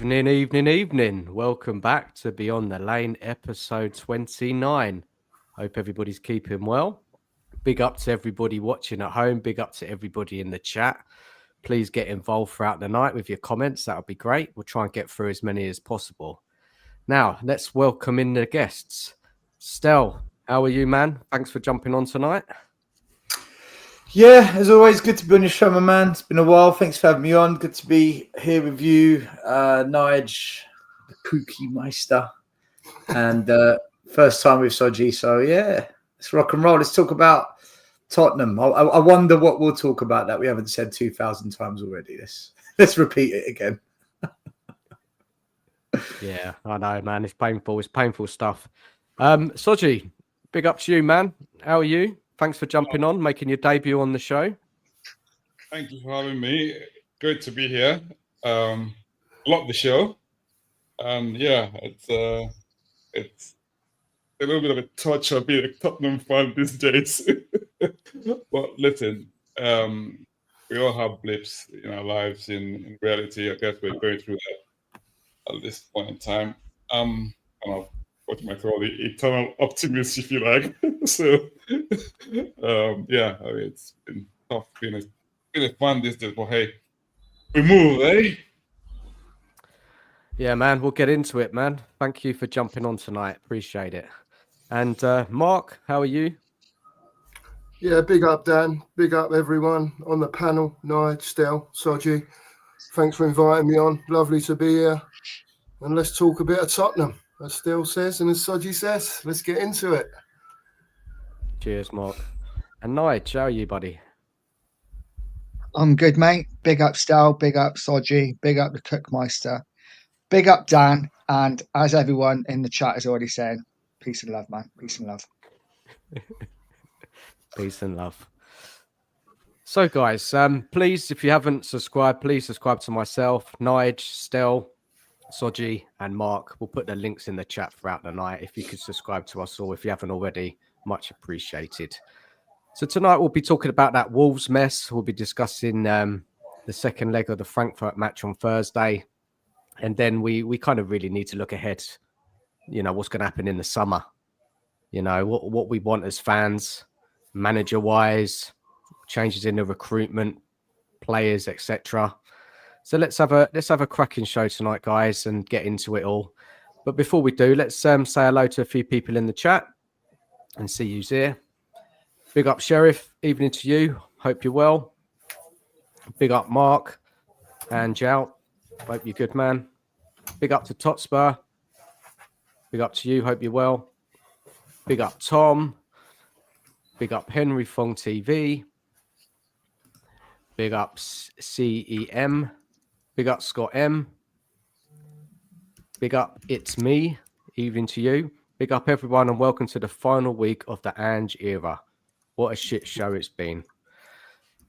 Evening. Welcome back to Beyond the Lane, episode 29. Hope everybody's keeping well. Big up to everybody watching at home. Big up to everybody in the chat. Please get involved throughout the night with your comments. That would be great. We'll try and get through as many as possible. Now, let's welcome in the guests. Stel, how are you, man? Thanks for jumping on tonight. Yeah, as always, good to be on your show, my man. It's been a while. Thanks for having me on. Good to be here with you, Nige, the Kooky Meister, and first time with Soji. So yeah, let's rock and roll. Let's talk about Tottenham. I wonder what we'll talk about that we haven't said 2,000 times already. Let's repeat it again. Yeah, I know, man. It's painful. It's painful stuff. Soji, big up to you, man. How are you? Thanks for jumping on, making your debut on the show. Thank you for having me. Great to be here. Love the show. Yeah, it's a little bit of a touch of being a Tottenham fan these days. But listen, we all have blips in our lives. In reality, I guess we're going through that at this point in time. Kind of what you might call the eternal optimist, if you like. So, yeah, I mean, it's been tough, been a fun this day, but hey, we move, eh? Yeah, man, we'll get into it, man. Thank you for jumping on tonight. Appreciate it. And Mark, how are you? Yeah, big up, Dan. Big up, everyone on the panel. Nige, Stel, Soji. Thanks for inviting me on. Lovely to be here. And let's talk a bit of Tottenham, as Stel says and as Soji says. Let's get into it. Cheers, Mark. And Nige, how are you, buddy? I'm good, mate. Big up, Stel. Big up, Soji. Big up, the Cookmeister. Big up, Dan. And as everyone in the chat has already said, peace and love, man. Peace and love. Peace and love. So, guys, please, if you haven't subscribed, please subscribe to myself, Nige, Stel, Soji, and Mark. We'll put the links in the chat throughout the night. If you could subscribe to us all, if you haven't already, much appreciated. So tonight we'll be talking about that Wolves mess. We'll be discussing the second leg of the Frankfurt match on Thursday. And then we kind of really need to look ahead, you know, what's going to happen in the summer. You know, what we want as fans, manager-wise, changes in the recruitment, players, etc. So let's have a cracking show tonight, guys, and get into it all. But before we do, let's say hello to a few people in the chat and see who's here. Big up, Sheriff. Evening to you. Hope you're well. Big up, Mark and Jout. Hope you're good, man. Big up to Totspur. Big up to you. Hope you're well. Big up, Tom. Big up, Henry Fong TV. Big up, CEM. Big up, Scott M. Big up, it's me. Evening to you. Big up, everyone, and welcome to the final week of the ANGE era. What a shit show it's been.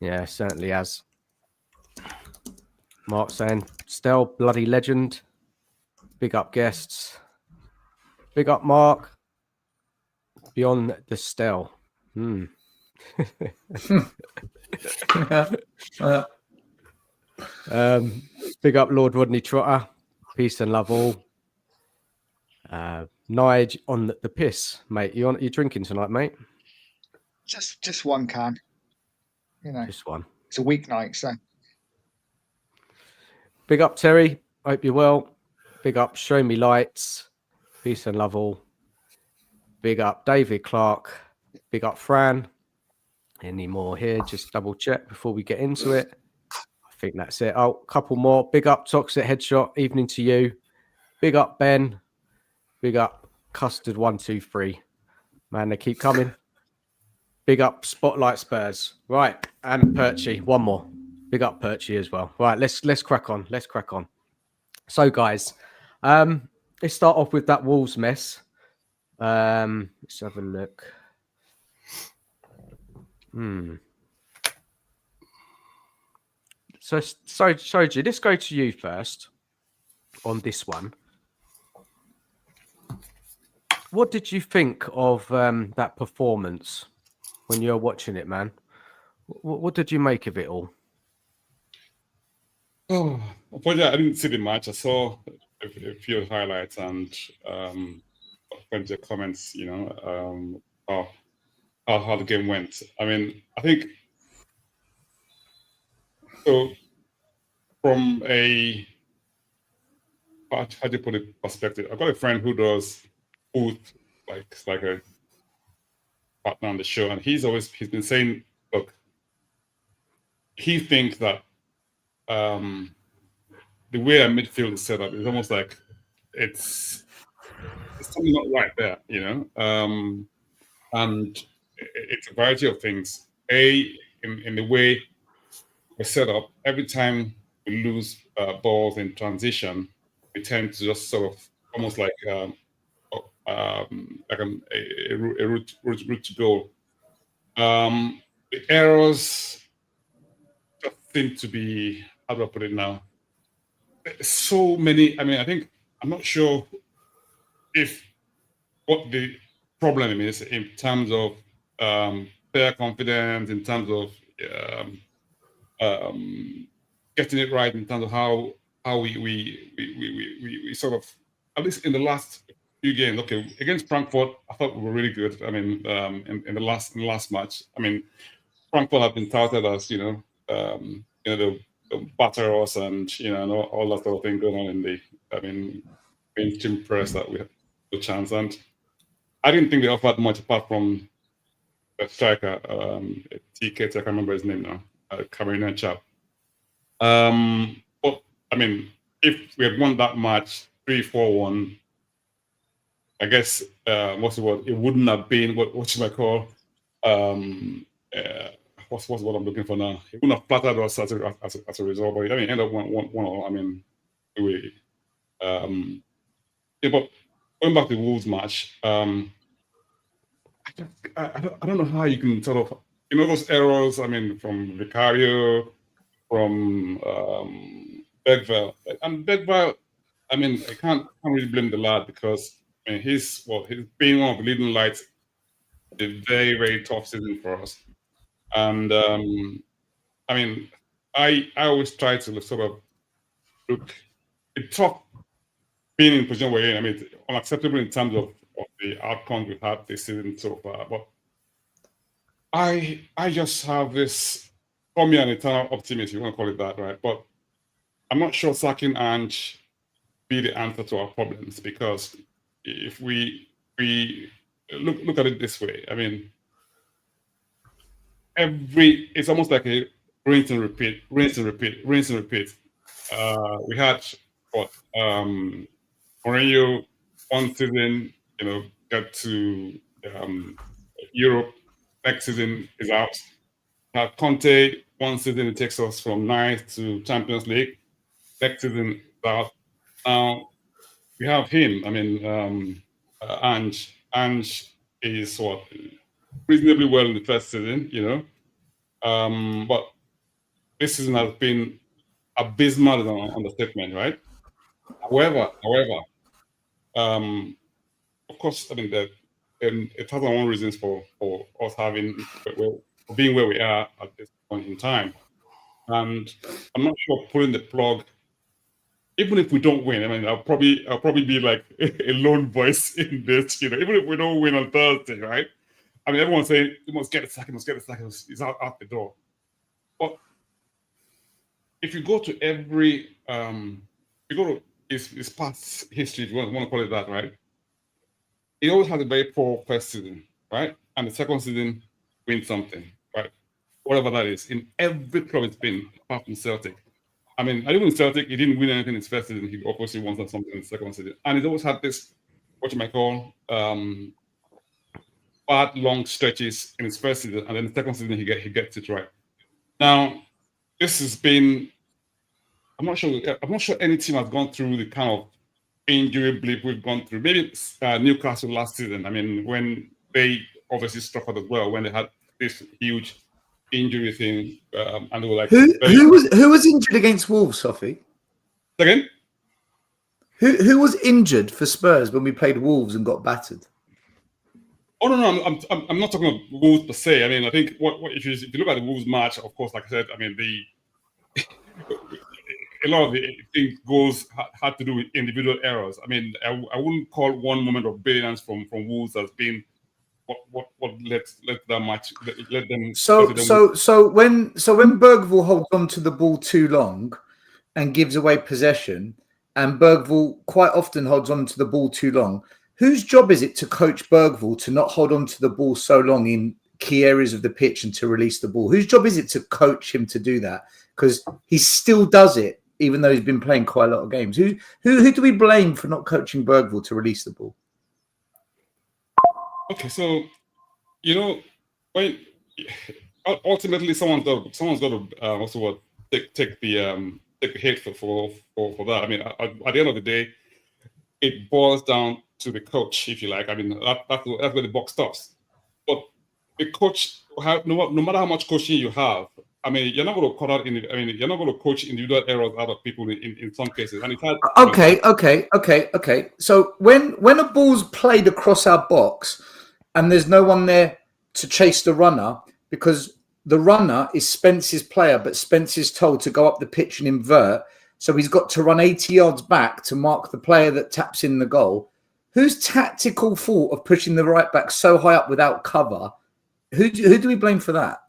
Yeah, certainly has. Mark saying, Stel, bloody legend. Big up, guests. Big up, Mark. Beyond the Stel. Big up, Lord Rodney Trotter. Peace and love all. Nige on the piss, mate. You drinking tonight, mate? Just one can. You know, just one. It's a weeknight, so. Big up, Terry. Hope you're well. Big up, Show Me Lights. Peace and love all. Big up, David Clark. Big up, Fran. Any more here? Just double check before we get into it. I think that's it. Oh, a couple more. Big up, Toxic Headshot. Evening to you. Big up, Ben. Big up, Custard 123. Man, they keep coming. Big up, Spotlight Spurs. Right, and Perchy. One more. Big up Perchy as well. Right, let's crack on. Let's crack on. So, guys, let's start off with that Wolves mess. Let's have a look. So Shoji, let's go to you first on this one. What did you think of that performance when you were watching it, man? What did you make of it all? Oh, unfortunately, I didn't see the match. I saw a few highlights and plenty of comments. How the game went. I mean, I think so. From a how do you put it perspective, I've got a friend who does food, like a partner on the show, and he's been saying, look, he thinks that the way our midfield is set up is almost like it's something not right there, and it's a variety of things. In the way we're set up, every time we lose balls in transition, we tend to just sort of almost like a route to goal. The errors just seem to be, how do I put it now? So many. I mean, I'm not sure if what the problem is in terms of player confidence, in terms of getting it right, in terms of how we sort of, at least in the last few games. Okay, against Frankfurt, I thought we were really good. I mean, in the last match, I mean, Frankfurt have been touted as the batter us and all that sort of thing going on in the mainstream press that we have the chance, and I didn't think they offered much apart from a striker, TK, I can't remember his name now, Cameroonian chap. But I mean, if we had won that match 3-4-1, I guess what's the word? It wouldn't have been what you might call what's what I'm looking for now? It wouldn't have flattered us as a result, but I mean, end up 1-1. I mean, we but going back to the Wolves match, I don't know how you can sort of those errors. I mean, from Vicario, from Bergville, and Bergville. I mean, I can't really blame the lad because I mean he's been one of the leading lights. A very, very tough season for us. And I mean, I always try to sort of look. It's tough being in the position we're in. I mean, it's unacceptable in terms of the outcomes we've had this season so far. But I just have this, call me an eternal optimist, if you want to call it that, right? But I'm not sure sacking ANGE be the answer to our problems, because if we look at it this way, I mean, it's almost like a rinse and repeat. We had Mourinho one season, got to Europe, next season is out. Had Conte one season, it takes us from 9th to Champions League. Next season is out. Now we have him. I mean, Ange is reasonably well in the first season, but this season has been abysmal as an understatement, right? However, of course, I mean that 1,001 reasons for us being where we are at this point in time, and I'm not sure pulling the plug. Even if we don't win, I mean, I'll probably be like a lone voice in this, even if we don't win on Thursday, right? I mean, everyone's saying you must get a sack, it's out the door. But if you go to every, you go to his past history, if you want to call it that, right? He always had a very poor first season, right? And the second season wins something, right? Whatever that is. In every club it's been, apart from Celtic. I mean, I didn't win Celtic. He didn't win anything in his first season. He obviously won something in the second season. And he's always had this, what you might call, bad long stretches in his first season, and then the second season he gets it right. Now, this has been. I'm not sure any team has gone through the kind of injury blip we've gone through. Maybe Newcastle last season. I mean, when they obviously struggled as well, when they had this huge injury thing, and they were like, who was injured against Wolves, Sophie? Again? Who was injured for Spurs when we played Wolves and got battered? Oh no, I'm not talking about Wolves per se. I mean, I think what if you look at the Wolves match, of course, like I said, I mean a lot of the things had to do with individual errors. I mean, I wouldn't call one moment of brilliance from Wolves as being what let that match let them. So when Bergvall holds on to the ball too long and gives away possession, and Bergvall quite often holds on to the ball too long, whose job is it to coach Bergvall to not hold on to the ball so long in key areas of the pitch and to release the ball? Whose job is it to coach him to do that? Because he still does it, even though he's been playing quite a lot of games. Who do we blame for not coaching Bergvall to release the ball? Okay, so when ultimately someone's got to also take the hit for that. I mean, at the end of the day, it boils down to the coach, if you like. I mean, that's where the box stops. But the coach, no matter how much coaching you have, I mean, you're not going to cut out. You're not going to coach individual errors out of people in some cases. And it's hard. Okay. So when a ball's played across our box and there's no one there to chase the runner, because the runner is Spence's player, but Spence is told to go up the pitch and invert, so he's got to run 80 yards back to mark the player that taps in the goal. Whose tactical fault of pushing the right back so high up without cover? Who do we blame for that?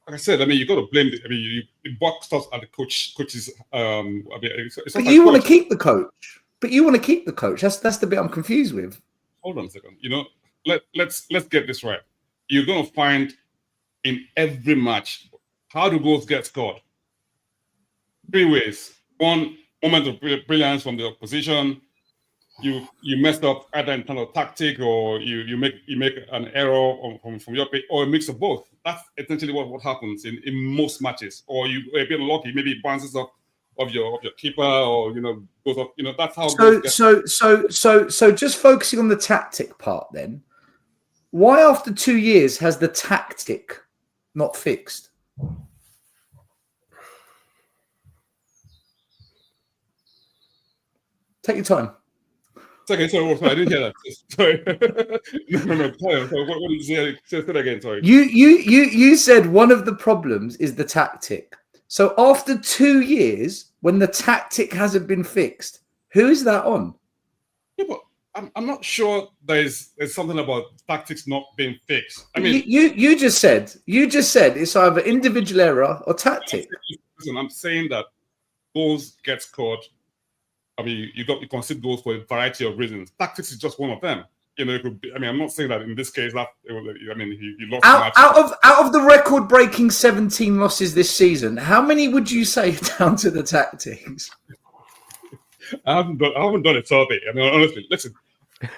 Like I said, I mean, you got to blame. The box starts at the coaches. But you want to keep the coach. That's the bit I'm confused with. Hold on a second. Let's get this right. You're going to find in every match how do goals get scored. 3 ways. One, moment of brilliance from the opposition. You messed up either in terms of tactic, or you make an error from your play, or a mix of both. That's essentially what happens in most matches. Or you're a bit unlucky, maybe it bounces off of your keeper, or goes up. That's how. So just focusing on the tactic part, then, why after 2 years has the tactic not fixed? Take your time. Okay, sorry, I didn't hear that. Sorry. No. Sorry. What did you say? Say that again. Sorry. You said one of the problems is the tactic. So after 2 years, when the tactic hasn't been fixed, who is that on? Yeah, but I'm not sure there's something about tactics not being fixed. I mean, you just said it's either individual error or tactic. Listen, I'm saying that goals get scored. I mean, you concede goals for a variety of reasons. Tactics is just one of them. It could be, I'm not saying that in this case that he lost the match. Out of the record-breaking 17 losses this season, how many would you say are down to the tactics? I haven't done a survey. I mean, honestly, listen.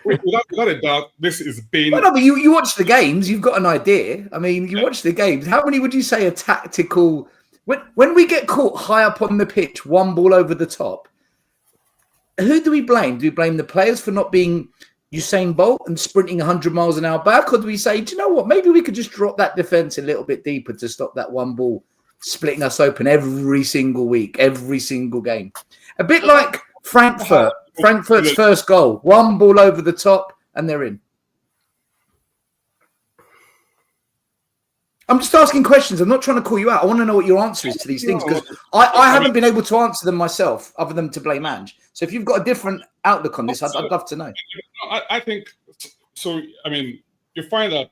Without a doubt, this is being. Well, no, but you watch the games. You've got an idea. I mean, you watch the games. How many would you say are tactical? When we get caught high up on the pitch, one ball over the top, who do we blame? Do we blame the players for not being Usain Bolt and sprinting 100 miles an hour back? Or do we say, do you know what? Maybe we could just drop that defense a little bit deeper to stop that one ball splitting us open every single week, every single game. A bit like Frankfurt. Frankfurt's first goal. One ball over the top and they're in. I'm just asking questions. I'm not trying to call you out. I want to know what your answer is to these things, because I haven't been able to answer them myself other than to blame Ange. So if you've got a different outlook on this, I'd love to know. I think so. I mean, you find that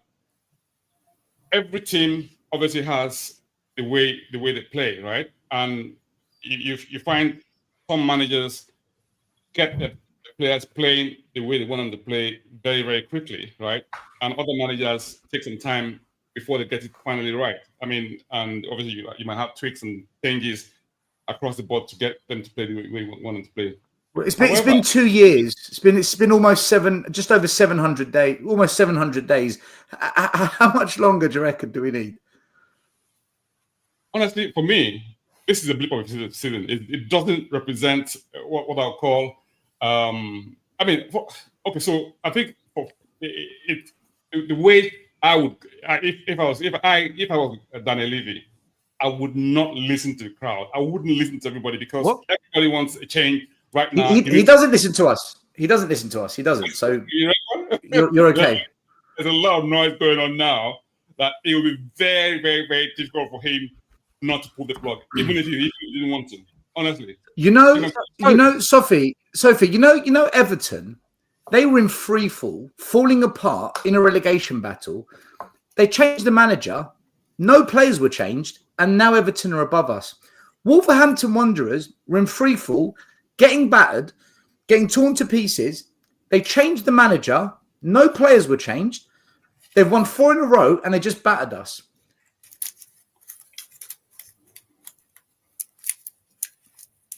every team obviously has the way they play, right? And you find some managers get the players playing the way they want them to play very, very quickly, right? And other managers take some time before they get it finally right. I mean, and obviously you might have tweaks and changes across the board to get them to play the way you want them to play. Well, it's been 2 years. It's been almost just over 700 days, almost 700 days. How much longer do you reckon do we need? Honestly, for me, this is a blip of a season. It doesn't represent what I'll call. So I think the way I would, if I was Daniel Levy, I would not listen to the crowd. I wouldn't listen to everybody, because everybody wants a change right now. He doesn't listen to us. He doesn't. So you're okay. There's a lot of noise going on now that it will be very, very, very difficult for him not to pull the plug, even if he didn't want to. Honestly. Sophie, Everton, they were in free fall, falling apart in a relegation battle. They changed the manager, no players were changed, and now Everton are above us. Wolverhampton Wanderers were in free fall, getting battered, getting torn to pieces. They changed the manager, no players were changed. They've won 4 in a row, and they just battered us.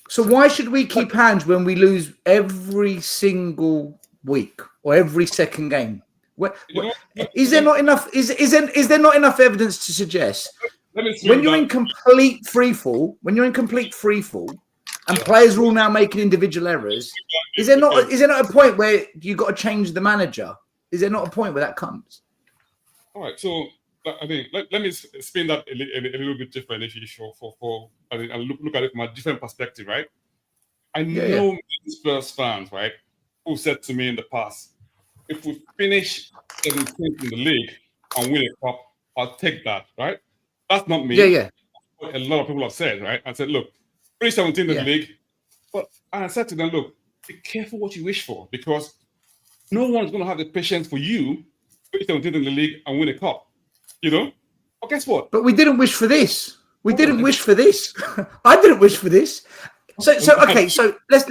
So why should we keep hands when we lose every single week or every second game? Is there not enough? Is there not enough evidence to suggest when you're in complete free fall, and players are all now making individual errors? Is there not a point where you got to change the manager? Is there not a point where that comes? All right, so I think let me spin that a little bit different issue for I think, and look at it from a different perspective, right? I know many Spurs fans, right, who said to me in the past, if we finish 17th in the league and win a cup, I'll take that, right? That's not me. Yeah. A lot of people have said, right? I said, look, finish 17th in the league, and I said to them, look, be careful what you wish for, because no one's going to have the patience for you finish 17th in the league and win a cup. But guess what? But we didn't wish for this. We didn't wish for this. I didn't wish for this. So okay. So let's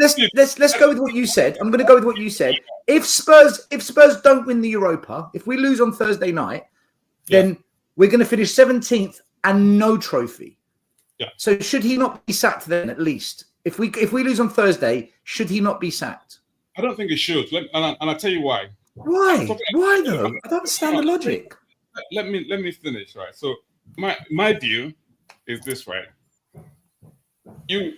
go with what you said. I'm going to go with what you said. If Spurs don't win the Europa, if we lose on Thursday night, then we're going to finish 17th and no trophy. Yeah. So should he not be sacked then? At least if we lose on Thursday, should he not be sacked? I don't think he should. And I'll tell you why. Why? Why though? I don't understand the logic. Let me finish, right? So my view is this, right? You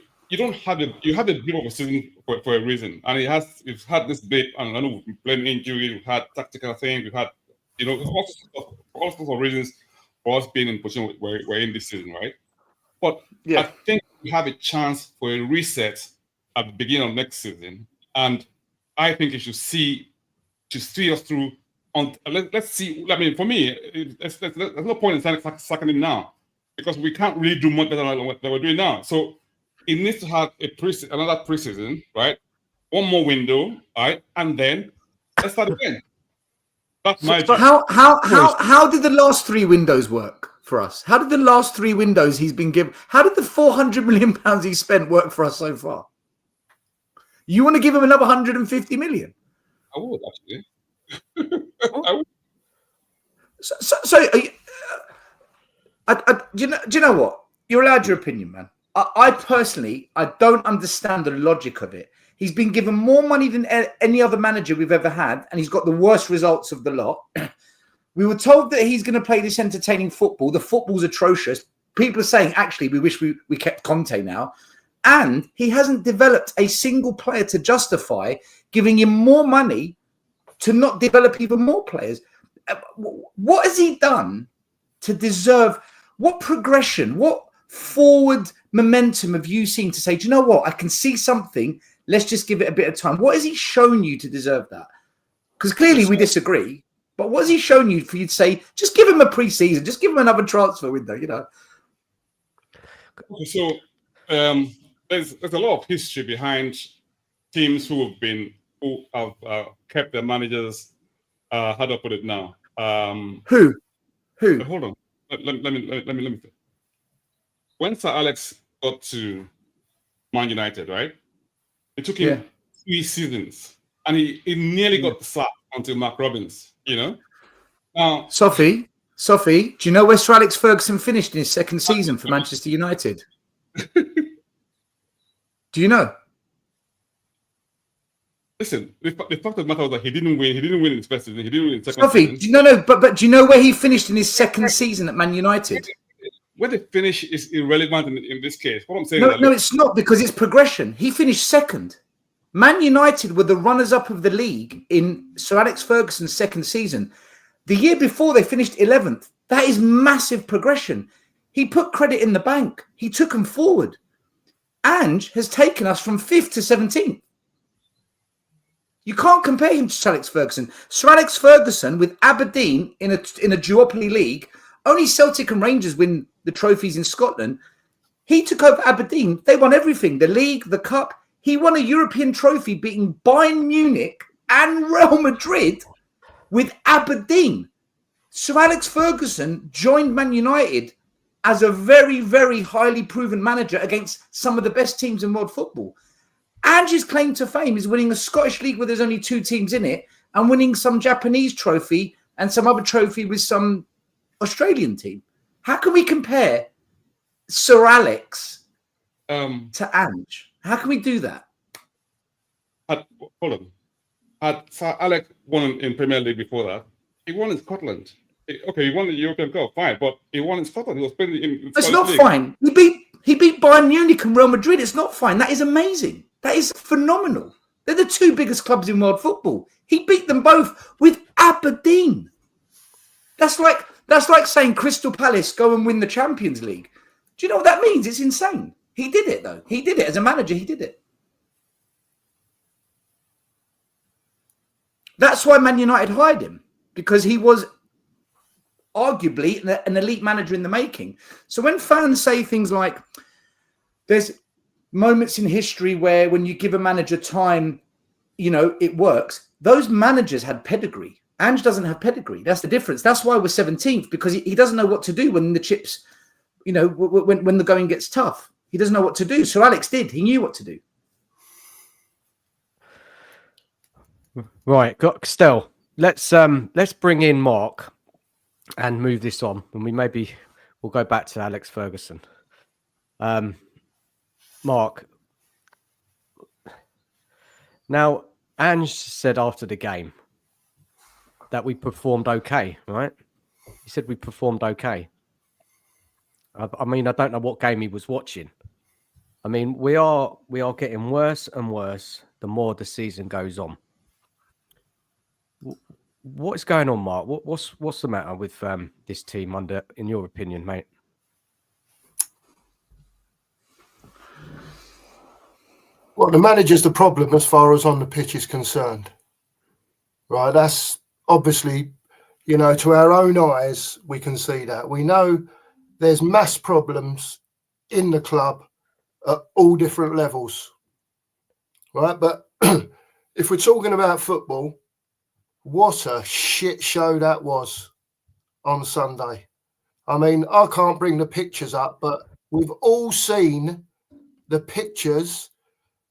have a blip of a season for a reason, and it's had this blip, and I know we've been playing injury, we've had tactical things, we've had all sorts of reasons for us being in the position we're in this season, right? But I think we have a chance for a reset at the beginning of next season, and I think it should see us through. Let's see. I mean, for me, there's no point in sacking him now, because we can't really do much better than what we're doing now. So it needs to have another preseason, right? One more window, right? And then let's start again. That's my view. How did the last 3 windows work for us? How did the last 3 windows he's been given? How did the £400 million he spent work for us so far? You want to give him another 150 million? I would actually. Do you know what? You're allowed your opinion, man. I personally don't understand the logic of it. He's been given more money than any other manager we've ever had, and he's got the worst results of the lot. We were told that he's going to play this entertaining football. The football's atrocious. People are saying, actually, we wish we kept Conte now. And he hasn't developed a single player to justify giving him more money to not develop even more players. What has he done to deserve? What progression, what forward momentum have you seen to say, do you know what? I can see something. Let's just give it a bit of time. What has he shown you to deserve that? Because clearly we disagree. But what has he shown you for you to say, just give him a pre-season, just give him another transfer window, So there's a lot of history behind teams who have kept their managers. How do I put it now? Who? Hold on. Let me. When Sir Alex got to Man United, right? It took him 3 seasons, and he nearly got the sack until Mark Robbins. Now, Sophie, do you know where Sir Alex Ferguson finished in his 2nd season for Manchester United? Do you know? Listen, the fact of the matter was that he didn't win in his 1st season. He didn't win in his 2nd Sophie, season. but do you know where he finished in his 2nd season at Man United? Where the finish is irrelevant in this case. What I'm saying No, it's not, because it's progression. He finished 2nd. Man United were the runners-up of the league in Sir Alex Ferguson's 2nd season. The year before, they finished 11th. That is massive progression. He put credit in the bank. He took them forward. Ange has taken us from 5th to 17th. You can't compare him to Sir Alex Ferguson. Sir Alex Ferguson with Aberdeen in a duopoly league, only Celtic and Rangers win the trophies in Scotland. He took over Aberdeen. They won everything, the league, the cup. He won a European trophy beating Bayern Munich and Real Madrid with Aberdeen. Sir Alex Ferguson joined Man United as a very, very highly proven manager against some of the best teams in world football. Ange's claim to fame is winning a Scottish league where there's only 2 teams in it and winning some Japanese trophy and some other trophy with some Australian team. How can we compare Sir Alex to Ange? How can we do that? Hold on. Had Sir Alex won in Premier League before that? He won in Scotland. Okay, he won the European Cup, fine, but he won in Scotland. He was playing in It's Scottish not League. fine. He beat Bayern Munich and Real Madrid. It's not fine. That is amazing. That is phenomenal. They're the 2 biggest clubs in world football. He beat them both with Aberdeen. That's like saying Crystal Palace go and win the Champions League. Do you know what that means? It's insane. He did it, though. He did it. As a manager, he did it. That's why Man United hired him, because he was arguably an elite manager in the making. So when fans say things like, there's moments in history where when you give a manager time, it works. Those managers had pedigree. Ange doesn't have pedigree. That's the difference. That's why we're 17th, because he doesn't know what to do when the chips, when the going gets tough. He doesn't know what to do. So Alex did. He knew what to do. Right, Stell. Let's bring in Mark and move this on, and we'll go back to Alex Ferguson. Mark. Now, Ange said after the game that we performed okay, right? He said we performed okay. I mean, I don't know what game he was watching. I mean, we are getting worse and worse the more the season goes on. What's going on, Mark? What's the matter with this team, in your opinion, mate? Well, the manager's the problem as far as on the pitch is concerned, right? That's obviously, to our own eyes, we can see that. We know there's mass problems in the club at all different levels, right? But if we're talking about football, what a shit show that was on Sunday. I mean, I can't bring the pictures up, but we've all seen the pictures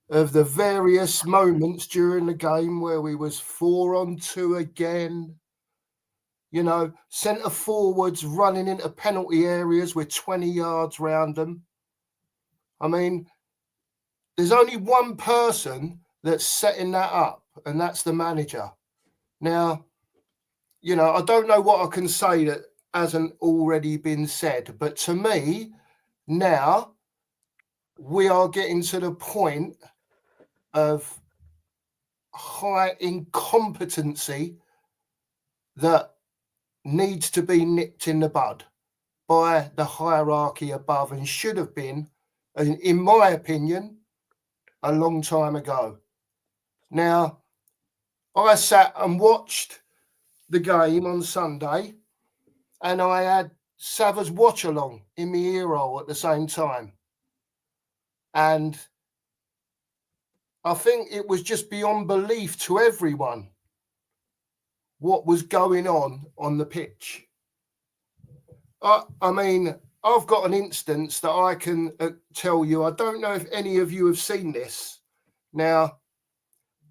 of the various moments during the game where we was 4-on-2 again. Centre forwards running into penalty areas with 20 yards round them. I mean, there's only one person that's setting that up, and that's the manager. Now, I don't know what I can say that hasn't already been said, but to me, now we are getting to the point of high incompetency that needs to be nipped in the bud by the hierarchy above, and should have been, in my opinion, a long time ago. Now, I sat and watched the game on Sunday, and I had Sava's watch along in my ear roll at the same time. And I think it was just beyond belief to everyone what was going on the pitch. I mean, I've got an instance that I can tell you. I don't know if any of you have seen this. Now,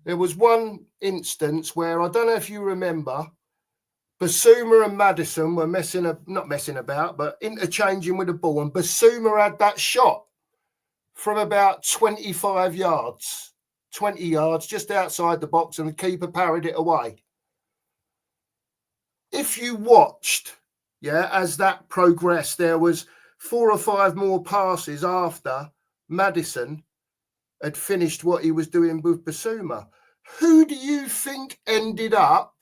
there was one instance where, I don't know if you remember, Basuma and Maddison were not messing about, but interchanging with the ball. And Basuma had that shot from about 25 yards, 20 yards, just outside the box, and the keeper parried it away. If you watched, as that progressed, there was 4 or 5 more passes after Maddison had finished what he was doing with Basuma. Who do you think ended up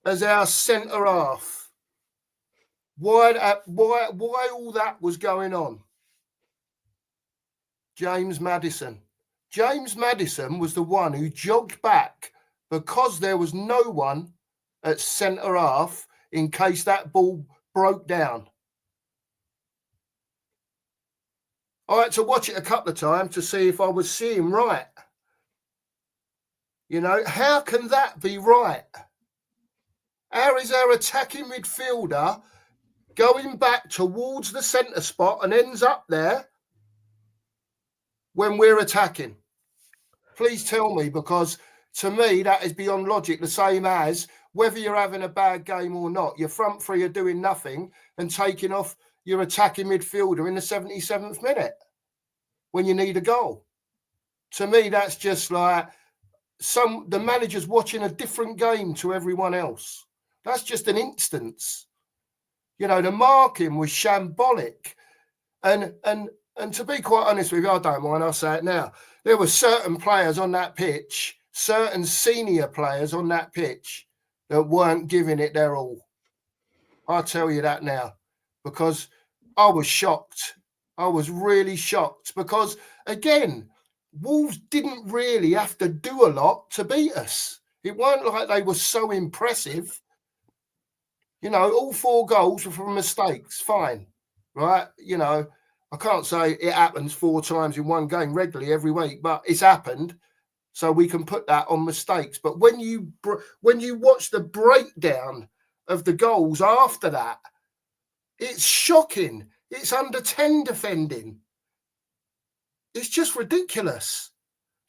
as our centre half? Why all that was going on? James Maddison. James Maddison was the one who jogged back because there was no one at centre half in case that ball broke down. I had to watch it a couple of times to see if I was seeing right. You know, how can that be right? How is our attacking midfielder going back towards the centre spot and ends up there when we're attacking? Please tell me, because to me that is beyond logic. The same as whether you're having a bad game or not, your front three are doing nothing and taking off your attacking midfielder in the 77th minute when you need a goal. To me, that's just like the manager's watching a different game to everyone else. That's just an instance. You know, the marking was shambolic. And to be quite honest with you, I don't mind, I'll say it now. There were certain players on that pitch, certain senior players on that pitch that weren't giving it their all. I'll tell you that now, because I was shocked. I was really shocked because, again, Wolves didn't really have to do a lot to beat us. It weren't like they were so impressive. You know, all 4 goals were from mistakes. Fine, right? You know, I can't say it happens 4 times in one game regularly every week, but it's happened. So we can put that on mistakes. But when you watch the breakdown of the goals after that, it's shocking. It's under 10 defending. It's just ridiculous.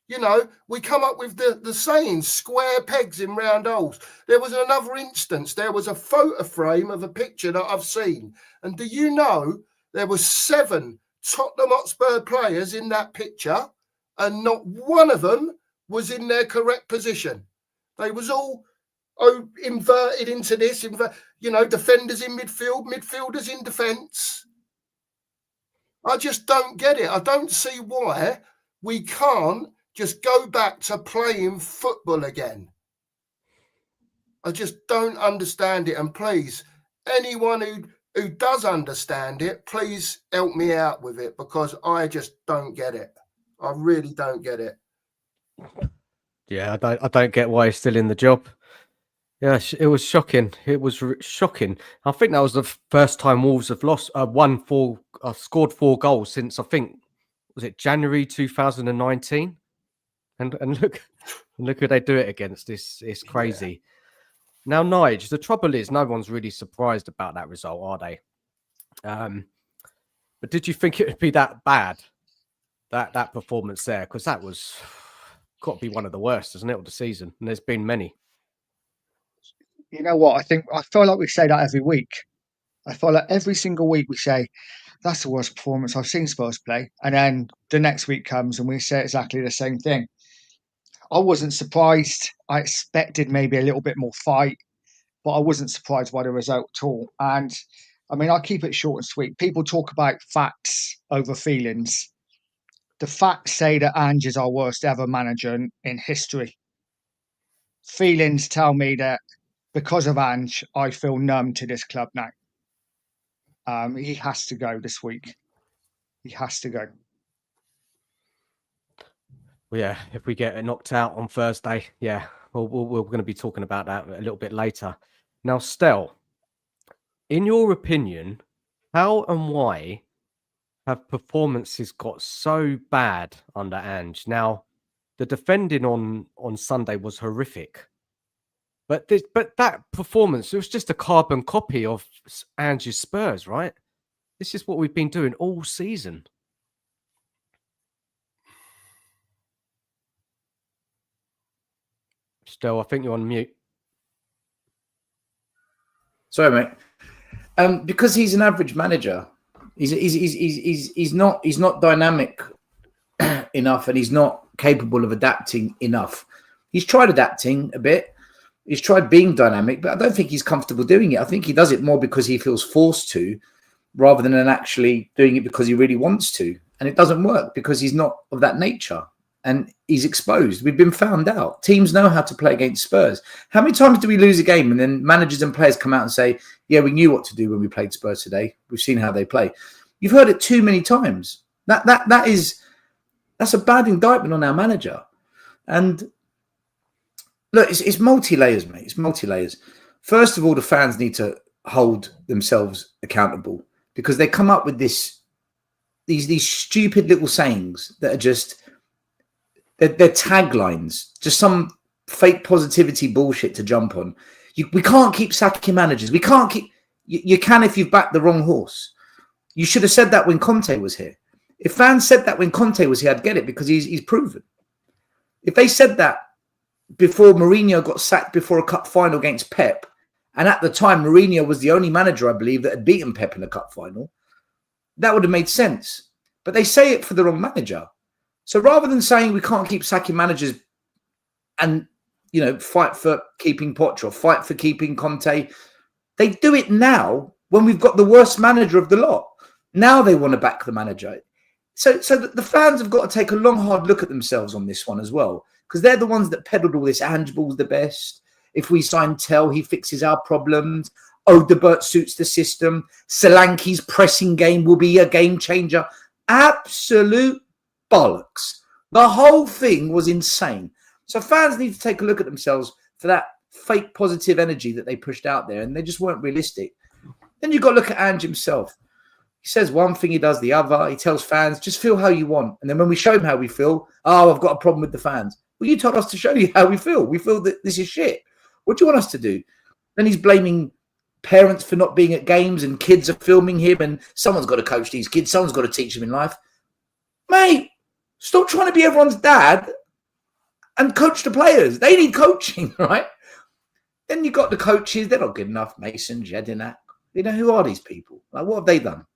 You know, we come up with the saying, square pegs in round holes. There was another instance. There was a photo frame of a picture that I've seen. And do you know there were 7 Tottenham Hotspur players in that picture and not one of them was in their correct position. They was all inverted into this, you know, defenders in midfield, midfielders in defence. I just don't get it. I don't see why we can't just go back to playing football again. I just don't understand it. And please, anyone who does understand it, please help me out with it, because I just don't get it. I really don't get it. Yeah, I don't get why he's still in the job. Yeah, it was shocking. It was shocking. I think that was the first time Wolves have scored 4 goals since, I think, was it January 2019? And look who they do it against. It's crazy. Yeah. Now, Nige, the trouble is no one's really surprised about that result, are they? But did you think it would be that bad, that performance there? Because that was got to be one of the worst, isn't it, of the season? And there's been many. You know what? I feel like we say that every week. I feel like every single week we say, that's the worst performance I've seen Spurs play. And then the next week comes and we say exactly the same thing. I wasn't surprised. I expected maybe a little bit more fight, but I wasn't surprised by the result at all. And I mean, I'll keep it short and sweet. People talk about facts over feelings. The facts say that ANGE is our worst ever manager in history. Feelings tell me that because of ANGE, I feel numb to this club now. He has to go this week. He has to go. Well, yeah, if we get knocked out on Thursday, yeah, we're going to be talking about that a little bit later. Now, Stel, in your opinion, how and why have performances got so bad under ANGE? Now, the defending on Sunday was horrific. But that performance, it was just a carbon copy of ANGE's Spurs, right? This is what we've been doing all season. Still, I think you're on mute. Sorry, mate. Because he's an average manager, he's not dynamic enough, and he's not capable of adapting enough. He's tried adapting a bit. He's tried being dynamic, but I don't think he's comfortable doing it. I think he does it more because he feels forced to, rather than actually doing it because he really wants to. And it doesn't work because he's not of that nature. And he's exposed. We've been found out. Teams know how to play against Spurs. How many times do we lose a game and then managers and players come out and say, yeah, we knew what to do when we played Spurs today. We've seen how they play. You've heard it too many times. That's a bad indictment on our manager. And look, it's multi-layers, mate. It's multi-layers. First of all, the fans need to hold themselves accountable because they come up with this these stupid little sayings that are just they're taglines, just some fake positivity bullshit to jump on. We can't keep sacking managers. We can't keep. You can if you've backed the wrong horse. You should have said that when Conte was here. If fans said that when Conte was here, I'd get it because he's proven. If they said that before Mourinho got sacked before a cup final against Pep, and at the time Mourinho was the only manager, I believe, that had beaten Pep in a cup final, that would have made sense. But they say it for the wrong manager. So rather than saying we can't keep sacking managers and, you know, fight for keeping Poch or fight for keeping Conte, they do it now when we've got the worst manager of the lot. Now they want to back the manager. So the fans have got to take a long, hard look at themselves on this one as well, because they're the ones that peddled all this. ANGE ball's the best. If we sign Tell, he fixes our problems. Odebert suits the system. Solanke's pressing game will be a game changer. Absolute bollocks. The whole thing was insane. So fans need to take a look at themselves for that fake positive energy that they pushed out there, and they just weren't realistic. Then you've got to look at ANGE himself. He says one thing, he does the other. He tells fans, just feel how you want. And then when we show him how we feel, oh, I've got a problem with the fans. Well, you told us to show you how we feel. We feel that this is shit. What do you want us to do? Then he's blaming parents for not being at games, and kids are filming him, and someone's got to coach these kids. Someone's got to teach them in life. Mate, stop trying to be everyone's dad and coach the players. They need coaching, right? Then you got the coaches. They're not good enough. Mason, Jedinak. You know, who are these people? Like, what have they done?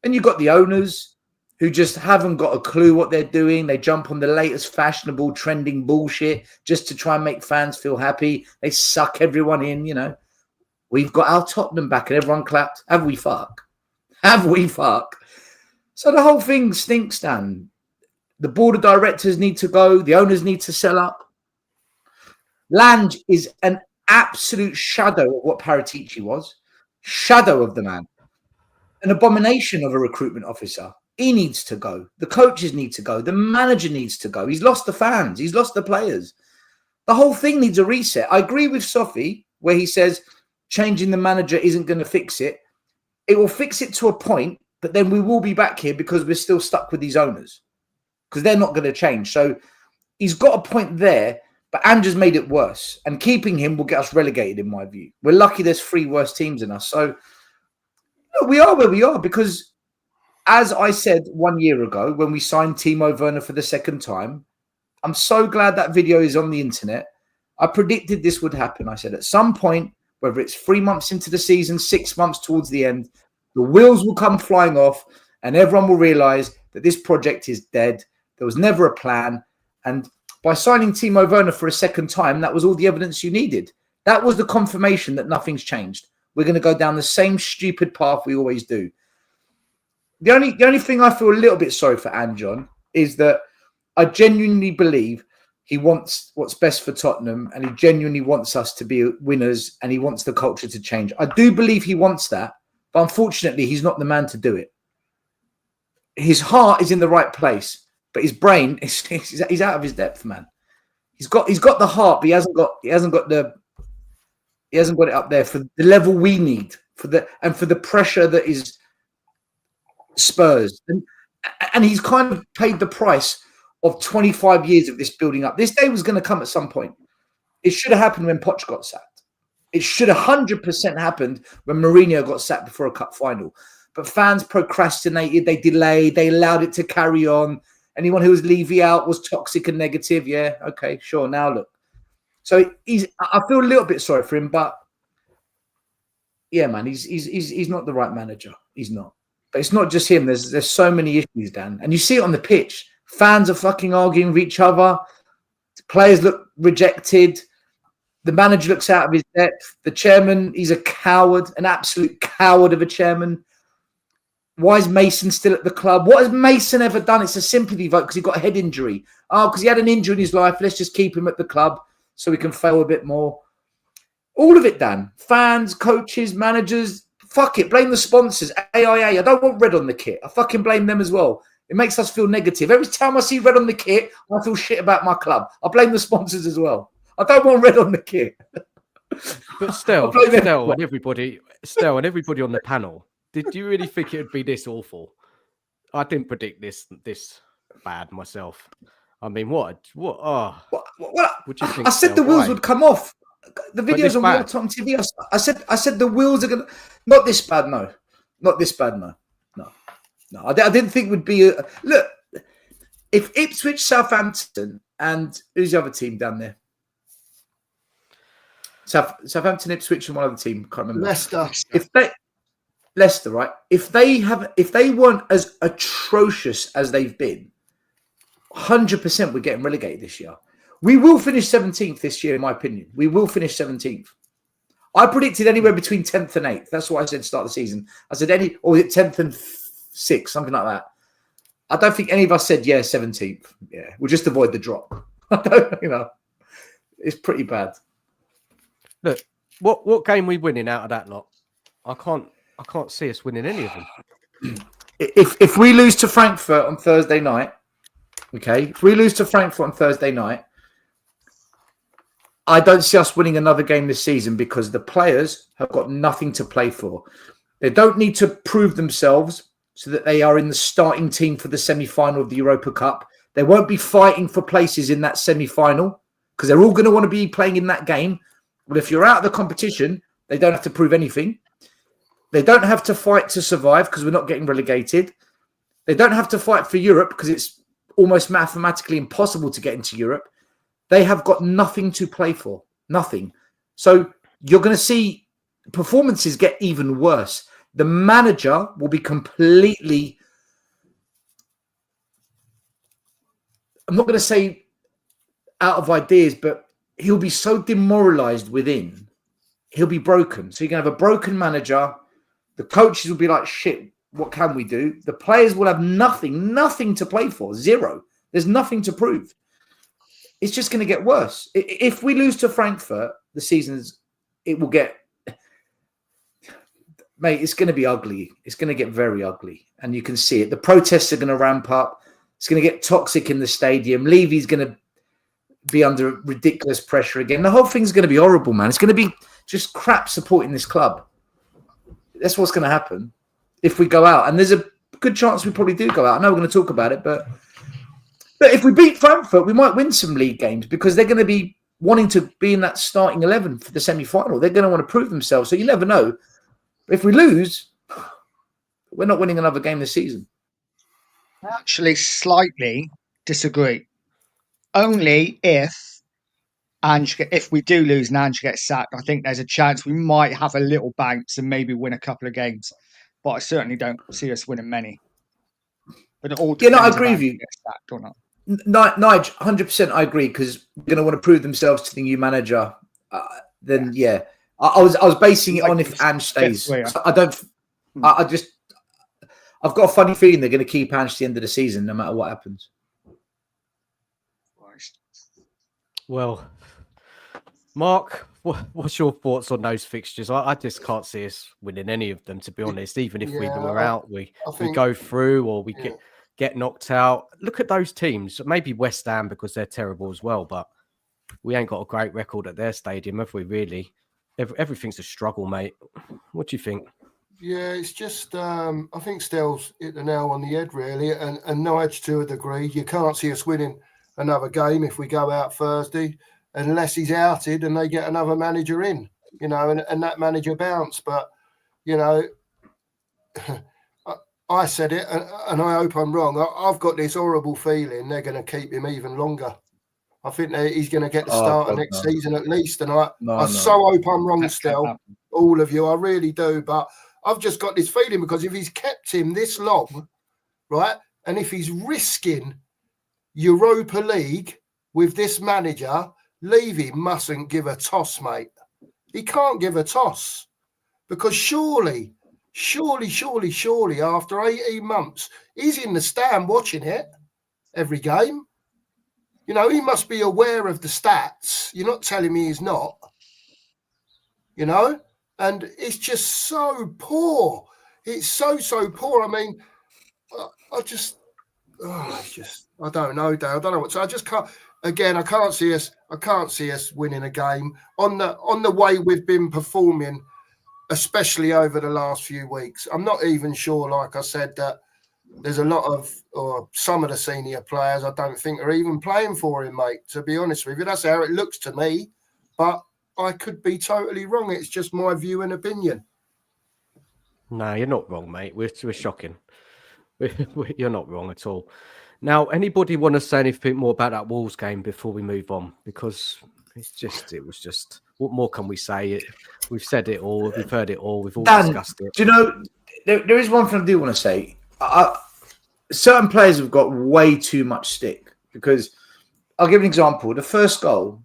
And you've got the owners who just haven't got a clue what they're doing. They jump on the latest fashionable trending bullshit just to try and make fans feel happy. They suck everyone in, you know. We've got our Tottenham back and everyone clapped. Have we fuck? Have we fuck? So the whole thing stinks, Dan. The board of directors need to go. The owners need to sell up. Lange is an absolute shadow of what Paratici was. Shadow of the man. An abomination of a recruitment officer. He needs to go. The coaches need to go. The manager needs to go. He's lost the fans. He's lost the players. The whole thing needs a reset. I agree with Sophie where he says changing the manager isn't going to fix it. It will fix it to a point, but then we will be back here because we're still stuck with these owners because they're not going to change. So he's got a point there, but Andrew's made it worse. And keeping him will get us relegated, in my view. We're lucky there's 3 worse teams than us. So we are where we are because, as I said 1 year ago when we signed Timo Werner for the second time, I'm so glad that video is on the internet. I predicted this would happen. I said at some point, whether it's 3 months into the season, 6 months towards the end, the wheels will come flying off and everyone will realize that this project is dead. There was never a plan. And by signing Timo Werner for a second time, that was all the evidence you needed. That was the confirmation that nothing's changed. We're going to go down the same stupid path we always do. The only thing I feel a little bit sorry for Ange on is that I genuinely believe he wants what's best for Tottenham and he genuinely wants us to be winners and he wants the culture to change. I do believe he wants that, but unfortunately, he's not the man to do it. His heart is in the right place, but his brain he's out of his depth, man. He's got the heart, but he hasn't got it up there for the level we need for the pressure that is Spurs. And he's kind of paid the price of 25 years of this building up. This day was going to come at some point. It should have happened when Poch got sacked. It should have 100% happened when Mourinho got sacked before a cup final. But fans procrastinated, they delayed, they allowed it to carry on. Anyone who was leaving out was toxic and negative. Yeah, okay, sure. Now look. So I feel a little bit sorry for him, but yeah, man, he's not the right manager. He's not. But it's not just him. There's so many issues, Dan. And you see it on the pitch. Fans are fucking arguing with each other. Players look rejected. The manager looks out of his depth. The chairman, he's a coward, an absolute coward of a chairman. Why is Mason still at the club? What has Mason ever done? It's a sympathy vote because he got a head injury. Oh, because he had an injury in his life. Let's just keep him at the club so we can fail a bit more. All of it, Dan. Fans, coaches, managers. Fuck it. Blame the sponsors. AIA. I don't want red on the kit. I fucking blame them as well. It makes us feel negative. Every time I see red on the kit, I feel shit about my club. I blame the sponsors as well. I don't want red on the kit. But still, and everybody on the panel, did you really think it would be this awful? I didn't predict this bad myself. I mean, what? Oh, what do you think? I said the wheels would come off. The videos on Real Time TV. I said the wheels are gonna. Not this bad, no. Not this bad, no. No. I didn't think it would be look. If Ipswich, Southampton, and who's the other team down there? Southampton, Ipswich, and one other team. Can't remember. Leicester, right? If they weren't as atrocious as they've been, 100% we're getting relegated this year. We will finish 17th this year, in my opinion. We will finish 17th. I predicted anywhere between 10th and 8th. That's what I said to start the season. I said 10th and 6th, something like that. I don't think any of us said, 17th. Yeah, we'll just avoid the drop. It's pretty bad. Look, what game we winning out of that lot? I can't see us winning any of them. If we lose to Frankfurt on Thursday night, okay, if we lose to Frankfurt on Thursday night, I don't see us winning another game this season because the players have got nothing to play for. They don't need to prove themselves so that they are in the starting team for the semi-final of the Europa Cup. They won't be fighting for places in that semi-final because they're all going to want to be playing in that game. But if you're out of the competition, they don't have to prove anything. They don't have to fight to survive because we're not getting relegated. They don't have to fight for Europe because it's almost mathematically impossible to get into Europe. They have got nothing to play for. Nothing. So you're going to see performances get even worse. The manager will be completely, I'm not going to say out of ideas, but he'll be so demoralized within. He'll be broken. So you're going to have a broken manager. The coaches will be like, shit, what can we do? The players will have nothing to play for. Zero. There's nothing to prove. It's just going to get worse. If we lose to Frankfurt, it will get, mate, it's going to be ugly. It's going to get very ugly. And you can see it. The protests are going to ramp up. It's going to get toxic in the stadium. Levy's going to be under ridiculous pressure again. The whole thing's going to be horrible, man. It's going to be just crap supporting this club. That's what's going to happen if we go out. And there's a good chance we probably do go out. I know we're going to talk about it, but if we beat Frankfurt, we might win some league games because they're going to be wanting to be in that starting 11 for the semi-final. They're going to want to prove themselves. So you never know. If we lose, we're not winning another game this season. I actually slightly disagree. Only if we do lose and Ange gets sacked, I think there's a chance we might have a little bounce and maybe win a couple of games. But I certainly don't see us winning many. But it all depends I agree with you. Gets sacked or not. Nige, 100% I agree because they're going to want to prove themselves to the new manager. I was basing it on if Ange stays. I've got a funny feeling they're going to keep Ange to the end of the season no matter what happens. Well, Mark, what's your thoughts on those fixtures? I just can't see us winning any of them, to be honest. Even if we were out, we go through or we get knocked out. Look at those teams. Maybe West Ham because they're terrible as well, but we ain't got a great record at their stadium, have we, really? Everything's a struggle, mate. What do you think? Yeah, it's just, I think Stell's hit the nail on the head, really, and Nige to a degree. You can't see us winning another game if we go out Thursday, unless he's outed and they get another manager in, and that manager bounce. But, I said it, and I hope I'm wrong. I've got this horrible feeling they're going to keep him even longer. I think he's going to get the start of next season at least. And I so hope I'm wrong, Stell, all of you. I really do. But I've just got this feeling because if he's kept him this long, right, and if he's risking Europa League with this manager, Levy mustn't give a toss, mate. He can't give a toss because surely after 18 months, he's in the stand watching it every game. He must be aware of the stats. You're not telling me he's not, and it's just so poor. It's so poor. I mean, I don't know, Dale. I don't know what. So I just can't. Again, I can't see us winning a game on the way we've been performing, especially over the last few weeks. I'm not even sure, like I said, that there's a lot of, or some of the senior players I don't think are even playing for him, mate, to be honest with you. That's how it looks to me, but I could be totally wrong. It's just my view and opinion. No, you're not wrong, mate. We're shocking. You're not wrong at all. Now, anybody want to say anything more about that Wolves game before we move on? Because it was just, what more can we say? We've said it all. We've heard it all. We've all Dan, discussed it. do you know, there is one thing I do want to say. Certain players have got way too much stick, because I'll give an example. The first goal,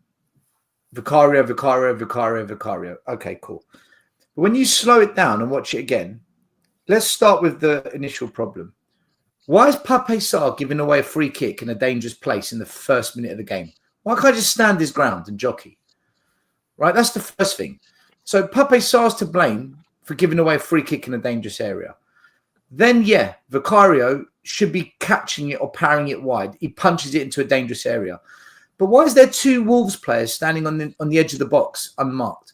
Vicario. Okay, cool. But when you slow it down and watch it again, let's start with the initial problem. Why is Pape Sarr giving away a free kick in a dangerous place in the first minute of the game? Why can't I just stand his ground and jockey? Right? That's the first thing. So Pape Sarr's to blame for giving away a free kick in a dangerous area. Then, yeah, Vicario should be catching it or parrying it wide. He punches it into a dangerous area. But why is there 2 Wolves players standing on the edge of the box unmarked?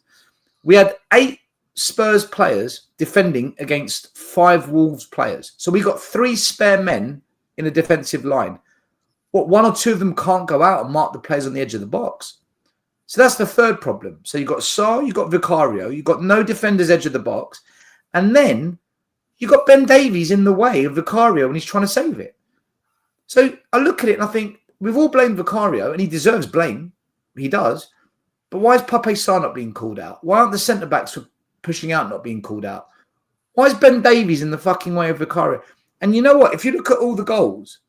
We had 8 Spurs players defending against 5 Wolves players. So we got 3 spare men in a defensive line. What, 1 or 2 of them can't go out and mark the players on the edge of the box? So that's the third problem. So you've got Sarr, you've got Vicario, you've got no defenders edge of the box. And then you've got Ben Davies in the way of Vicario when he's trying to save it. So I look at it and I think, we've all blamed Vicario, and he deserves blame. He does. But why is Pape Sarr not being called out? Why aren't the centre-backs for pushing out not being called out? Why is Ben Davies in the fucking way of Vicario? And you know what? If you look at all the goals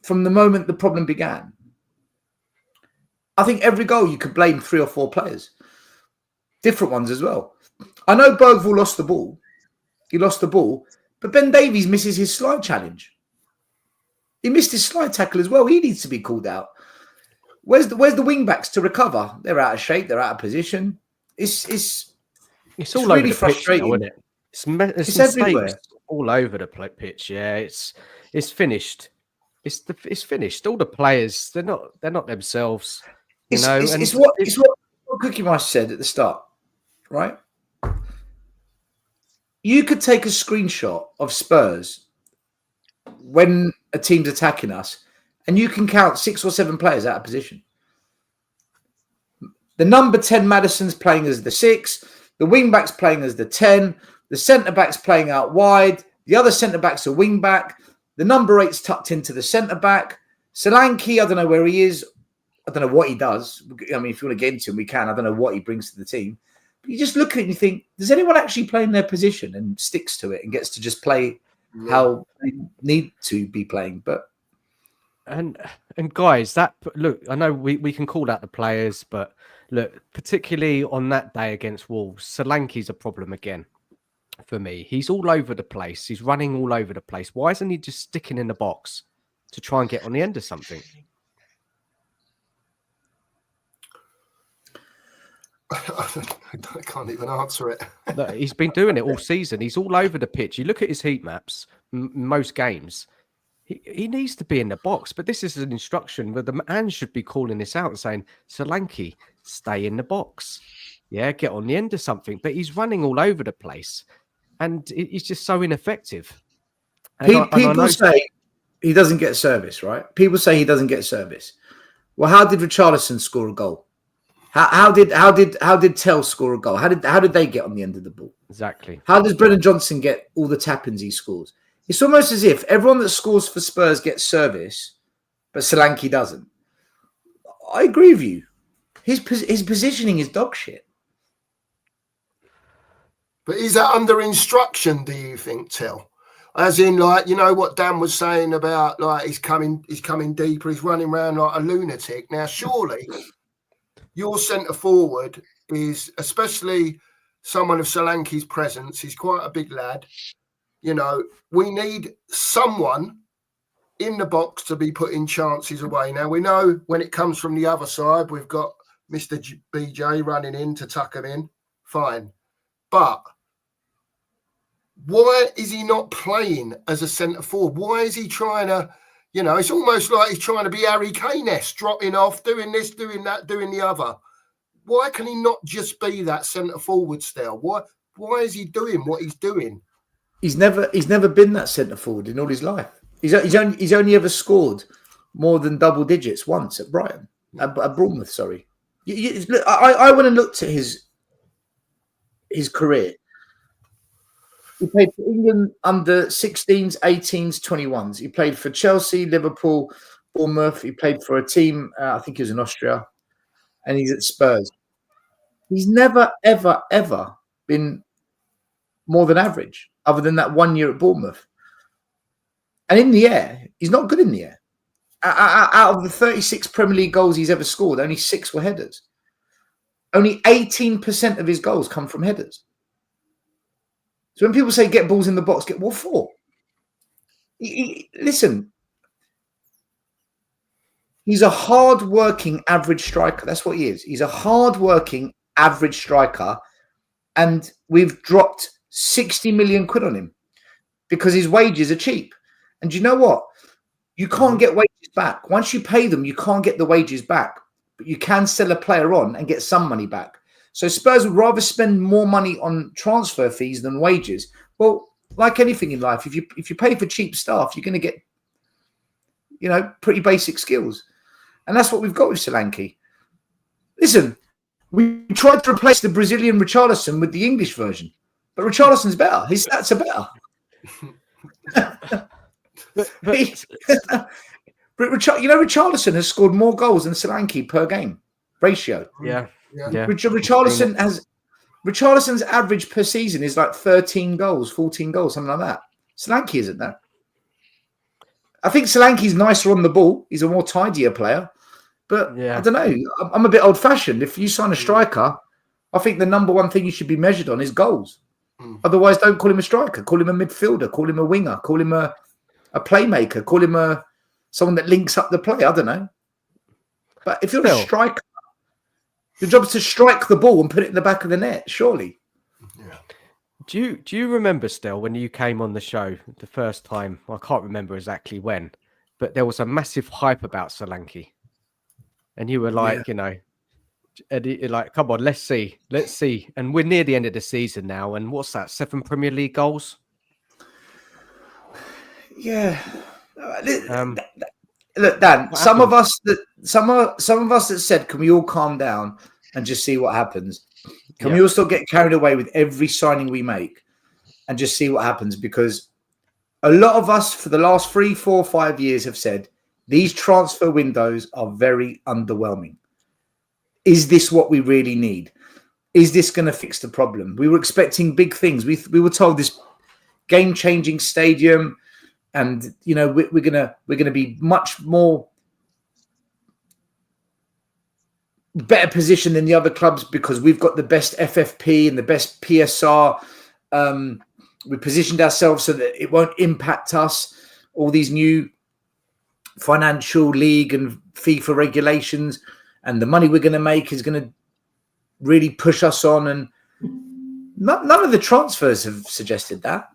from the moment the problem began, I think every goal you could blame 3 or 4 players. Different ones as well. I know Bergvall lost the ball. He lost the ball. But Ben Davies misses his slide challenge. He missed his slide tackle as well. He needs to be called out. Where's the wing backs to recover? They're out of shape. They're out of position. It's all really over the frustrating. pitch now, isn't it? It's everywhere. All over the pitch. Yeah, it's finished. It's finished. All the players, they're not themselves. It's what Cookie Master said at the start, right? You could take a screenshot of Spurs when a team's attacking us, and you can count 6 or 7 players out of position. The number 10 Madison's playing as the 6, the wing back's playing as the 10, the centre back's playing out wide, the other centre back's a wing back, the number 8's tucked into the centre back. Solanke, I don't know where he is. I don't know what he does. I mean, if you want to get into him, we can. I don't know what he brings to the team. But you just look at it and you think, does anyone actually play in their position and sticks to it and gets to just play how they need to be playing? But and guys, look, I know we can call out the players, but look, particularly on that day against Wolves, Solanke's a problem again for me. He's all over the place. He's running all over the place. Why isn't he just sticking in the box to try and get on the end of something? I can't even answer it. No, he's been doing it all season. He's all over the pitch. You look at his heat maps, most games. He needs to be in the box, but this is an instruction where the ANGE should be calling this out and saying, Solanke, stay in the box. Yeah, get on the end of something. But he's running all over the place, and he's just so ineffective. People say he doesn't get service, right? People say he doesn't get service. Well, how did Richarlison score a goal? How did Tell score a goal? How did they get on the end of the ball? Exactly. How does Brennan Johnson get all the tap-ins he scores? It's almost as if everyone that scores for Spurs gets service, but Solanke doesn't. I agree with you. His positioning is dog shit. But is that under instruction, do you think, Tell? As in, like, you know what Dan was saying about, like, he's coming deeper, he's running around like a lunatic. Now, surely your centre forward is, especially someone of Solanke's presence, he's quite a big lad. You know, we need someone in the box to be putting chances away. Now, we know when it comes from the other side, we've got Mr. BJ running in to tuck him in. Fine. But why is he not playing as a centre forward? Why is he trying to, you know, it's almost like he's trying to be Harry Kane-esque, dropping off, doing this, doing that, doing the other. Why can he not just be that centre forward still? Why is he doing what he's doing? he's never been that centre forward in all his life. He's only ever scored more than double digits once at Brighton, at Bournemouth. Sorry, look, I went and looked at his career. He played for England under 16s, 18s, 21s. He played for Chelsea, Liverpool, Bournemouth. He played for a team, I think he was in Austria, and he's at Spurs. He's never, ever, ever been more than average, other than that 1 year at Bournemouth. And in the air, he's not good in the air. Out of the 36 Premier League goals he's ever scored, only 6 were headers. Only 18% of his goals come from headers. So when people say get balls in the box, get what for? Listen, he's a hard-working average striker. That's what he is. He's a hard-working average striker, and we've dropped 60 million quid on him because his wages are cheap. And you know what? You can't get wages back. Once you pay them, you can't get the wages back. But you can sell a player on and get some money back. So Spurs would rather spend more money on transfer fees than wages. Well, like anything in life, if you pay for cheap staff, you're going to get, pretty basic skills. And that's what we've got with Solanke. Listen, we tried to replace the Brazilian Richarlison with the English version, but Richarlison's better. His stats are better. But Richarlison has scored more goals than Solanke per game ratio. Yeah. Richarlison's average per season is like 13 goals, 14 goals, something like that. Solanke isn't that. I think Solanke's nicer on the ball. He's a more tidier player. But I don't know. I'm a bit old-fashioned. If you sign a striker, I think the number one thing you should be measured on is goals. Otherwise, don't call him a striker. Call him a midfielder. Call him a winger. Call him a playmaker. Call him someone that links up the play. I don't know. But if you're a striker, your job is to strike the ball and put it in the back of the net, surely. Yeah. Do you remember still when you came on the show the first time? I can't remember exactly when, but there was a massive hype about Solanke. And you were like, like, come on, let's see. And we're near the end of the season now. And what's that? 7 Premier League goals? Yeah. Look, Dan. Some of us that said, "Can we all calm down and just see what happens? Can we all still get carried away with every signing we make and just see what happens?" Because a lot of us for the last 3, 4, 5 years have said these transfer windows are very underwhelming. Is this what we really need? Is this going to fix the problem? We were expecting big things. We were told this game-changing stadium. And we're gonna be much more better positioned than the other clubs because we've got the best FFP and the best PSR. We positioned ourselves so that it won't impact us. All these new financial league and FIFA regulations, and the money we're going to make is going to really push us on. And none of the transfers have suggested that.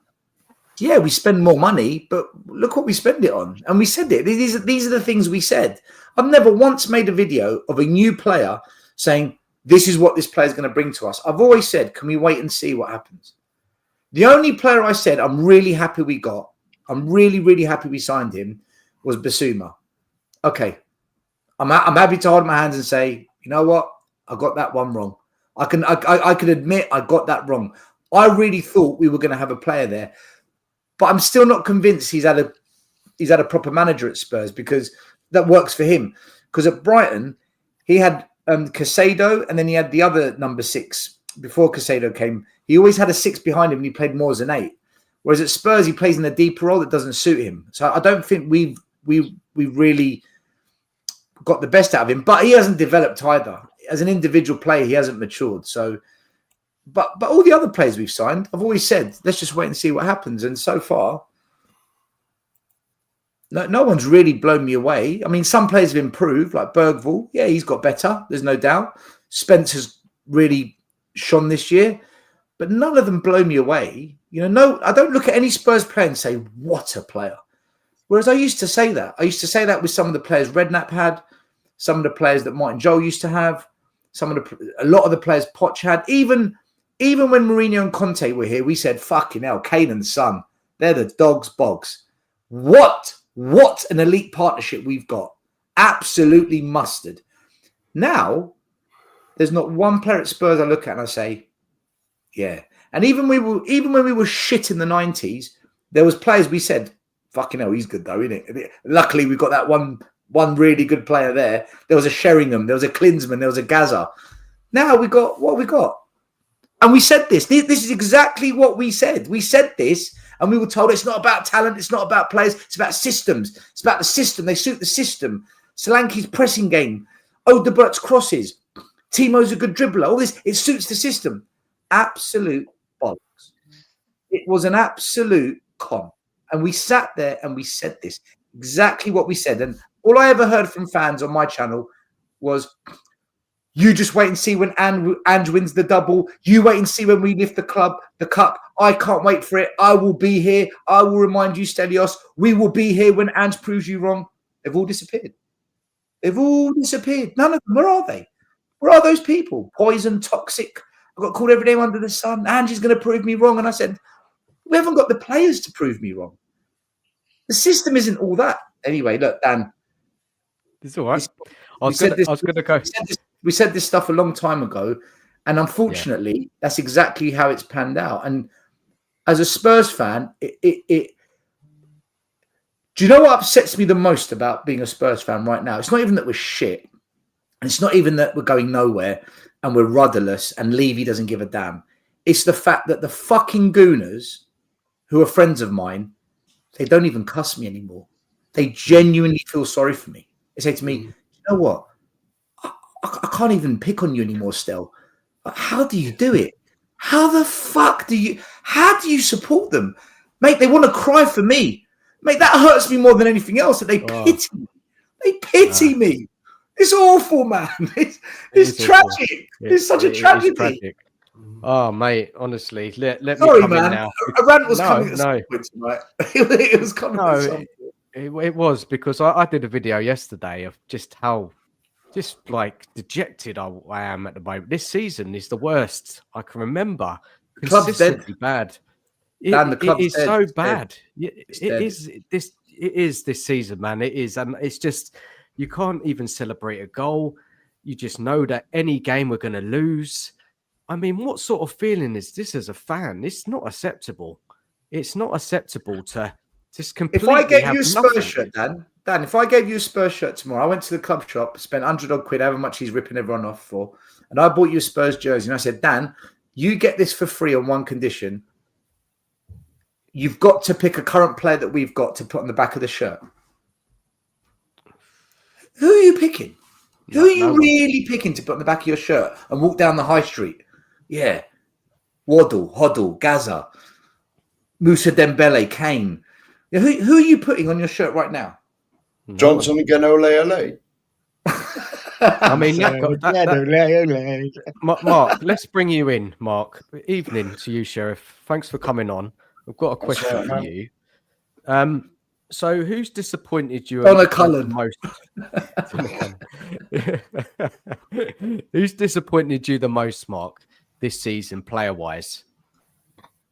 Yeah, we spend more money, but look what we spend it on. And we said it. These are the things we said. I've never once made a video of a new player saying, this is what this player is going to bring to us. I've always said, can we wait and see what happens? The only player I said I'm really happy we got, I'm really, really happy we signed him, was Basuma. Okay. I'm happy to hold my hands and say, you know what? I got that one wrong. I can admit I got that wrong. I really thought we were going to have a player there. But I'm still not convinced he's had a proper manager at Spurs because that works for him. Because at Brighton, he had Caicedo and then he had the other number 6 before Caicedo came. He always had a 6 behind him and he played more as an 8. Whereas at Spurs, he plays in a deeper role that doesn't suit him. So I don't think we've really got the best out of him. But he hasn't developed either. As an individual player, he hasn't matured. So... But all the other players we've signed, I've always said, let's just wait and see what happens. And so far, no one's really blown me away. I mean, some players have improved, like Bergvall. Yeah, he's got better. There's no doubt. Spencer's really shone this year. But none of them blow me away. I don't look at any Spurs player and say, what a player. Whereas I used to say that. I used to say that with some of the players Redknapp had, some of the players that Martin Joel used to have, a lot of the players Poch had, even Even when Mourinho and Conte were here, we said, fucking hell, Kane and Son, they're the dogs bogs. What an elite partnership we've got. Absolutely mustard. Now, there's not one player at Spurs I look at and I say, yeah. And even when we were shit in the 90s, there was players we said, fucking hell, he's good though, isn't it? Luckily, we got that one really good player there. There was a Sheringham, there was a Klinsmann, there was a Gaza. Now we got what we got. And we said this. This is exactly what we said. We said this, and we were told it's not about talent, it's not about players, it's about systems. It's about the system. They suit the system. Solanke's pressing game, Odebert's crosses, Timo's a good dribbler. All this, it suits the system. Absolute bollocks. It was an absolute con. And we sat there and we said this, exactly what we said. And all I ever heard from fans on my channel was, you just wait and see when Ange wins the double. You wait and see when we lift the cup. I can't wait for it. I will be here. I will remind you, Stelios. We will be here when Ange proves you wrong. They've all disappeared. They've all disappeared. None of them. Where are they? Where are those people? Poison, toxic. I got called every name under the sun. Ange is going to prove me wrong. And I said, we haven't got the players to prove me wrong. The system isn't all that. Anyway, look, Dan. It's all right. I was going to go. We said this stuff a long time ago, and unfortunately, that's exactly how it's panned out. And as a Spurs fan, do you know what upsets me the most about being a Spurs fan right now? It's not even that we're shit, and it's not even that we're going nowhere and we're rudderless and Levy doesn't give a damn. It's the fact that the fucking Gooners, who are friends of mine, they don't even cuss me anymore. They genuinely feel sorry for me. They say to me, you know what? I can't even pick on you anymore, Stel. How do you do it? How the fuck do you support them? Mate, they want to cry for me. Mate, that hurts me more than anything else, that they pity me. They pity me. It's awful, man. It's tragic. It's such a tragedy. Oh, mate, honestly, let me Sorry, come man. in now. A rant was coming at no. some point tonight. It was coming at some point. It was, because I did a video yesterday of just how like dejected I am at the moment. This season is the worst I can remember. Consistently bad. It is so bad. It is this season, man. It is, and it's just, you can't even celebrate a goal. You just know that any game we're going to lose. I mean, what sort of feeling is this as a fan? It's not acceptable. It's not acceptable to just completely. If I gave you a Spurs shirt, Dan, if I gave you a Spurs shirt tomorrow, I went to the club shop, spent £100 however much he's ripping everyone off for, and I bought you a Spurs jersey, and I said, Dan, you get this for free on one condition. You've got to pick a current player that we've got to put on the back of the shirt. Who are you picking? Who are you really picking to put on the back of your shirt and walk down the high street? Yeah. Waddle, Hoddle, Gaza, Moussa Dembele, Kane. Who are you putting on your shirt right now? Johnson again, ole, ole. I mean, Mark, let's bring you in, Mark. Evening to you, Sheriff. Thanks for coming on. I've got a question for you. So who's disappointed you the most? Who's disappointed you the most, Mark, this season, player-wise?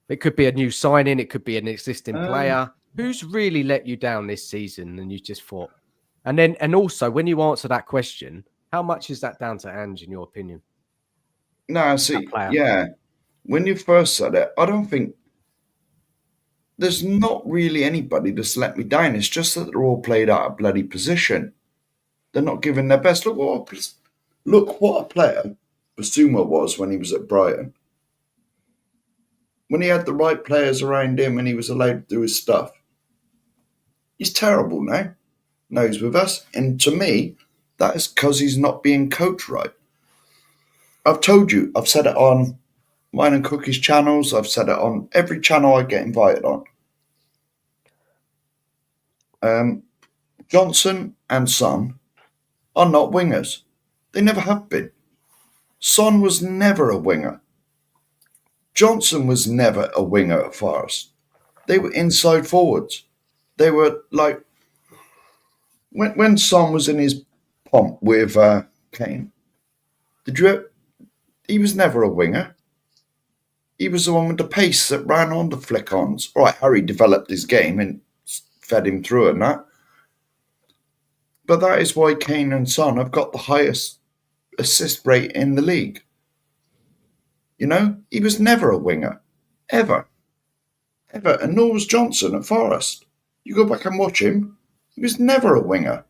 It could be a new signing. It could be an existing player. Who's really let you down this season and you just thought? And also, when you answer that question, how much is that down to Ange, in your opinion? No, see, yeah. When you first said it, I don't think there's not really anybody that's let me down. It's just that they're all played out of bloody position. They're not giving their best. Look what a player Basuma was when he was at Brighton. When he had the right players around him and he was allowed to do his stuff. He's terrible now. Now he's with us. And to me, that is because he's not being coached right. I've told you, I've said it on mine and Cookie's channels. I've said it on every channel I get invited on. Johnson and Son are not wingers. They never have been. Son was never a winger. Johnson was never a winger at Forest. They were inside forwards. They were like, when Son was in his pomp with Kane, he was never a winger. He was the one with the pace that ran on the flick-ons. All right, Harry developed his game and fed him through it and that. But that is why Kane and Son have got the highest assist rate in the league. You know, he was never a winger. Ever. And nor was Johnson at Forest. You go back and watch him, he was never a winger.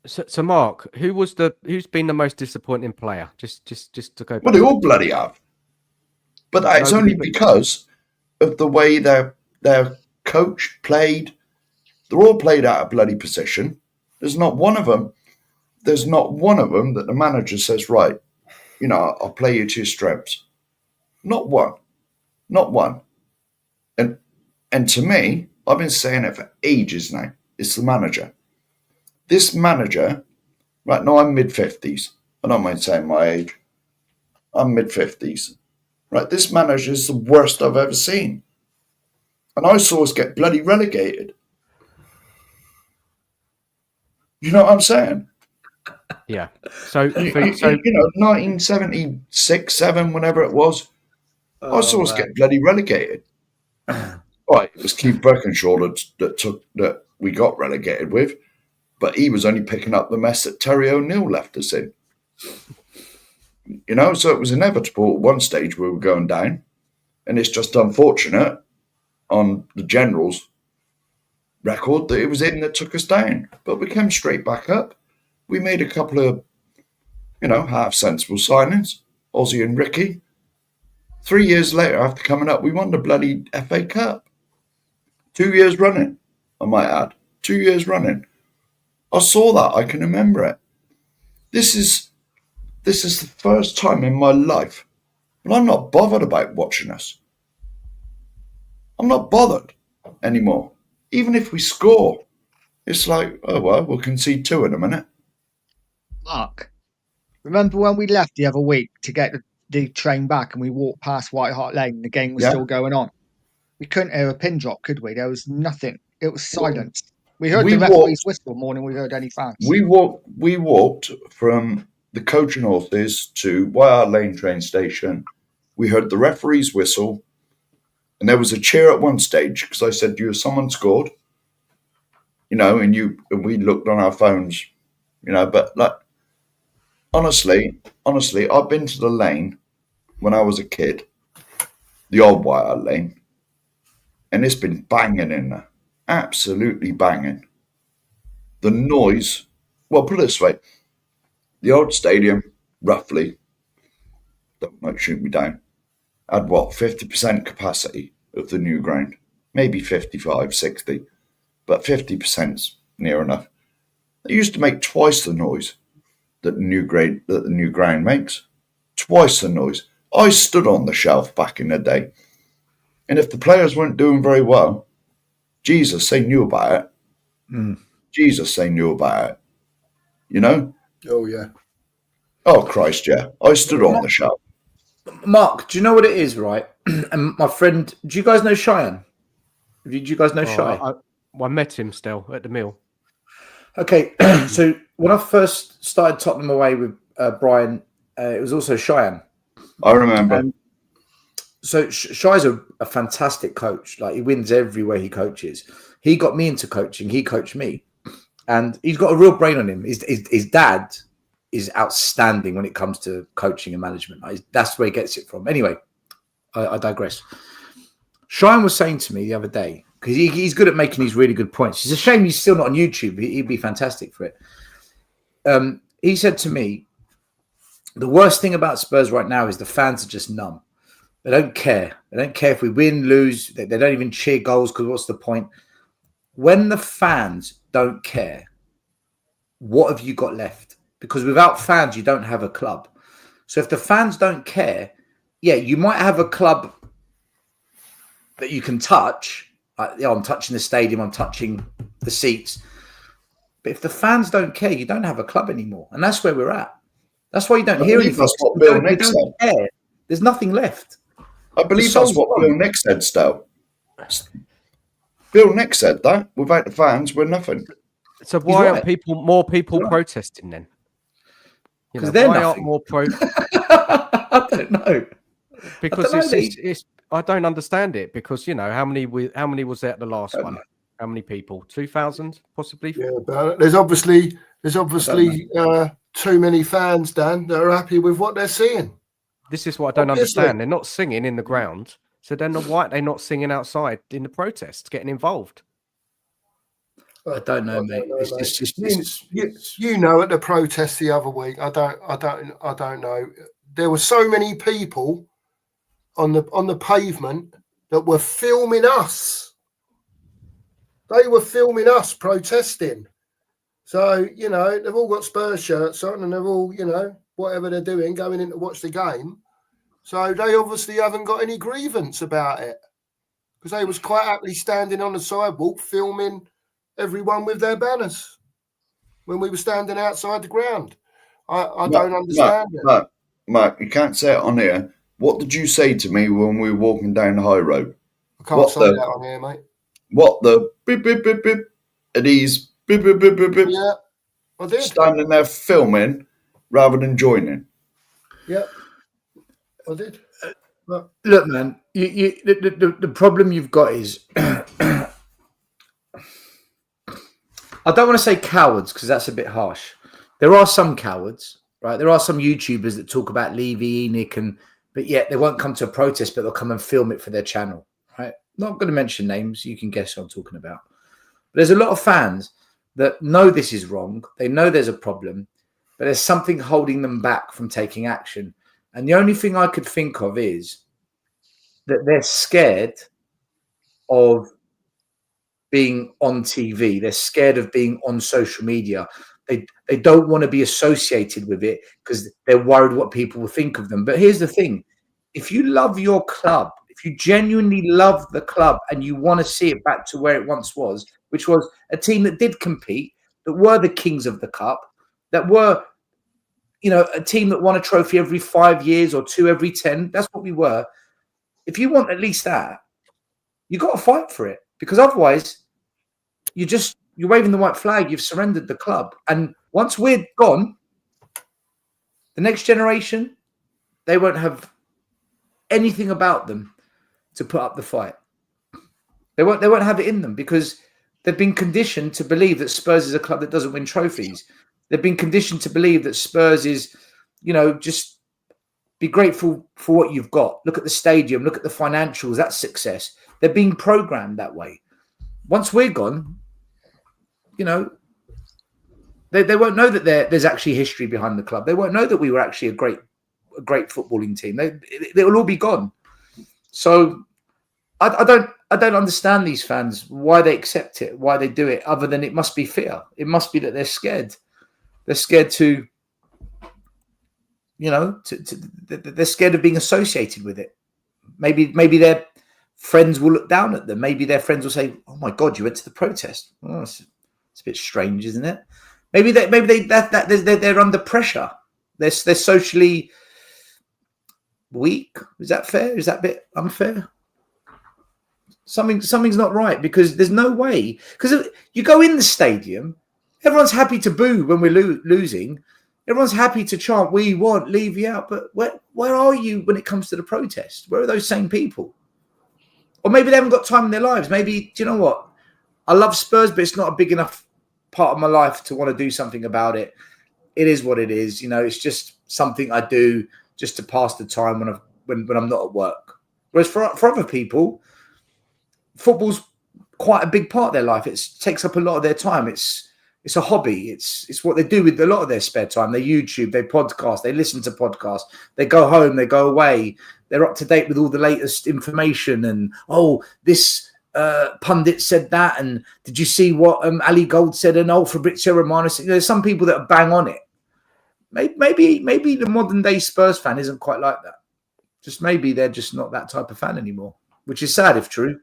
So Mark, who's been the most disappointing player? Just to go back. Well, they all bloody have. But that is only because of the way their coach played. They're all played out of bloody position. There's not one of them that the manager says, right, you know, I'll play you to your strengths. Not one. And to me, I've been saying it for ages now. It's the manager. This manager, right now I'm mid-50s. I don't mind saying my age. I'm mid-50s. Right, this manager is the worst I've ever seen. And I saw us get bloody relegated. You know what I'm saying? Yeah. So you know, 1976, 7, whenever it was, I saw us get bloody relegated. Right, it was Keith Birkinshaw that we got relegated with, but he was only picking up the mess that Terry O'Neill left us in. You know, so it was inevitable at one stage we were going down, and it's just unfortunate on the General's record that it was him that took us down. But we came straight back up. We made a couple of, you know, half sensible signings, Ozzy and Ricky. 3 years later, after coming up, we won the bloody FA Cup. 2 years running, I might add. 2 years running. I saw that. I can remember it. This is the first time in my life, and I'm not bothered about watching us. I'm not bothered anymore. Even if we score, it's like, oh, well, we'll concede 2 in a minute. Mark, remember when we left the other week to get the train back and we walked past White Hart Lane and the game was still going on? We couldn't hear a pin drop, could we? There was nothing. It was silence. We heard the referee's whistle more than we heard any fans. We walked from the Coach and Horses to White Hart Lane train station. We heard the referee's whistle, and there was a cheer at one stage because I said, "You, someone scored," you know, and we looked on our phones, you know. But like, honestly, I've been to the lane when I was a kid, the old White Hart Lane, and it's been banging in there, absolutely banging. The noise. Well, put it this way. The old stadium, roughly, don't shoot me down, had 50% capacity of the new ground. Maybe 55, 60, but 50%'s near enough. They used to make twice the noise that the new ground makes. Twice the noise. I stood on the shelf back in the day, and if the players weren't doing very well, Jesus, they knew about it. Jesus, they knew about it. You know? Oh, yeah. Oh, Christ, yeah. I stood on the shelf. Mark, do you know what it is, right? And my friend, do you guys know Cheyenne? Do you guys know Shy? I met him still at the mill. Okay, so when I first started Tottenham away with Brian, it was also Cheyenne. I remember. So Shy's a fantastic coach. Like, he wins everywhere he coaches. He got me into coaching. He coached me. And he's got a real brain on him. His dad is outstanding when it comes to coaching and management. That's where he gets it from. Anyway, I digress. Cheyenne was saying to me the other day, because he's good at making these really good points. It's a shame he's still not on YouTube. He'd be fantastic for it. He said to me, the worst thing about Spurs right now is the fans are just numb. They don't care. They don't care if we win, lose. They don't even cheer goals because what's the point? When the fans don't care, what have you got left? Because without fans, you don't have a club. So if the fans don't care, yeah, you might have a club that you can touch. Like, I'm touching the stadium, I'm touching the seats. But if the fans don't care, you don't have a club anymore. And that's where we're at. That's why you don't hear anything. That's what Bill Nick said. There's nothing left. I believe that's what Bill Nick said, Stowe. Bill Nick said that. Without the fans, we're nothing. So why aren't more people protesting then? Because they're why nothing. Aren't more I don't know. Because I don't understand it, because how many was there at the last one? How many people? 2,000 possibly. Yeah, but there's obviously too many fans, Dan, that are happy with what they're seeing. This is what I don't understand. They're not singing in the ground, so then why are they not singing outside in the protests, getting involved? I don't know, mate. You know, at the protest the other week, I don't know. There were so many people on the pavement that were filming us. They were filming us protesting. So, they've all got Spurs shirts on and they're all, whatever they're doing, going in to watch the game. So they obviously haven't got any grievance about it, because they was quite happily standing on the sidewalk filming everyone with their banners when we were standing outside the ground. I don't understand it. Mark, you can't say it on here. What did you say to me when we were walking down the high road? I can't say that on here, mate. What the beep, beep, beep, beep, are these beep, beep, beep, beep, beep? Yeah, I did. Standing there filming rather than joining. Yeah, I did. Look, man, the problem you've got is I don't want to say cowards, because that's a bit harsh. There are some cowards, right? There are some YouTubers that talk about Levy, Enoch, but yet they won't come to a protest, but they'll come and film it for their channel, right? Not going to mention names. You can guess what I'm talking about. But there's a lot of fans that know this is wrong. They know there's a problem, but there's something holding them back from taking action. And the only thing I could think of is that they're scared of being on TV. They're scared of being on social media. They don't want to be associated with it because they're worried what people will think of them. But here's the thing. If you love your club, if you genuinely love the club and you want to see it back to where it once was, which was a team that did compete, that were the kings of the cup, that were, a team that won a trophy every 5 years or 2 every 10. That's what we were. If you want at least that, you got to fight for it, because otherwise you're waving the white flag. You've surrendered the club. And once we're gone, the next generation, they won't have anything about them to put up the fight. They won't have it in them, because they've been conditioned to believe that Spurs is a club that doesn't win trophies. They've been conditioned to believe that Spurs is, just be grateful for what you've got. Look at the stadium, look at the financials, that's success. They're being programmed that way. Once we're gone, they won't know that there's actually history behind the club. They won't know that we were actually a great footballing team. They will all be gone. So I don't understand these fans, why they accept it, why they do it, other than it must be fear. It must be that they're scared. They're scared to, they're scared of being associated with it. Maybe their friends will look down at them. Maybe their friends will say, "Oh my God, you went to the protest." Oh, it's a bit strange, isn't it? Maybe they're under pressure. They're socially weak. Is that fair? Is that a bit unfair? Something's not right, because there's no way. Because you go in the stadium, everyone's happy to boo when we're losing. Everyone's happy to chant, "We want Levy out." But where are you when it comes to the protest? Where are those same people? Or maybe they haven't got time in their lives. Maybe, do you know what? I love Spurs, but it's not a big enough part of my life to want to do something about it. It is what it is. It's just something I do just to pass the time when I'm not at work. Whereas for other people, football's quite a big part of their life. It takes up a lot of their time. It's a hobby. It's what they do with a lot of their spare time. They YouTube, they podcast, they listen to podcasts, they go home, they go away. They're up to date with all the latest information. And, this pundit said that. And did you see what Ali Gold said? And Fabrizio Romano said. There's some people that are bang on it. Maybe the modern day Spurs fan isn't quite like that. Just maybe they're just not that type of fan anymore, which is sad if true.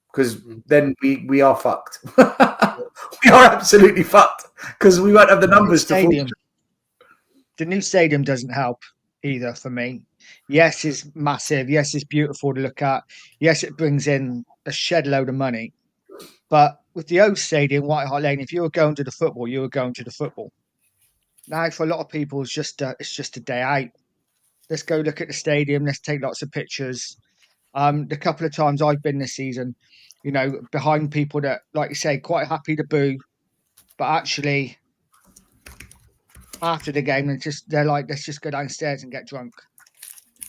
Because then we are fucked. We are absolutely fucked, because we won't have the numbers to fall. The new stadium doesn't help either for me. Yes, it's massive. Yes, it's beautiful to look at. Yes, it brings in a shed load of money. But with the old stadium, White Hart Lane, if you were going to the football, you were going to the football. Now, for a lot of people, it's just a day out. Let's go look at the stadium. Let's take lots of pictures. The couple of times I've been this season, you know, behind people that, like you say, quite happy to boo, but actually after the game, they're like, let's just go downstairs and get drunk.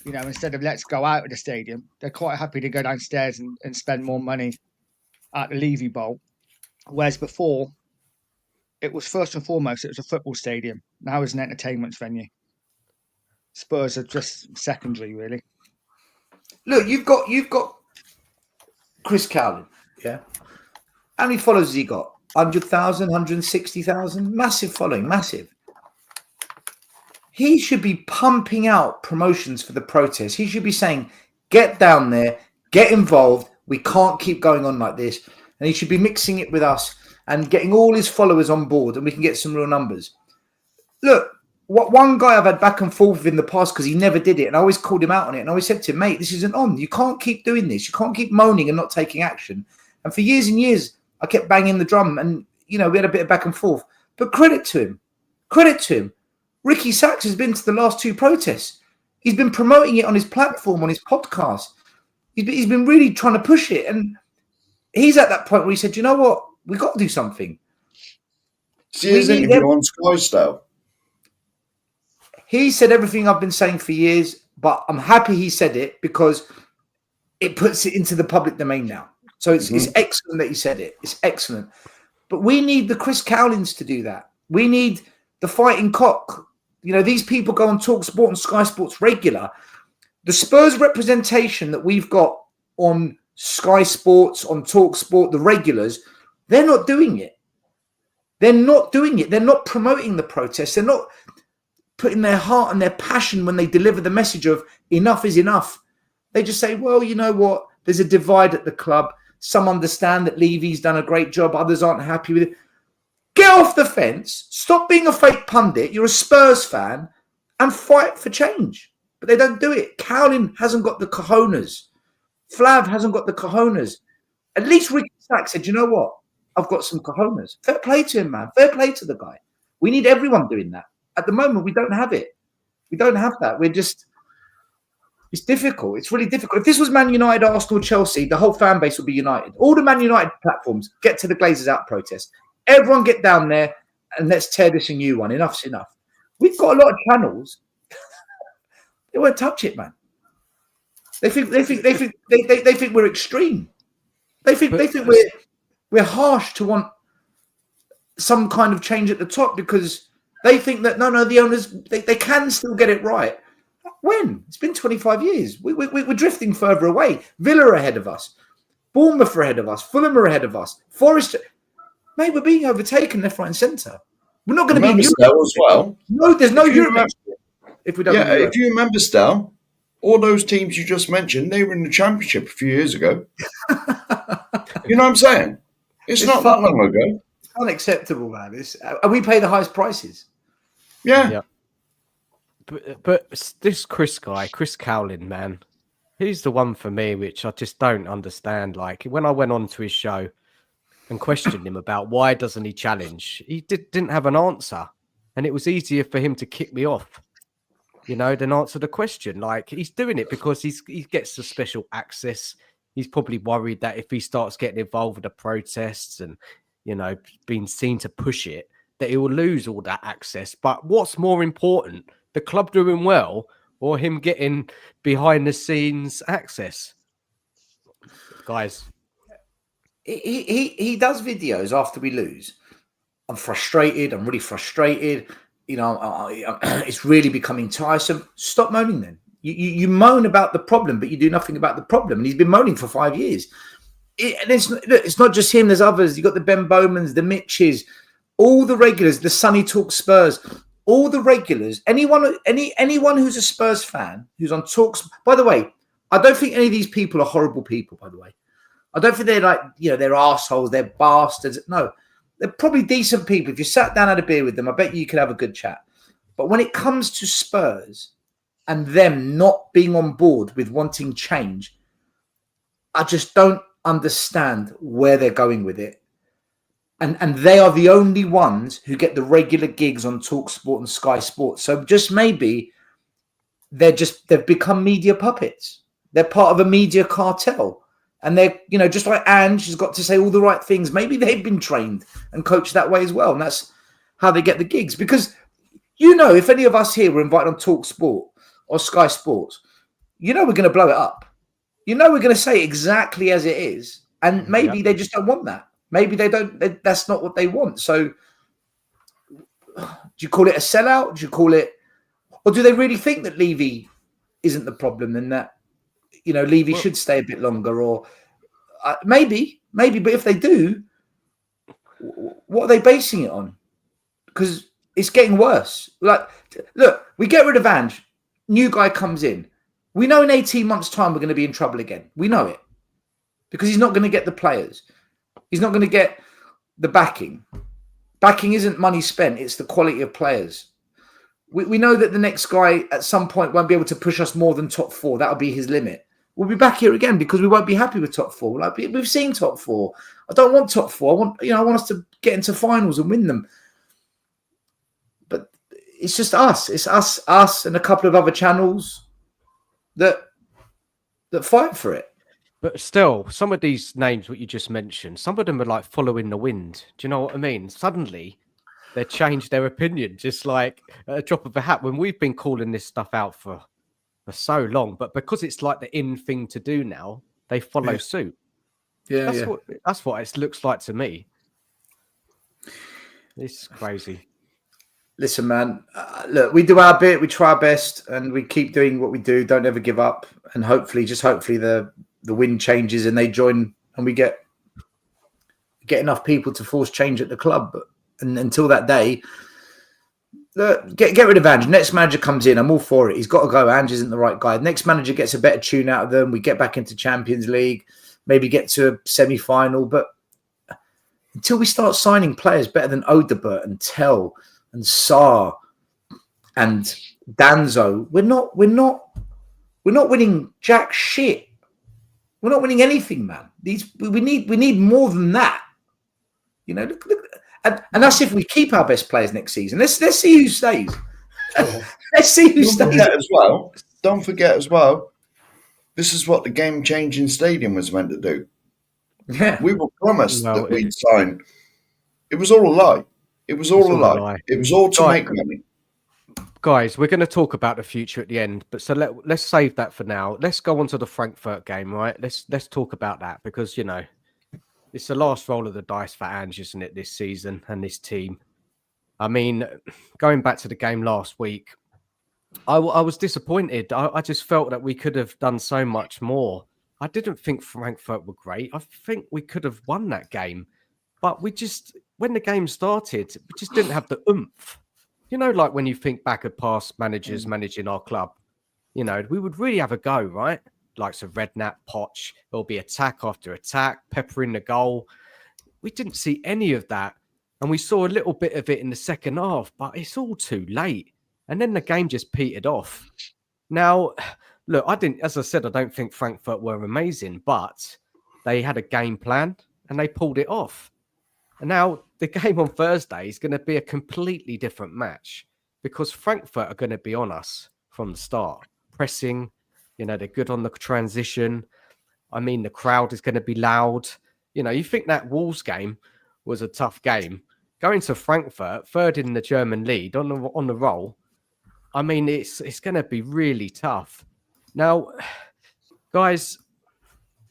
You know, instead of let's go out of the stadium, they're quite happy to go downstairs and spend more money at the Levy Bowl. Whereas before, it was first and foremost, it was a football stadium. Now it's an entertainment venue. Spurs are just secondary, really. Look, you've got Chris Cowlin, yeah? How many followers has he got? 100,000, 160,000? Massive following, massive. He should be pumping out promotions for the protest. He should be saying, get down there, get involved. We can't keep going on like this. And he should be mixing it with us and getting all his followers on board, and we can get some real numbers. Look, what one guy I've had back and forth with in the past because he never did it, and I always called him out on it, and I always said to him, mate, this isn't on. You can't keep doing this. You can't keep moaning and not taking action. And for years and years, I kept banging the drum, and, you know, we had a bit of back and forth. But credit to him. Credit to him. Ricky Sachs has been to the last two protests. He's been promoting it on his platform, on his podcast. He's been really trying to push it. And he's at that point where he said, you know what? We've got to do something. See his interview on Sky Style. He said everything I've been saying for years, but I'm happy he said it because it puts it into the public domain now. So it's excellent that he said it. It's excellent. But we need the Chris Cowlins to do that. We need the Fighting Cock. You know, these people go on Talk Sport and Sky Sports regular. The Spurs representation that we've got on Sky Sports, on Talk Sport, the regulars, they're not doing it. They're not doing it. They're not promoting the protest. They're not putting their heart and their passion when they deliver the message of enough is enough. They just say, well, you know what? There's a divide at the club. Some understand that Levy's done a great job. Others aren't happy with it. Get off the fence. Stop being a fake pundit. You're a Spurs fan and fight for change. But they don't do it. Cowlin hasn't got the cojones. Flav hasn't got the cojones. At least Ricky Sachs said, you know what? I've got some cojones. Fair play to him, man. Fair play to the guy. We need everyone doing that. At the moment, we don't have it. We don't have that. It's difficult. It's really difficult. If this was Man United, Arsenal, Chelsea, the whole fan base would be united. All the Man United platforms get to the Glazers out protest. Everyone get down there and let's tear this a new one. Enough's enough. We've got a lot of channels. They won't touch it, man. They think we're extreme. They think we're harsh to want some kind of change at the top because they think that no, the owners they can still get it right. When? It's been 25 years. We're drifting further away. Villa are ahead of us. Bournemouth are ahead of us. Fulham are ahead of us. Forest. Mate, we're being overtaken left, right, and centre. We're not going to be in Europe as well. No, there's no Europe if we don't. Yeah, if you remember, Stel, all those teams you just mentioned, they were in the Championship a few years ago. You know what I'm saying? It's not that long ago. It's unacceptable, man. And we pay the highest prices. Yeah. But this Chris Cowlin, man, he's the one for me, which I just don't understand. Like when I went on to his show and questioned him about why doesn't he challenge, he didn't have an answer. And it was easier for him to kick me off, you know, than answer the question. Like he's doing it because he gets the special access. He's probably worried that if he starts getting involved with the protests and, you know, being seen to push it, that he will lose all that access. But what's more important, the club doing well or him getting behind the scenes access? Guys. He does videos after we lose. I'm frustrated. I'm really frustrated. You know, it's really becoming tiresome. Stop moaning then. You moan about the problem, but you do nothing about the problem. And he's been moaning for 5 years. It's not just him. There's others. You've got the Ben Bowmans, the Mitches, all the regulars, the Sunny Talk Spurs, all the regulars. Anyone who's a Spurs fan, who's on Talks. By the way, I don't think any of these people are horrible people, by the way. I don't think they're like, you know, they're assholes, they're bastards. No, they're probably decent people. If you sat down, had a beer with them, I bet you could have a good chat. But when it comes to Spurs and them not being on board with wanting change, I just don't understand where they're going with it. And they are the only ones who get the regular gigs on TalkSport and Sky Sports. So just maybe they've become media puppets. They're part of a media cartel. And they're, just like Ange has got to say all the right things. Maybe they've been trained and coached that way as well. And that's how they get the gigs. Because, if any of us here were invited on Talk Sport or Sky Sports, we're going to blow it up. We're going to say exactly as it is. And maybe they just don't want that. Maybe that's not what they want. So do you call it a sellout? Do you call it, or do they really think that Levy isn't the problem and that, Levy should stay a bit longer? Or maybe, but if they do, what are they basing it on? Because it's getting worse. Like, look, we get rid of Ange, new guy comes in. We know in 18 months' time we're going to be in trouble again. We know it. Because he's not going to get the players. He's not going to get the backing. Backing isn't money spent. It's the quality of players. We know that the next guy at some point won't be able to push us more than top 4. That'll be his limit. We'll be back here again because we won't be happy with top 4. Like, we've seen top 4. I don't want top 4. I want us to get into finals and win them. But it's just us. It's us and a couple of other channels that fight for it. But still, some of these names, what you just mentioned, some of them are like following the wind. Do you know what I mean? Suddenly, they changed their opinion, just like at a drop of a hat. When we've been calling this stuff out for so long, but because it's like the in thing to do now, they follow suit. Yeah, that's what it looks like to me. It's crazy. Listen, man, look, we do our bit, we try our best, and we keep doing what we do. Don't ever give up, and hopefully the wind changes and they join, and we get enough people to force change at the club. And until that day, look, get rid of Ange. Next manager comes in, I'm all for it. He's got to go. Ange isn't the right guy. Next manager gets a better tune out of them. We get back into Champions League, maybe get to a semi-final. But until we start signing players better than Odebert and Tell and Sarr and Danzo, we're not winning jack shit. We're not winning anything, man. We need more than that. Look, and that's if we keep our best players next season. Let's see who stays. Let's see who stays. Don't forget as well. This is what the game-changing stadium was meant to do. Yeah, we were promised that we'd sign. It was all a lie. It was all a lie. It was all to make money. Guys, we're going to talk about the future at the end, but so let's save that for now. Let's go on to the Frankfurt game, right? Let's talk about that because it's the last roll of the dice for Ange, isn't it, this season and this team? I mean, going back to the game last week, I was disappointed. I just felt that we could have done so much more. I didn't think Frankfurt were great. I think we could have won that game, but when the game started, we just didn't have the oomph. Like when you think back at past managers managing our club, we would really have a go, right? Like some Redknapp, Poch, there'll be attack after attack, peppering the goal. We didn't see any of that. And we saw a little bit of it in the second half, but it's all too late. And then the game just petered off. Now, look, as I said, I don't think Frankfurt were amazing, but they had a game plan and they pulled it off. And now the game on Thursday is going to be a completely different match because Frankfurt are going to be on us from the start, pressing. They're good on the transition. I mean, the crowd is going to be loud. You think that Wolves game was a tough game. Going to Frankfurt, third in the German league, on the roll. I mean, it's going to be really tough. Now, guys,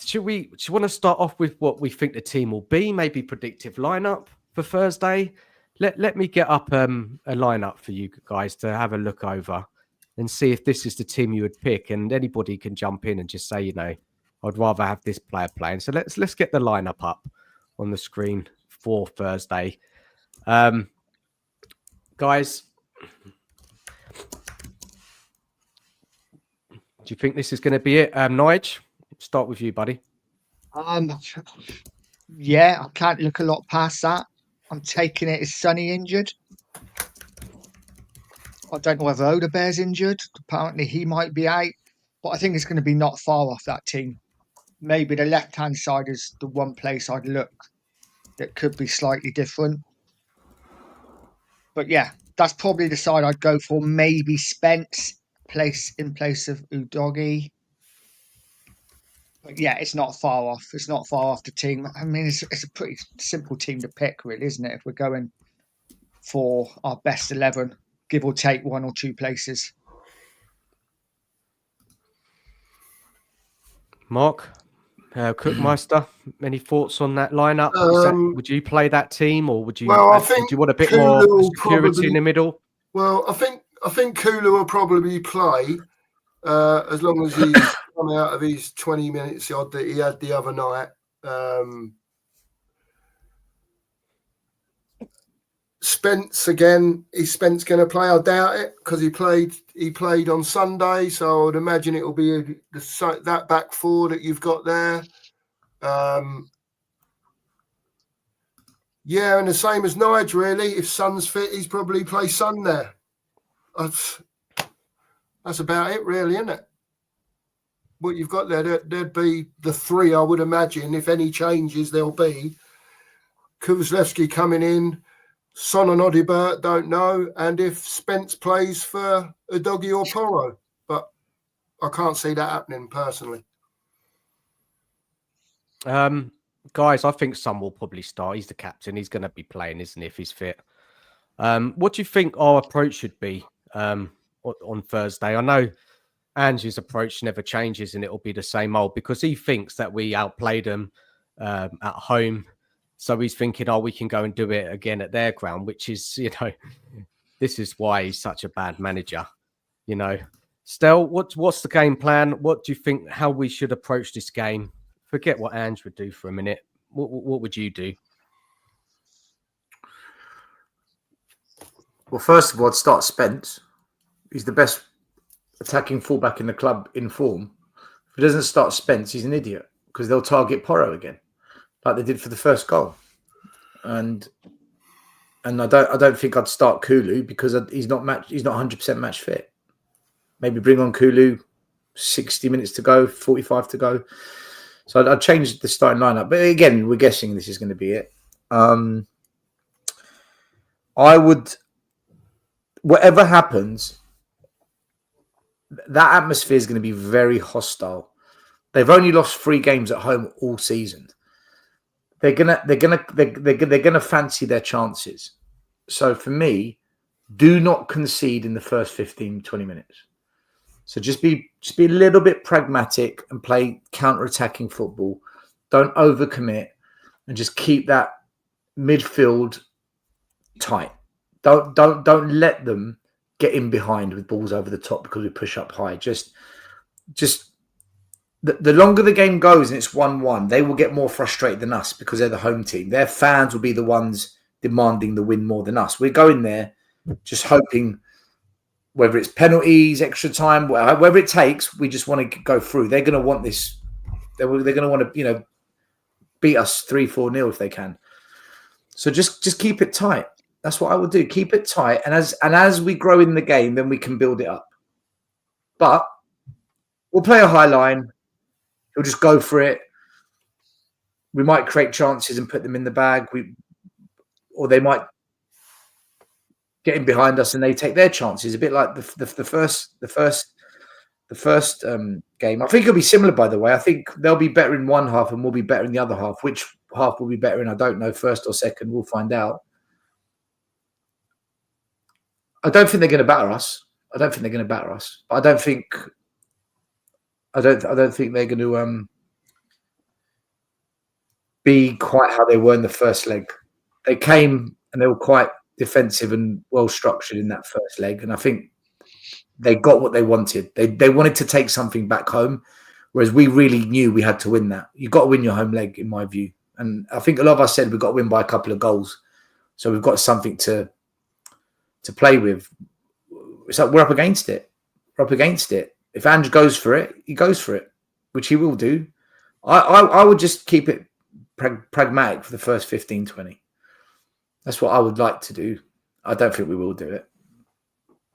should we want to start off with what we think the team will be? Maybe predictive lineup for Thursday. Let me get up a lineup for you guys to have a look over and see if this is the team you would pick. And anybody can jump in and just say, I'd rather have this player playing. So let's get the lineup up on the screen for Thursday. Guys, do you think this is going to be it? Nige, start with you, buddy. Yeah, I can't look a lot past that. I'm taking it as Sonny injured. I don't know whether Odebert's injured. Apparently he might be out. But I think it's going to be not far off that team. Maybe the left-hand side is the one place I'd look that could be slightly different. But yeah, that's probably the side I'd go for. Maybe Spence in place of Udogi. But yeah, it's not far off. It's not far off the team. I mean, it's a pretty simple team to pick, really, isn't it? If we're going for our best 11, give or take 1 or 2 places. Mark, Cookmeister, any thoughts on that lineup? Would you play that team, or would you? Well, I do think you want a bit Kulu more will security in the middle? Well, I think Kulu will probably play as long as he's come out of his 20 minutes odd that he had the other night. Spence again. Is Spence going to play? I doubt it because he played on Sunday, so I would imagine it will be that back four that you've got there. Yeah, and the same as Nige, really. If Son's fit, he's probably play Son there. That's about it, really, isn't it? What you've got there, there'd be the 3, I would imagine. If any changes, there'll be Kuzelewski coming in, Son and Odibert, don't know, and if Spence plays for Udogi or Porro. But I can't see that happening personally. Guys, I think Son will probably start. He's the captain. He's going to be playing, isn't he, if he's fit? What do you think our approach should be on Thursday? I know Ange's approach never changes and it'll be the same old because he thinks that we outplayed them at home. So he's thinking, we can go and do it again at their ground, which is, this is why he's such a bad manager, Stel, what's the game plan? What do you think, how we should approach this game? Forget what Ange would do for a minute. What would you do? Well, first of all, I'd start Spence. He's the best attacking fullback in the club in form. If he doesn't start Spence, he's an idiot because they'll target Porro again, like they did for the first goal. And I don't think I'd start Kulu because he's not 100% match fit. Maybe bring on Kulu 60 minutes to go, 45 to go. So I'd change the starting lineup. But again, we're guessing this is going to be it. I would, whatever happens, that atmosphere is going to be very hostile. They've only lost 3 games at home all season. They're gonna fancy their chances. So for me, do not concede in the first 15, 20 minutes. So just be a little bit pragmatic and play counter-attacking football. Don't overcommit and just keep that midfield tight. Don't let them get in behind with balls over the top because we push up high. Just the longer the game goes and it's 1-1, they will get more frustrated than us because they're the home team. Their fans will be the ones demanding the win more than us. We're going there just hoping, whether it's penalties, extra time, whatever it takes, we just want to go through. They're going to want this. They're going to want to, beat us 3-4-0 if they can. So just keep it tight. That's what I would do. Keep it tight. And as we grow in the game, then we can build it up. But we'll play a high line. We'll just go for it. We might create chances and put them in the bag. Or they might get in behind us and they take their chances. A bit like the first game. I think it'll be similar, by the way. I think they'll be better in one half and we'll be better in the other half. Which half will be better in, I don't know. First or second, we'll find out. I don't think they're going to batter us. But I don't think they're going to be quite how they were in the first leg. They came and they were quite defensive and well structured in that first leg, and I think they got what they wanted. They wanted to take something back home, whereas we really knew we had to win that. You've got to win your home leg, in my view, and I think a lot of us said we've got to win by a couple of goals, so we've got something to play with. So we're up against it. If Ange goes for it, he goes for it, which he will do. I would just keep it pragmatic for the first 15, 20. That's what I would like to do. I don't think we will do it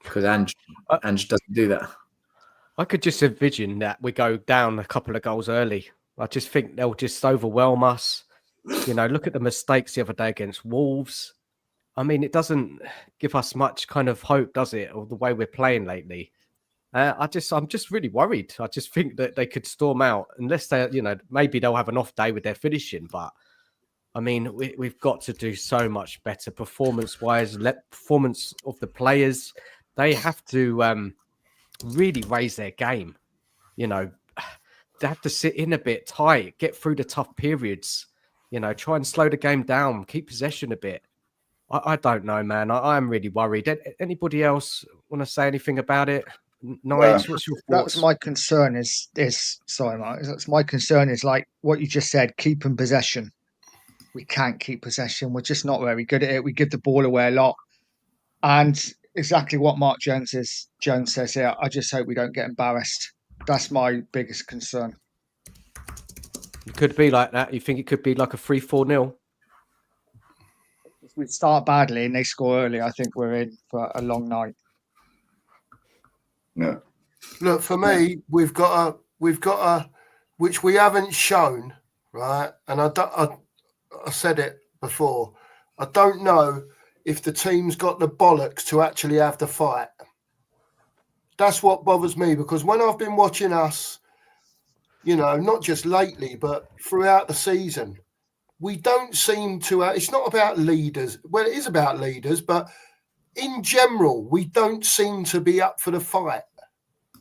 because Ange doesn't do that. I could just envision that we go down a couple of goals early. I just think they'll just overwhelm us. Look at the mistakes the other day against Wolves. I mean, it doesn't give us much kind of hope, does it? Or the way we're playing lately. I'm just really worried. I just think that they could storm out unless they, maybe they'll have an off day with their finishing. But I mean, we've got to do so much better performance-wise. Performance of the players, they have to really raise their game. They have to sit in a bit tight, get through the tough periods. Try and slow the game down, keep possession a bit. I don't know, man. I am really worried. Anybody else want to say anything about it? Nige, what's your thoughts? That's my concern. Sorry, Mark. That's my concern. Is like what you just said. Keeping possession. We can't keep possession. We're just not very good at it. We give the ball away a lot, and exactly what Mark Jones says here. I just hope we don't get embarrassed. That's my biggest concern. It could be like that. You think it could be like a 3-4-0? If we start badly and they score early, I think we're in for a long night. No. Look, for me, we've got a, which we haven't shown, right? And I said it before. I don't know if the team's got the bollocks to actually have the fight. That's what bothers me, because when I've been watching us, not just lately, but throughout the season, we don't seem to. It's not about leaders. Well, it is about leaders, but in general, we don't seem to be up for the fight.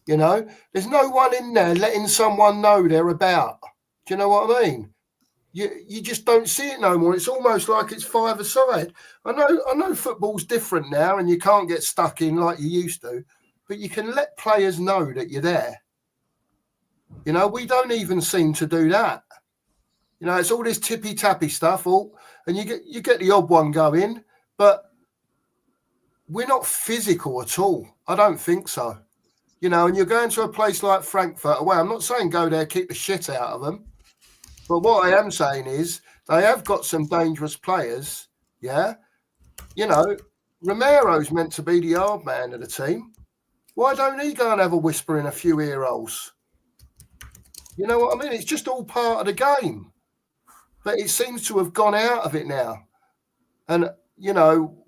There's no one in there letting someone know they're about. Do you know what I mean? You just don't see it no more. It's almost like it's five-a-side. I know football's different now, and you can't get stuck in like you used to, but you can let players know that you're there. We don't even seem to do that. It's all this tippy-tappy stuff, and you get the odd one going, but we're not physical at all. I don't think so. And you're going to a place like Frankfurt away. I'm not saying go there, keep the shit out of them. But what I am saying is they have got some dangerous players, yeah? Romero's meant to be the hard man of the team. Why don't he go and have a whisper in a few ear holes? You know what I mean? It's just all part of the game. But it seems to have gone out of it now. And,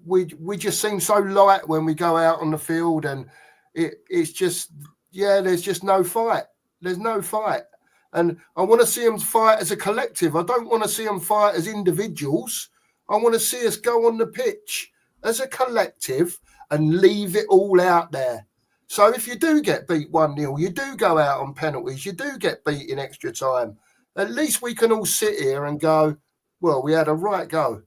we just seem so light when we go out on the field, and it's just, there's just no fight. There's no fight. And I want to see them fight as a collective. I don't want to see them fight as individuals. I want to see us go on the pitch as a collective and leave it all out there. So if you do get beat 1-0, you do go out on penalties, you do get beat in extra time, at least we can all sit here and go, well, we had a right go.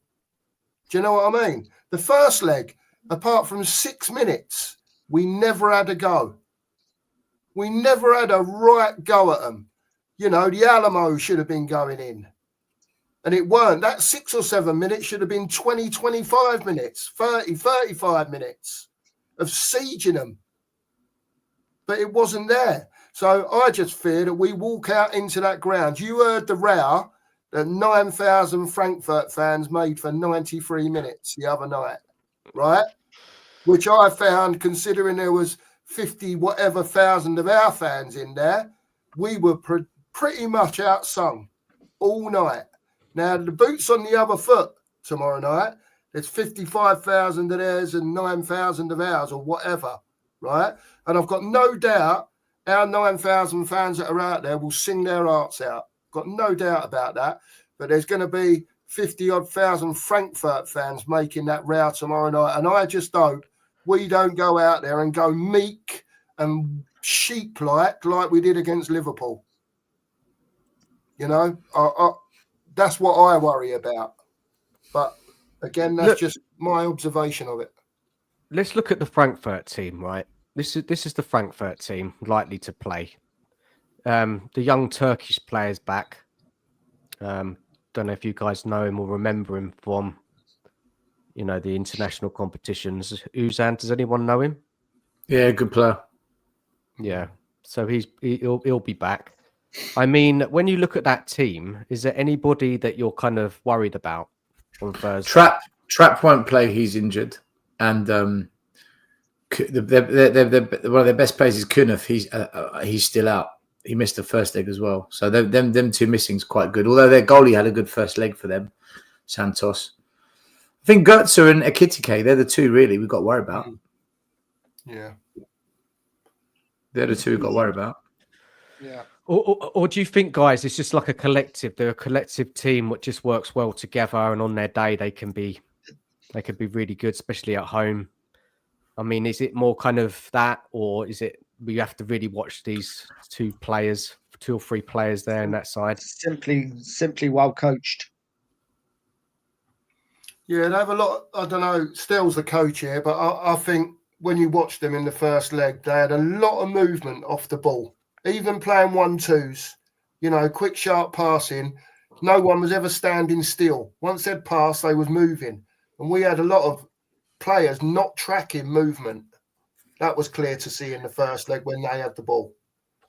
Do you know what I mean? The first leg, apart from 6 minutes, we never had a go. We never had a right go at them. The Alamo should have been going in. And it weren't. That 6 or 7 minutes should have been 20, 25 minutes, 30, 35 minutes of sieging them. But it wasn't there. So I just fear that we walk out into that ground. You heard the row that 9,000 Frankfurt fans made for 93 minutes the other night, right? Which I found, considering there was 50 whatever thousand of our fans in there, we were pretty much outsung all night. Now, the boot's on the other foot tomorrow night. There's 55,000 of theirs and 9,000 of ours, or whatever, right? And I've got no doubt our 9,000 fans that are out there will sing their hearts out. Got no doubt about that. But there's going to be 50-odd thousand Frankfurt fans making that row tomorrow night. And I just hope we don't go out there and go meek and sheep-like we did against Liverpool. That's what I worry about. But again, that's just my observation of it. Let's look at the Frankfurt team, right? This is the Frankfurt team likely to play. The young Turkish player's back. Don't know if you guys know him or remember him from, the international competitions. Uzan, does anyone know him? Yeah, good player. Yeah, so he'll be back. I mean, when you look at that team, is there anybody that you're kind of worried about on Thursday? Trapp won't play. He's injured, and one of their best players is Kunef. He's still out. He missed the first leg as well. So them two missing is quite good. Although their goalie had a good first leg for them, Santos. I think Götze and Ekitike, they're the two really we've got to worry about. Yeah. They're the two we've got to worry about. Yeah. Or do you think, guys, it's just like a collective? They're a collective team which just works well together, and on their day they can be really good, especially at home. I mean, is it more kind of that, or is it you have to really watch these two or three players there on that side? Simply well coached. Yeah, they have a lot. I don't know. Stell's the coach here, but I think when you watched them in the first leg, they had a lot of movement off the ball. Even playing 1-2s, quick, sharp passing. No one was ever standing still. Once they'd passed, they was moving. And we had a lot of players not tracking movement. That was clear to see in the first leg when they had the ball.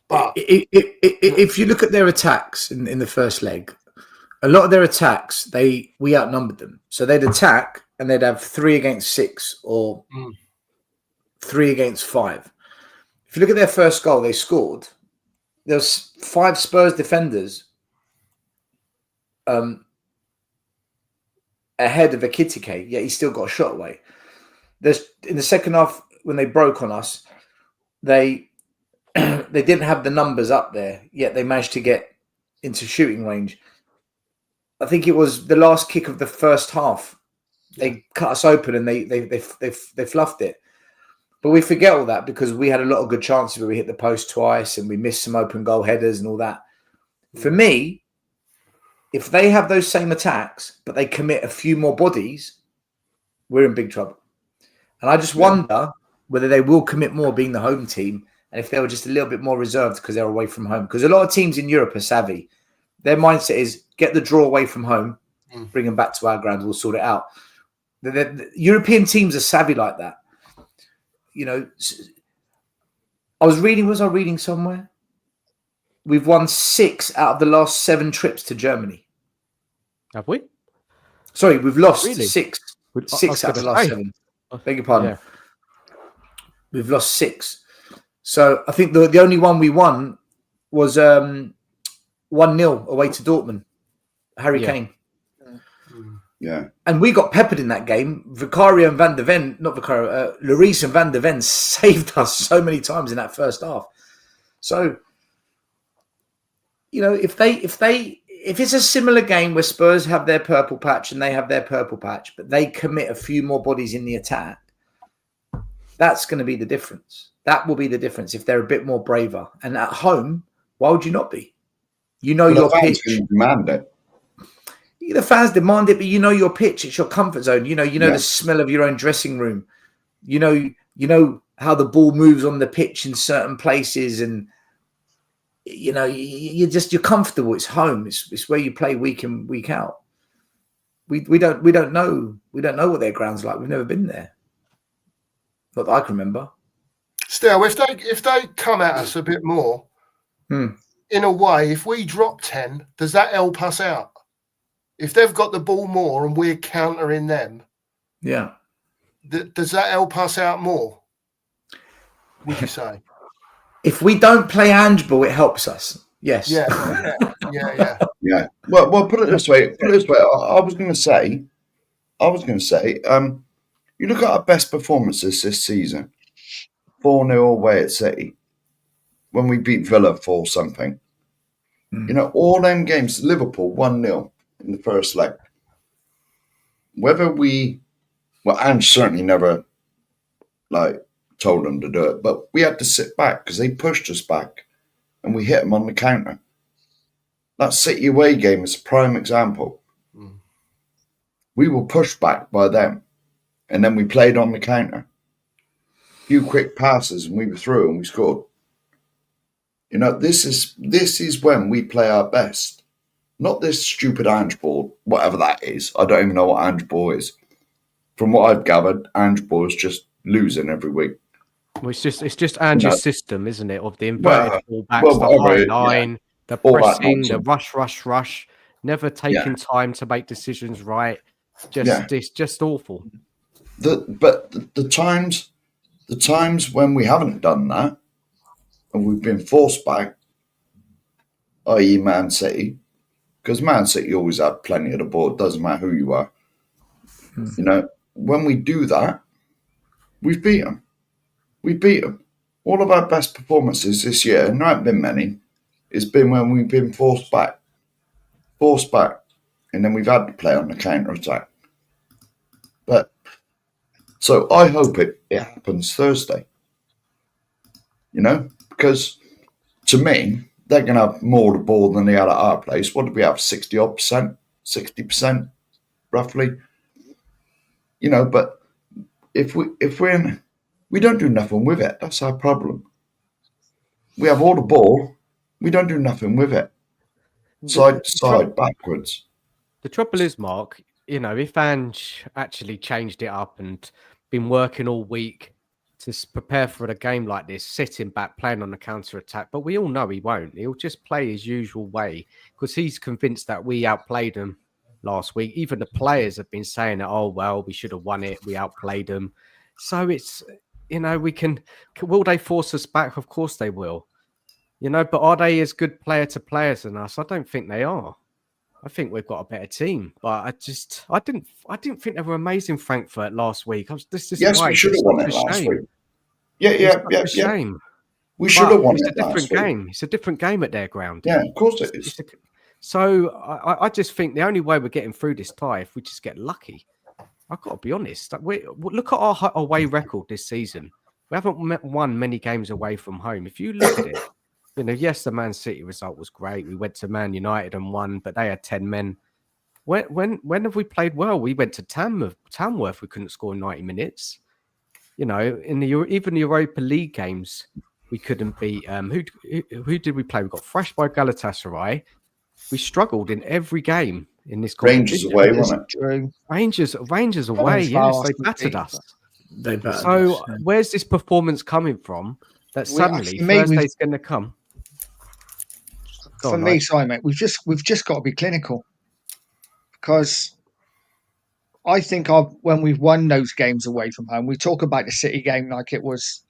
But if you look at their attacks in the first leg, a lot of their attacks, we outnumbered them. So they'd attack and they'd have 3 against 6 or 3 against 5. If you look at their first goal they scored, there was 5 Spurs defenders ahead of Ekitike, yet he still got a shot away. In the second half, when they broke on us, they didn't have the numbers up there, yet they managed to get into shooting range. I think it was the last kick of the first half. They cut us open and they fluffed it. But we forget all that because we had a lot of good chances where we hit the post twice and we missed some open goal headers and all that. For me, if they have those same attacks, but they commit a few more bodies, we're in big trouble. And I just wonder whether they will commit more being the home team and if they were just a little bit more reserved because they're away from home. Because a lot of teams in Europe are savvy. Their mindset is get the draw away from home, bring them back to our ground, we'll sort it out. The European teams are savvy like that. Was I reading somewhere? We've won 6 out of the last 7 trips to Germany. Have we? Sorry, we've lost really? 6 out of the last 7. Beg your pardon. Yeah. We've lost 6. So I think the only one we won was 1-0 away to Dortmund. Harry Kane. Yeah. And we got peppered in that game. Lloris and Van der Ven saved us so many times in that first half. So, if it's a similar game where Spurs have their purple patch and they have their purple patch, but they commit a few more bodies in the attack, that's going to be the difference. That will be the difference if they're a bit more braver. And at home, why would you not be? Your pitch. Demand it. The fans demand it, but your pitch. It's your comfort zone. The smell of your own dressing room. You know how the ball moves on the pitch in certain places, and you're comfortable. It's home. It's where you play week in, week out. We don't know what their ground's like. We've never been there. Not that I can remember. Still, if they come at us a bit more, in a way, if we drop 10, does that help us out? If they've got the ball more and we're countering them, does that help us out more? Would you say? If we don't play ANGE ball, it helps us. Yes. Yeah. Well, put it this way. I was going to say, you look at our best performances this season. 4-0 away at City. When we beat Villa 4-something. All them games, Liverpool 1-0 in the first leg. Whether ANGE certainly never told them to do it, but we had to sit back because they pushed us back and we hit them on the counter. That City away game is a prime example. We were pushed back by them and then we played on the counter. A few quick passes and we were through and we scored. This is when we play our best. Not this stupid ANGE ball, whatever that is. I don't even know what ANGE ball is. From what I've gathered, ANGE ball is just losing every week. Well, it's just ANGE's system, isn't it? Of the inverted fullbacks, the high line, the pressing, the rush, never taking time to make decisions right. It's just awful. But the times when we haven't done that and we've been forced back, i.e. Man City, because Man City always have plenty of the ball, it doesn't matter who you are. When we do that, we've beat them. We beat them. All of our best performances this year, and there haven't been many, it's been when we've been forced back, and then we've had to play on the counter attack. But so I hope it happens Thursday. Because to me, they're going to have more the ball than they had at our place. What did we have? 60% 60%, roughly. But if we're in, we don't do nothing with it. That's our problem. We have all the ball. We don't do nothing with it. Side to side, backwards. The trouble is, Mark, if ANGE actually changed it up and been working all week to prepare for a game like this, sitting back, playing on the counter-attack, but we all know he won't. He'll just play his usual way because he's convinced that we outplayed him last week. Even the players have been saying that, oh, well, we should have won it. We outplayed them. So it's, will they force us back? Of course they will. But are they as good player to players than us? I don't think they are. I think we've got a better team, but I didn't think they were amazing. Frankfurt last week. Yes, we should have won it last week. Yeah. Shame. We should have won it. It's a different game. It's a different game at their ground. Yeah, of course it is. So I just think the only way we're getting through this tie if we just get lucky. I've got to be honest. Look at our away record this season. We haven't won many games away from home. If you look at it. Yes, the Man City result was great. We went to Man United and won, but they had 10 men. When have we played well? We went to Tamworth. We couldn't score 90 minutes. In even the Europa League games, we couldn't beat. Who did we play? We got thrashed by Galatasaray. We struggled in every game in this competition. Rangers away, wasn't it? Rangers away. Yes, they battered us. So where's this performance coming from? That suddenly Thursday's going to come. For me, sorry, mate, we've just got to be clinical because I think when we've won those games away from home, we talk about the City game like it was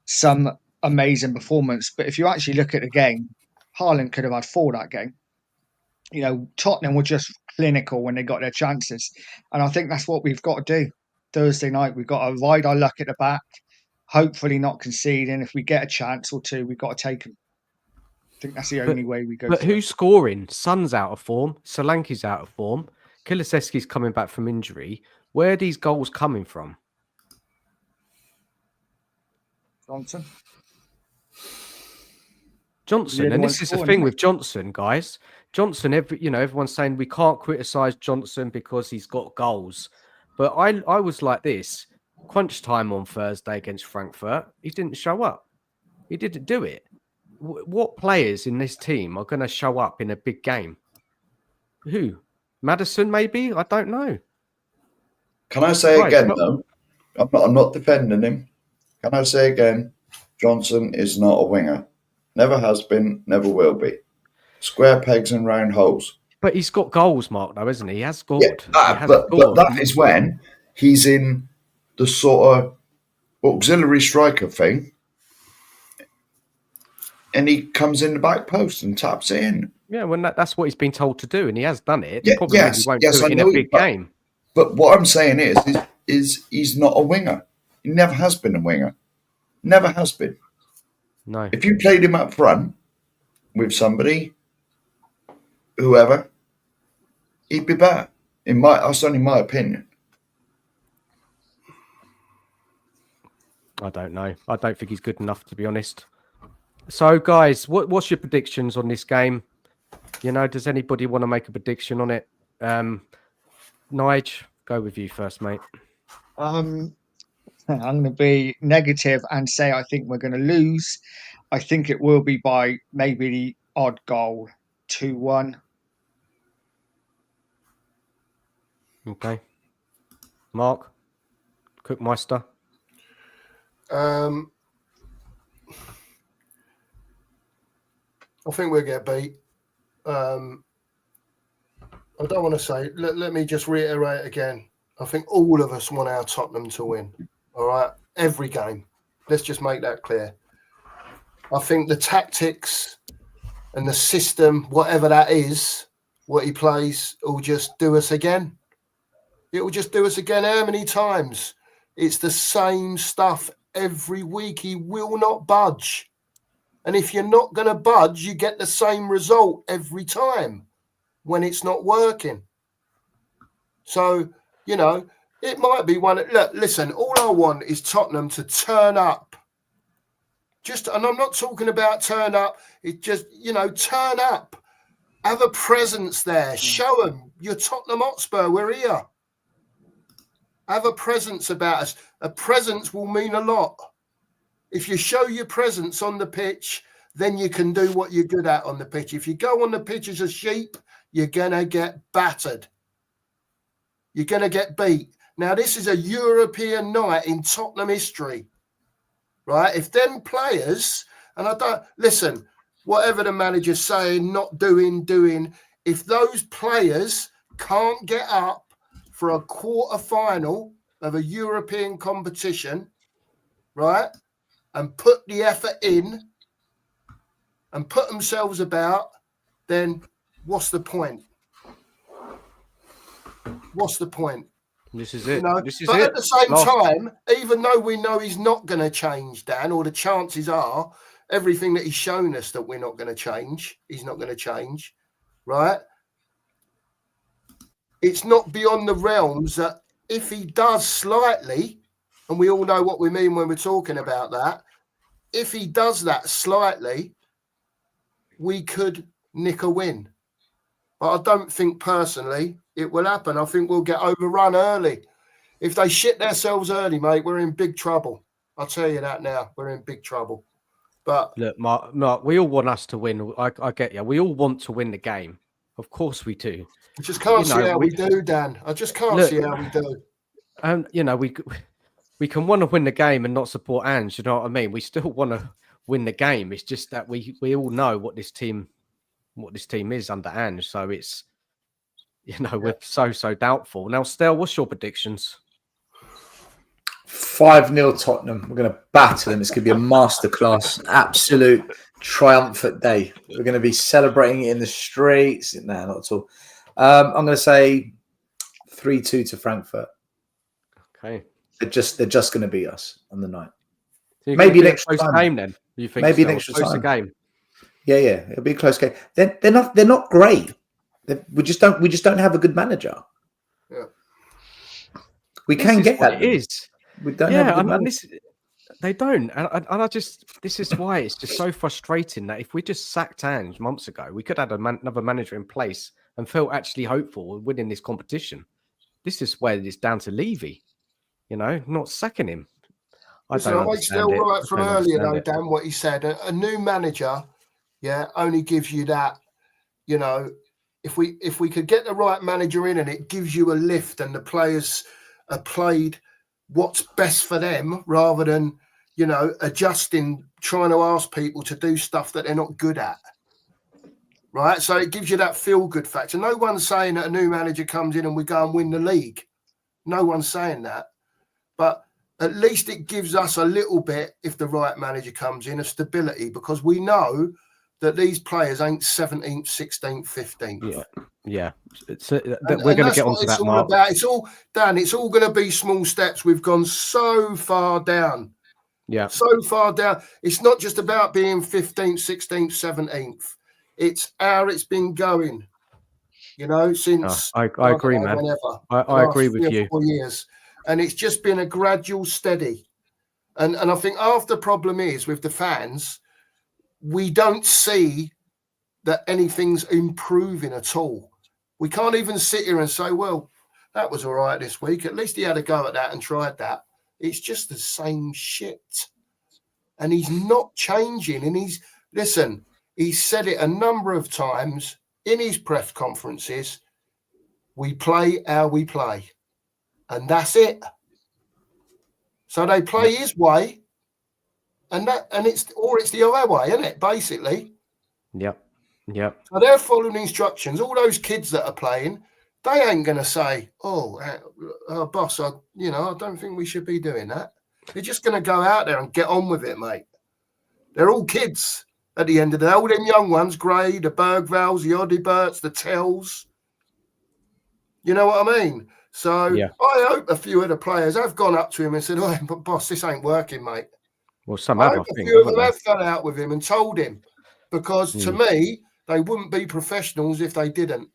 some amazing performance. But if you actually look at the game, Haaland could have had 4 that game. Tottenham were just clinical when they got their chances. And I think that's what we've got to do Thursday night. We've got to ride our luck at the back, hopefully not conceding. If we get a chance or two, we've got to take them. I think that's the only way we go. But who's scoring? Son's out of form. Solanke's out of form. Kulusevski's coming back from injury. Where are these goals coming from? Johnson. And this is the thing with Johnson, guys. Johnson, everyone's saying we can't criticize Johnson because he's got goals. But I was like this. Crunch time on Thursday against Frankfurt. He didn't show up. He didn't do it. What players in this team are going to show up in a big game? Who? Maddison, maybe? I don't know. Can I say again, though? I'm not defending him. Can I say again? Johnson is not a winger. Never has been, never will be. Square pegs and round holes. But he's got goals, Mark, though, isn't he? He has scored. Yeah, but that is when he's in the sort of auxiliary striker thing. And he comes in the back post and taps it in. Yeah, when that's what he's been told to do, and he has done it. Yeah, probably yes, won't do it in a big game. But what I'm saying is he's not a winger. He never has been a winger. Never has been. No. If you played him up front with somebody, whoever, he'd be better. That's only my opinion. I don't know. I don't think he's good enough, to be honest. So, guys, what's your predictions on this game? Does anybody want to make a prediction on it? Nige, go with you first, mate. I'm going to be negative and say I think we're going to lose. I think it will be by maybe the odd goal, 2-1. Okay. Mark, Cookmeister. I think we'll get beat. I don't want to say. Let me just reiterate again. I think all of us want our Tottenham to win. All right, every game. Let's just make that clear. I think the tactics and the system, whatever that is, what he plays, will just do us again. It will just do us again. How many times? It's the same stuff every week. He will not budge. And if you're not going to budge, you get the same result every time when it's not working. So, you know, it might be one. Look, listen, all I want is Tottenham to turn up. And I'm not talking about turn up. It just, you know, turn up. Have a presence there. Show them you're Tottenham Hotspur. We're here. Have a presence about us. A presence will mean a lot. If you show your presence on the pitch, then you can do what you're good at on the pitch. If you go on the pitch as a sheep, you're going to get battered. You're going to get beat. Now, this is a European night in Tottenham history, right? If them players, and I don't, listen, whatever the manager's saying, not doing, if those players can't get up for a quarter-final of a European competition, right, and put the effort in and put themselves about, then what's the point? What's the point? This is it. You know? This is but it. At the same time, even though we know he's not going to change, Dan, or the chances are everything that he's shown us that we're not going to change, he's not going to change, right? It's not beyond the realms that if he does slightly, and we all know what we mean when we're talking about that, if he does that slightly, we could nick a win. But I don't think personally it will happen. I think we'll get overrun early. If they shit themselves early, mate, we're in big trouble. I'll tell you that now. We're in big trouble. But look, Mark, we all want us to win. I get you. We all want to win the game. Of course we do. I just can't see how we do, Dan. I just can't see how we do. And, you know, we can want to win the game and not support Ange. You know what I mean? We still want to win the game. It's just that we all know what this team is under Ange. So it's, you know, we're so doubtful. Now, Stel, what's your predictions? 5-0 Tottenham. We're going to batter them. It's going to be a masterclass, absolute triumphant day. We're going to be celebrating it in the streets. No, not at all. I'm going to say 3-2 to Frankfurt. Okay. They're just going to beat us on the night. So maybe next game then. You think maybe next time. Game. Yeah, it'll be a close game. They're not great. We just don't have a good manager. Yeah, we can get that. It is. We don't have a good manager. They don't, and this is why it's just so frustrating that if we just sacked Ange months ago, we could have another manager in place and felt actually hopeful of winning this competition. This is where it's down to Levy, you know, not sacking him. I still right from earlier though, Dan, what he said. A new manager, only gives you that, you know, if we could get the right manager in and it gives you a lift and the players are played what's best for them rather than, you know, adjusting, trying to ask people to do stuff that they're not good at. Right. So it gives you that feel good factor. No one's saying that a new manager comes in and we go and win the league. No one's saying that. But at least it gives us a little bit, if the right manager comes in, of stability, because we know that these players ain't 17th, 16th, 15th. Yeah. We're going to get onto that, Mark. It's all, Dan, it's all going to be small steps. We've gone so far down. Yeah. So far down. It's not just about being 15th, 16th, 17th. It's how it's been going, you know, since... I agree, man. I agree with you. 4 years. And it's just been a gradual steady. And I think half the problem is with the fans, we don't see that anything's improving at all. We can't even sit here and say, well, that was all right this week. At least he had a go at that and tried that. It's just the same shit. And he's not changing. And he's said it a number of times in his press conferences. We play how we play. And that's it. So they play his way. And it's the other way, isn't it? Basically. Yep. So they're following instructions. All those kids that are playing, they ain't going to say, "Oh, boss, I don't think we should be doing that." They're just going to go out there and get on with it, mate. They're all kids at the end of the day. All them young ones, Gray, the Bergvalls, the Odiberts, the Tells. You know what I mean? So Yeah. I hope a few of the players have gone up to him and said, "Oh, boss, this ain't working, mate." Well, some I have, I hope a think, few of haven't them they? have fell out with him and told him, because to me, they wouldn't be professionals if they didn't.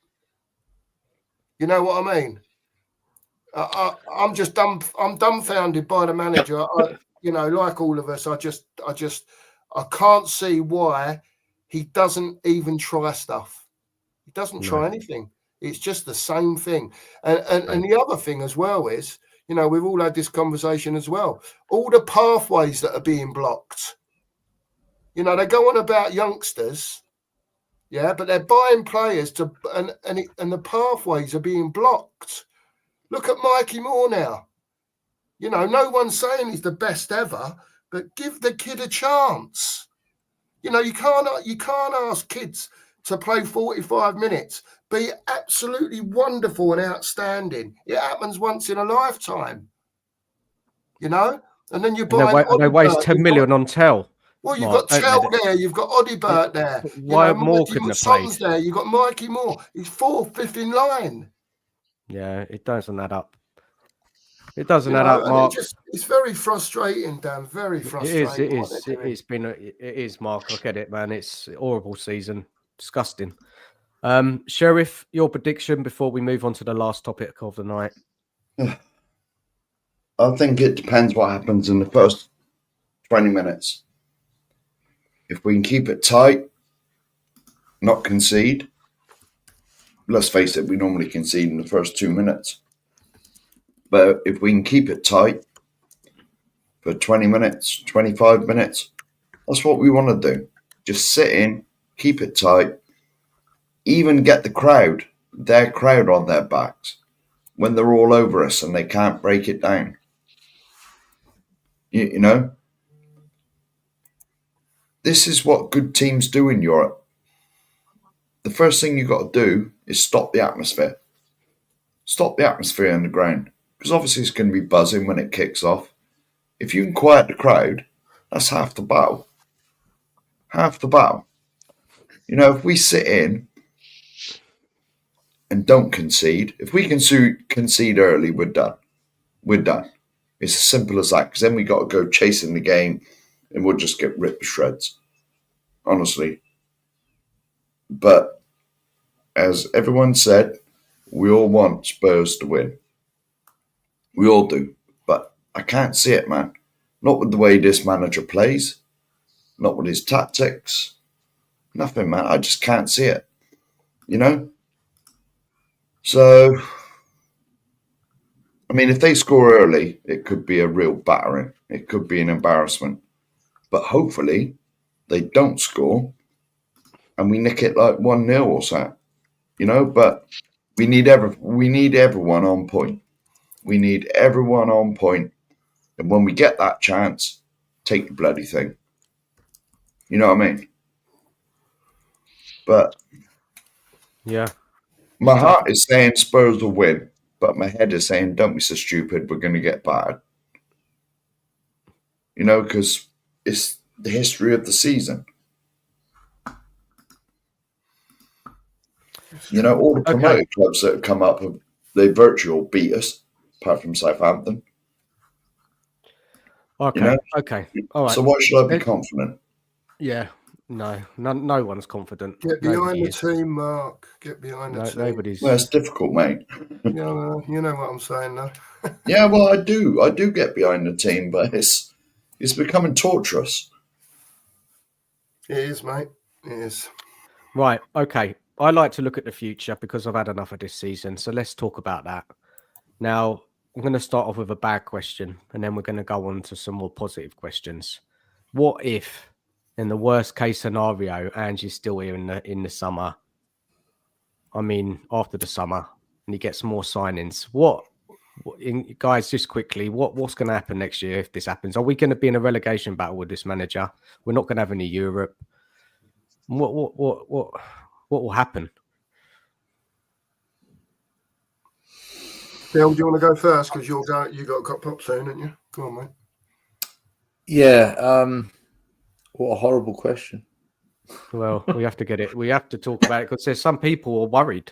You know what I mean? I'm just I'm dumbfounded by the manager. Like all of us, I can't see why he doesn't even try stuff. He doesn't try anything. It's just the same thing. And the other thing as well is, we've all had this conversation as well. All the pathways that are being blocked. They go on about youngsters, yeah, but they're buying players and the pathways are being blocked. Look at Mikey Moore now. No one's saying he's the best ever, but give the kid a chance. You can't ask kids to play 45 minutes, be absolutely wonderful and outstanding. It happens once in a lifetime, and then you buy. They waste 10 million on Tell. Well, you've got Tell there, you've got Odibert there. Why Moore couldn't have played? Son's there, you've got Mikey Moore. He's fourth, fifth in line. Yeah, it doesn't add up. It doesn't add up, Mark. It's very frustrating, Dan. Very frustrating. It is, Mark. I get it, man. It's a horrible season. Disgusting. Sheriff, your prediction before we move on to the last topic of the night. I think it depends what happens in the first 20 minutes. If we can keep it tight, not concede. Let's face it, we normally concede in the first 2 minutes. But if we can keep it tight for 20 minutes, 25 minutes, that's what we want to do. Just sit in, keep it tight, even get their crowd on their backs when they're all over us and they can't break it down. You know? This is what good teams do in Europe. The first thing you've got to do is stop the atmosphere. Stop the atmosphere on the ground. Because obviously it's going to be buzzing when it kicks off. If you can quiet the crowd, that's half the battle. Half the battle. If we sit in and don't concede, if we can concede early, we're done. We're done. It's as simple as that. Because then we got to go chasing the game and we'll just get ripped to shreds. Honestly. But as everyone said, we all want Spurs to win. We all do. But I can't see it, man. Not with the way this manager plays. Not with his tactics. Nothing, man. I just can't see it. So, I mean, if they score early, it could be a real battering. It could be an embarrassment. But hopefully, they don't score and we nick it like 1-0 or something. But we need everyone on point. We need everyone on point. And when we get that chance, take the bloody thing. You know what I mean? But yeah, my heart is saying Spurs will win, but my head is saying, don't be so stupid, we're going to get battered. Because it's the history of the season. All the promoted clubs that have come up, they virtually beat us, apart from Southampton. Okay. All right. So why should I be confident? Yeah. No one's confident. Get behind the team, Mark. Get behind the team. Nobody's. Well, it's difficult, mate. You know what I'm saying, though. Yeah, well, I do. I do get behind the team, but it's becoming torturous. It is, mate. It is. Right. Okay. I like to look at the future because I've had enough of this season. So let's talk about that. Now, I'm going to start off with a bad question, and then we're going to go on to some more positive questions. What if, in the worst case scenario, Ange's still here in the summer? I mean, after the summer, and he gets more signings. Guys, just quickly, what's going to happen next year if this happens? Are we going to be in a relegation battle with this manager? We're not going to have any Europe. What will happen? Bill, do you want to go first? Because you got pop soon, haven't you? Go on, mate. Yeah. What a horrible question. Well, we have to get it. We have to talk about it because there's some people who are worried.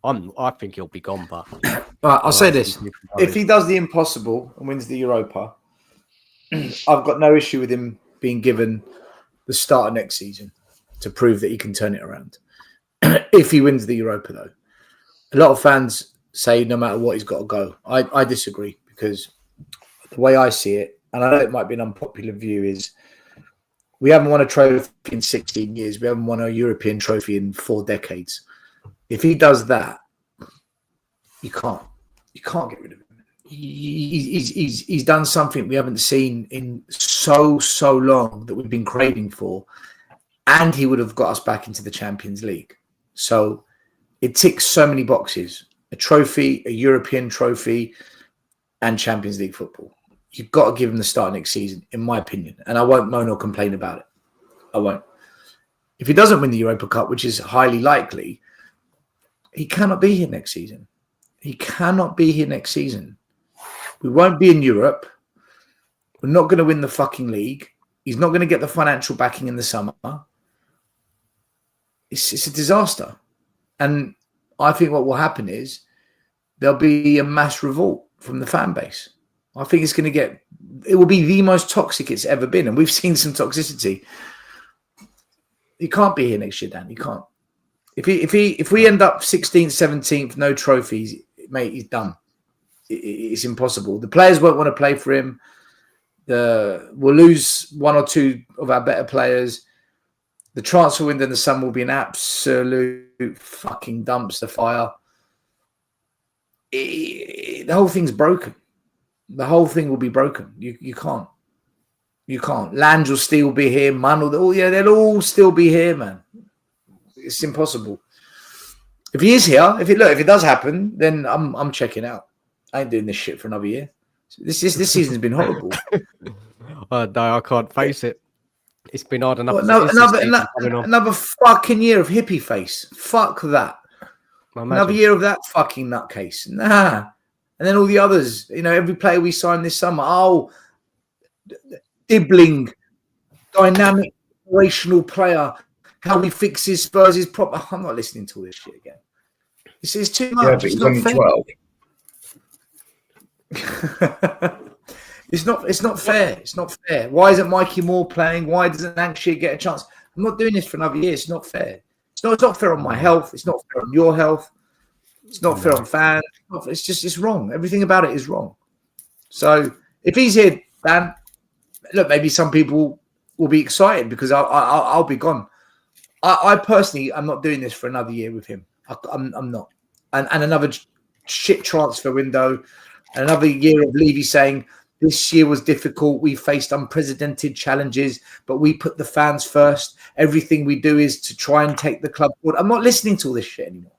I think he'll be gone, but Right, I'll say this: if he does the impossible and wins the Europa, I've got no issue with him being given the start of next season to prove that he can turn it around. If he wins the Europa, though, a lot of fans say no matter what, he's got to go. I disagree, because the way I see it, and I know it might be an unpopular view, is we haven't won a trophy in 16 years. We haven't won a European trophy in 4 decades. If he does that, you can't get rid of him. He's done something we haven't seen in so long that we've been craving for, and he would have got us back into the Champions League. So it ticks so many boxes: a trophy, a European trophy, and Champions League football. You've got to give him the start next season, in my opinion, and I won't moan or complain about it. I won't. If he doesn't win the Europa Cup, which is highly likely, he cannot be here next season. He cannot be here next season. We won't be in Europe. We're not going to win the fucking league. He's not going to get the financial backing in the summer. It's a disaster. And I think what will happen is there'll be a mass revolt from the fan base. I think it will be the most toxic it's ever been. And we've seen some toxicity. He can't be here next year, Dan. He can't. If we end up 16th, 17th, no trophies, mate, he's done. It's impossible. The players won't want to play for him. We'll lose 1 or 2 of our better players. The transfer window in the summer will be an absolute fucking dumpster fire. The whole thing's broken. The whole thing will be broken. You can't. You can't. Lange will still be here. Man will. They'll all still be here, man. It's impossible. If he is here, if it does happen, then I'm checking out. I ain't doing this shit for another year. This season's been horrible. No, I can't face it. It's been hard enough. Another fucking year of hippie face. Fuck that. Another year of that fucking nutcase. Nah. And then all the others, every player we signed this summer, dibbling, dynamic, operational player, how he fixes Spurs is proper. I'm not listening to all this shit again. It's too much. Yeah, but he's only 12. It's not fair. It's not fair. Why isn't Mikey Moore playing? Why doesn't ANGE get a chance? I'm not doing this for another year. It's not fair. It's not fair on my health. It's not fair on your health. It's not fair on fans. It's wrong. Everything about it is wrong. So if he's here, Dan, look, maybe some people will be excited because I'll be gone. I personally, I'm not doing this for another year with him. I'm not. And another shit transfer window, another year of Levy saying this year was difficult. We faced unprecedented challenges, but we put the fans first. Everything we do is to try and take the club forward. I'm not listening to all this shit anymore.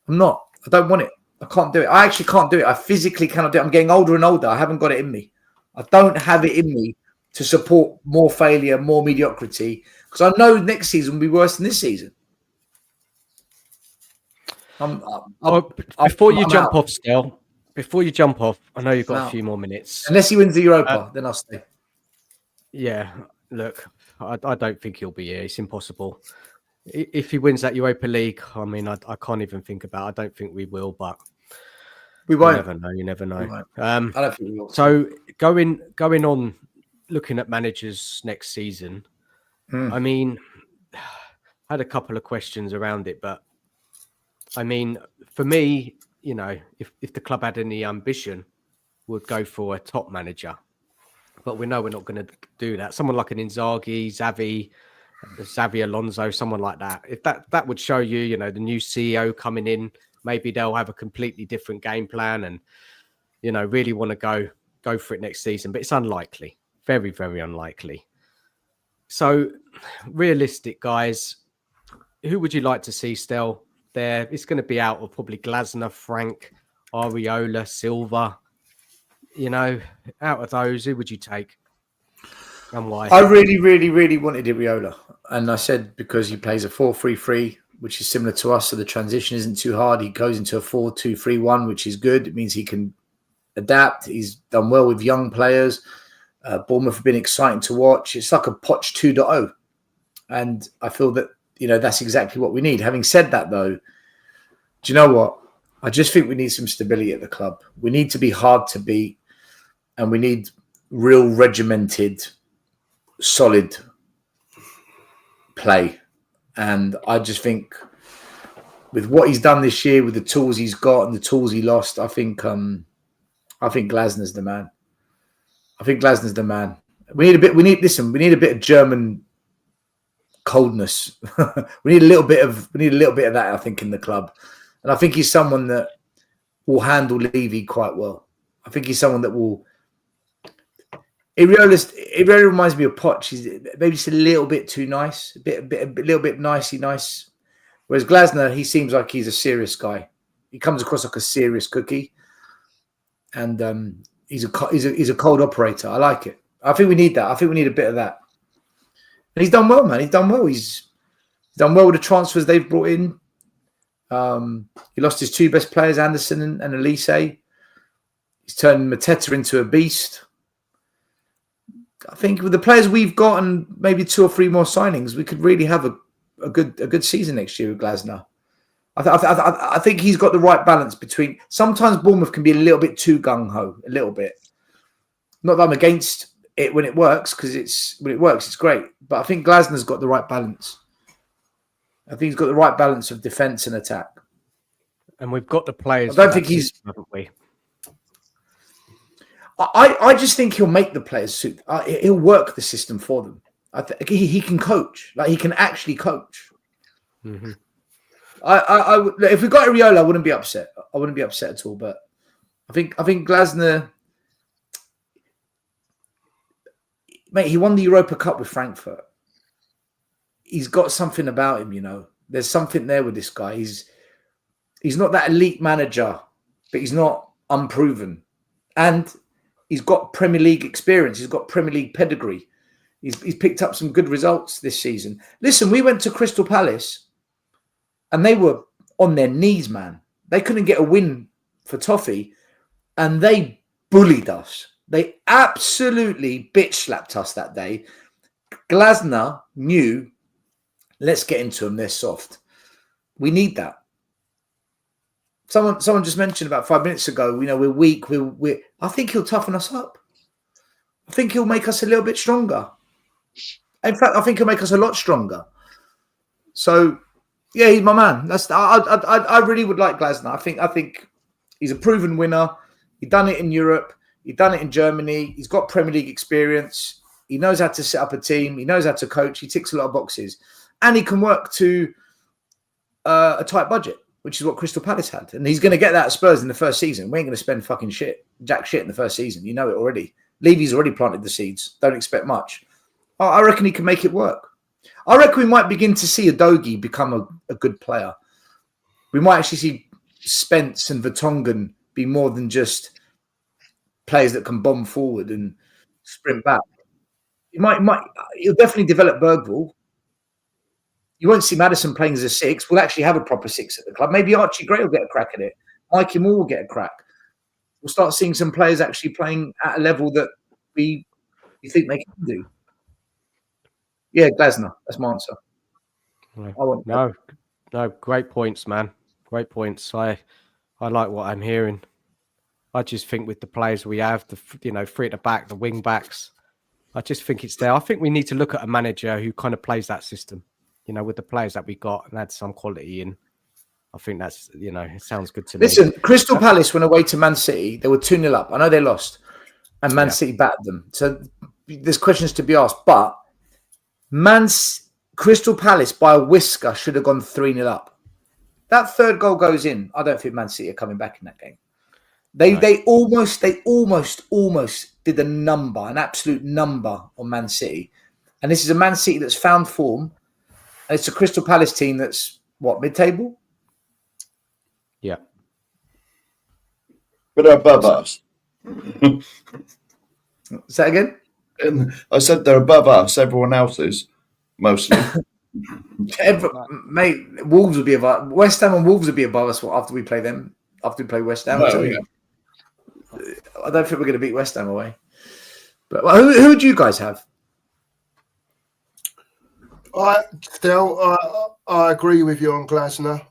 I'm not. I don't want it. I can't do it. I actually can't do it. I physically cannot do it. I'm getting older and older. I haven't got it in me. I don't have it in me to support more failure, more mediocrity, because I know next season will be worse than this season. Before you jump off, Stel, I know you've got a few more minutes. Unless he wins the Europa, then I'll stay. Yeah, look, I don't think he'll be here. It's impossible. If he wins that Europa League, I mean, I can't even think about it. I don't think we will, but we won't. You never know. I don't think we will. So going on, looking at managers next season, I mean, I had a couple of questions around it, but I mean, for me, if the club had any ambition, would go for a top manager. But we know we're not going to do that. Someone like an Inzaghi, Xavi Alonso, someone like that. If that would show you, the new CEO coming in, maybe they'll have a completely different game plan and, really want to go for it next season. But it's unlikely. Very, very unlikely. So, realistic, guys. Who would you like to see, Stel? There, it's going to be out of probably Glasner, Frank, Areola, Silva. Out of those, who would you take? And why? I really, really, really wanted Areola. And I said because he plays a 4-3-3, which is similar to us, so the transition isn't too hard. He goes into a 4-2-3-1, which is good. It means he can adapt. He's done well with young players. Bournemouth have been exciting to watch. It's like a Poch 2.0. And I feel that, that's exactly what we need. Having said that, though, Do you know what? I just think we need some stability at the club. We need to be hard to beat, and we need real regimented, solid play. And I just think with what he's done this year, with the tools he's got and the tools he lost, I think Glasner's the man. I think Glasner's the man. We need a bit of German coldness. we need a little bit of that, I think, in the club. And I think he's someone that will handle Levy quite well. I think he's someone that will. It really reminds me of Poch. He's maybe just a little bit too nice, a little bit nice. Whereas Glasner, he seems like he's a serious guy. He comes across like a serious cookie, and he's a cold operator. I like it. I think we need that. I think we need a bit of that. And he's done well, man. He's done well. He's done well with the transfers they've brought in. He lost his two best players, Anderson and Elise. He's turned Mateta into a beast. I think with the players we've got and maybe 2 or 3 more signings, we could really have a good season next year with Glasner. I think he's got the right balance between. Sometimes Bournemouth can be a little bit too gung ho, a little bit. Not that I'm against it when it works, because when it works, it's great. But I think Glasner's got the right balance. I think he's got the right balance of defence and attack. And we've got the players. I don't think he's. Haven't we? I just think he'll make the players suit. He'll work the system for them. He can coach. Like, he can actually coach. Mm-hmm. If we got Areola, I wouldn't be upset. I wouldn't be upset at all. But I think Glasner, mate, he won the Europa Cup with Frankfurt. He's got something about him, you know. There's something there with this guy. He's not that elite manager, but he's not unproven. And he's got Premier League experience. He's got Premier League pedigree. He's picked up some good results this season. Listen, we went to Crystal Palace and they were on their knees, man. They couldn't get a win for Toffee and they bullied us. They absolutely bitch slapped us that day. Glasner knew, let's get into them. They're soft. We need that. Someone just mentioned about 5 minutes ago, you know, we're weak. I think he'll toughen us up. I think he'll make us a little bit stronger. In fact, I think he'll make us a lot stronger. So, yeah, he's my man. I really would like Glasner. I think he's a proven winner. He's done it in Europe. He's done it in Germany. He's got Premier League experience. He knows how to set up a team. He knows how to coach. He ticks a lot of boxes. And he can work to a tight budget, which is what Crystal Palace had. And he's going to get that at Spurs in the first season. We ain't going to spend fucking jack shit in the first season. You know it already. Levy's already planted the seeds. Don't expect much. I reckon he can make it work. I reckon we might begin to see Udogie become a good player. We might actually see Spence and Vertonghen be more than just players that can bomb forward and sprint back. He'll definitely develop Bergvall. You won't see Maddison playing as a 6. We'll actually have a proper 6 at the club. Maybe Archie Gray will get a crack at it. Mikey Moore will get a crack. We'll start seeing some players actually playing at a level that we think they can do. Yeah, Glasner. That's my answer. No, great points, man. Great points. I like what I'm hearing. I just think with the players we have, three at the back, the wing backs, I just think it's there. I think we need to look at a manager who kind of plays that system, you know, with the players that we got and add some quality in. I think that's, it sounds good to me. Listen, Crystal Palace went away to Man City. They were 2-0 up. I know they lost and Man City battered them. So there's questions to be asked, but Crystal Palace by a whisker should have gone 3-0 up. That third goal goes in. I don't think Man City are coming back in that game. They almost did an absolute number on Man City. And this is a Man City that's found form. And it's a Crystal Palace team that's, mid-table? Yeah. But they're above us. Say that again? I said they're above us. Everyone else is, mostly. Mate, Wolves will be above. West Ham and Wolves will be above us after we play them. After we play West Ham. I don't think we're going to beat West Ham away. But who do you guys have? I agree with you on Glasner.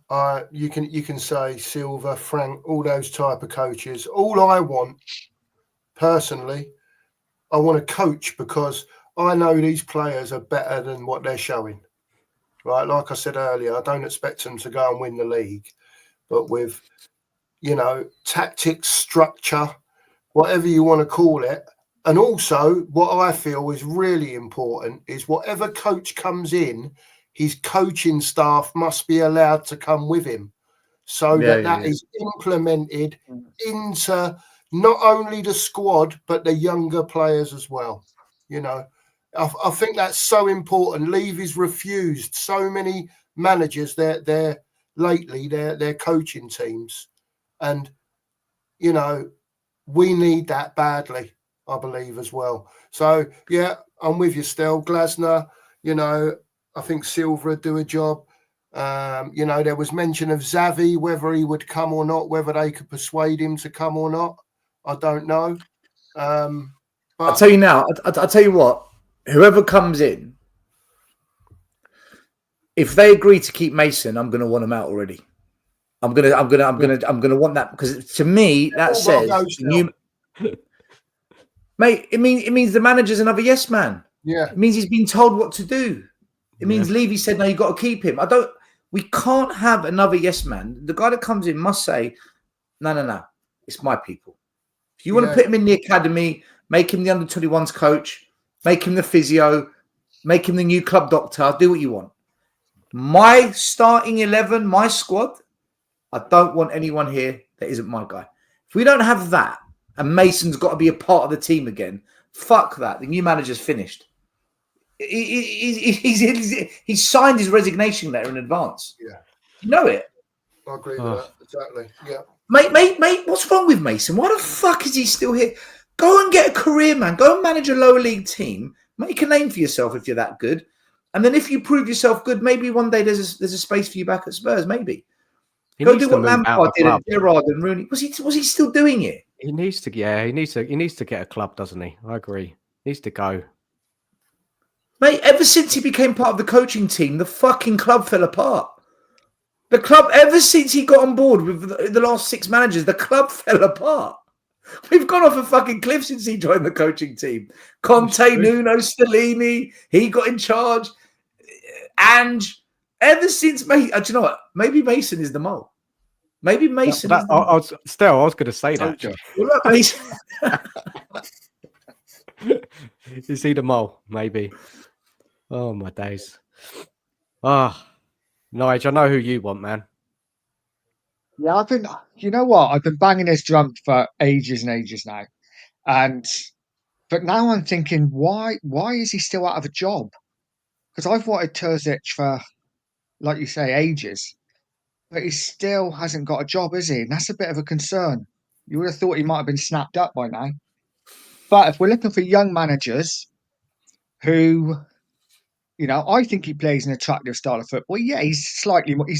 You can say Silva, Frank, all those type of coaches. All I want, personally, I want to coach because I know these players are better than what they're showing. Right, like I said earlier, I don't expect them to go and win the league, but with, tactics, structure, whatever you want to call it. And also what I feel is really important is whatever coach comes in, his coaching staff must be allowed to come with him so that is implemented into not only the squad, but the younger players as well. I think that's so important. Levy's refused so many managers their coaching teams. And, we need that badly, I believe, as well. So, yeah, I'm with you still. Glasner, I think Silva would do a job. There was mention of Xavi, whether he would come or not, whether they could persuade him to come or not. I don't know. But I'll tell you now, I'll tell you what, whoever comes in, if they agree to keep Mason, I'm going to want him out already. I'm gonna want that, because to me that says mate. It means the manager's another yes man. Yeah, it means he's been told what to do. It means Levy said no, you got to keep him. We can't have another yes man. The guy that comes in must say, no, it's my people. If you want to put him in the academy, make him the under-21s coach, make him the physio, make him the new club doctor. Do what you want. My starting 11, my squad. I don't want anyone here that isn't my guy. If we don't have that, and Mason's got to be a part of the team again, fuck that. The new manager's finished. He's signed his resignation letter in advance. Yeah. You know it. I agree with that. Exactly. Yeah. Mate, what's wrong with Mason? Why the fuck is he still here? Go and get a career, man. Go and manage a lower league team. Make a name for yourself if you're that good. And then if you prove yourself good, maybe one day there's a space for you back at Spurs, maybe. Go do what Lampard did at Gerrard and Rooney. Was he still doing it? He needs to get a club, doesn't he? I agree. He needs to go. Mate, ever since he became part of the coaching team, the fucking club fell apart. The club, ever since he got on board with the last 6 managers, the club fell apart. We've gone off a fucking cliff since he joined the coaching team. Conte, Nuno, Stellini, he got in charge. Ange, ever since, mate, do you know what? Maybe Mason is the mole. Maybe Mason is the mole. I was going to say that. Is he the mole? Maybe. Oh, my days. Nigel, I know who you want, man. Yeah, I've been banging this drum for ages and ages now. But now I'm thinking, why is he still out of a job? Because I've wanted Terzic for, like you say, ages. But he still hasn't got a job, is he? And that's a bit of a concern. You would have thought he might have been snapped up by now. But if we're looking for young managers who, I think he plays an attractive style of football. Yeah, he's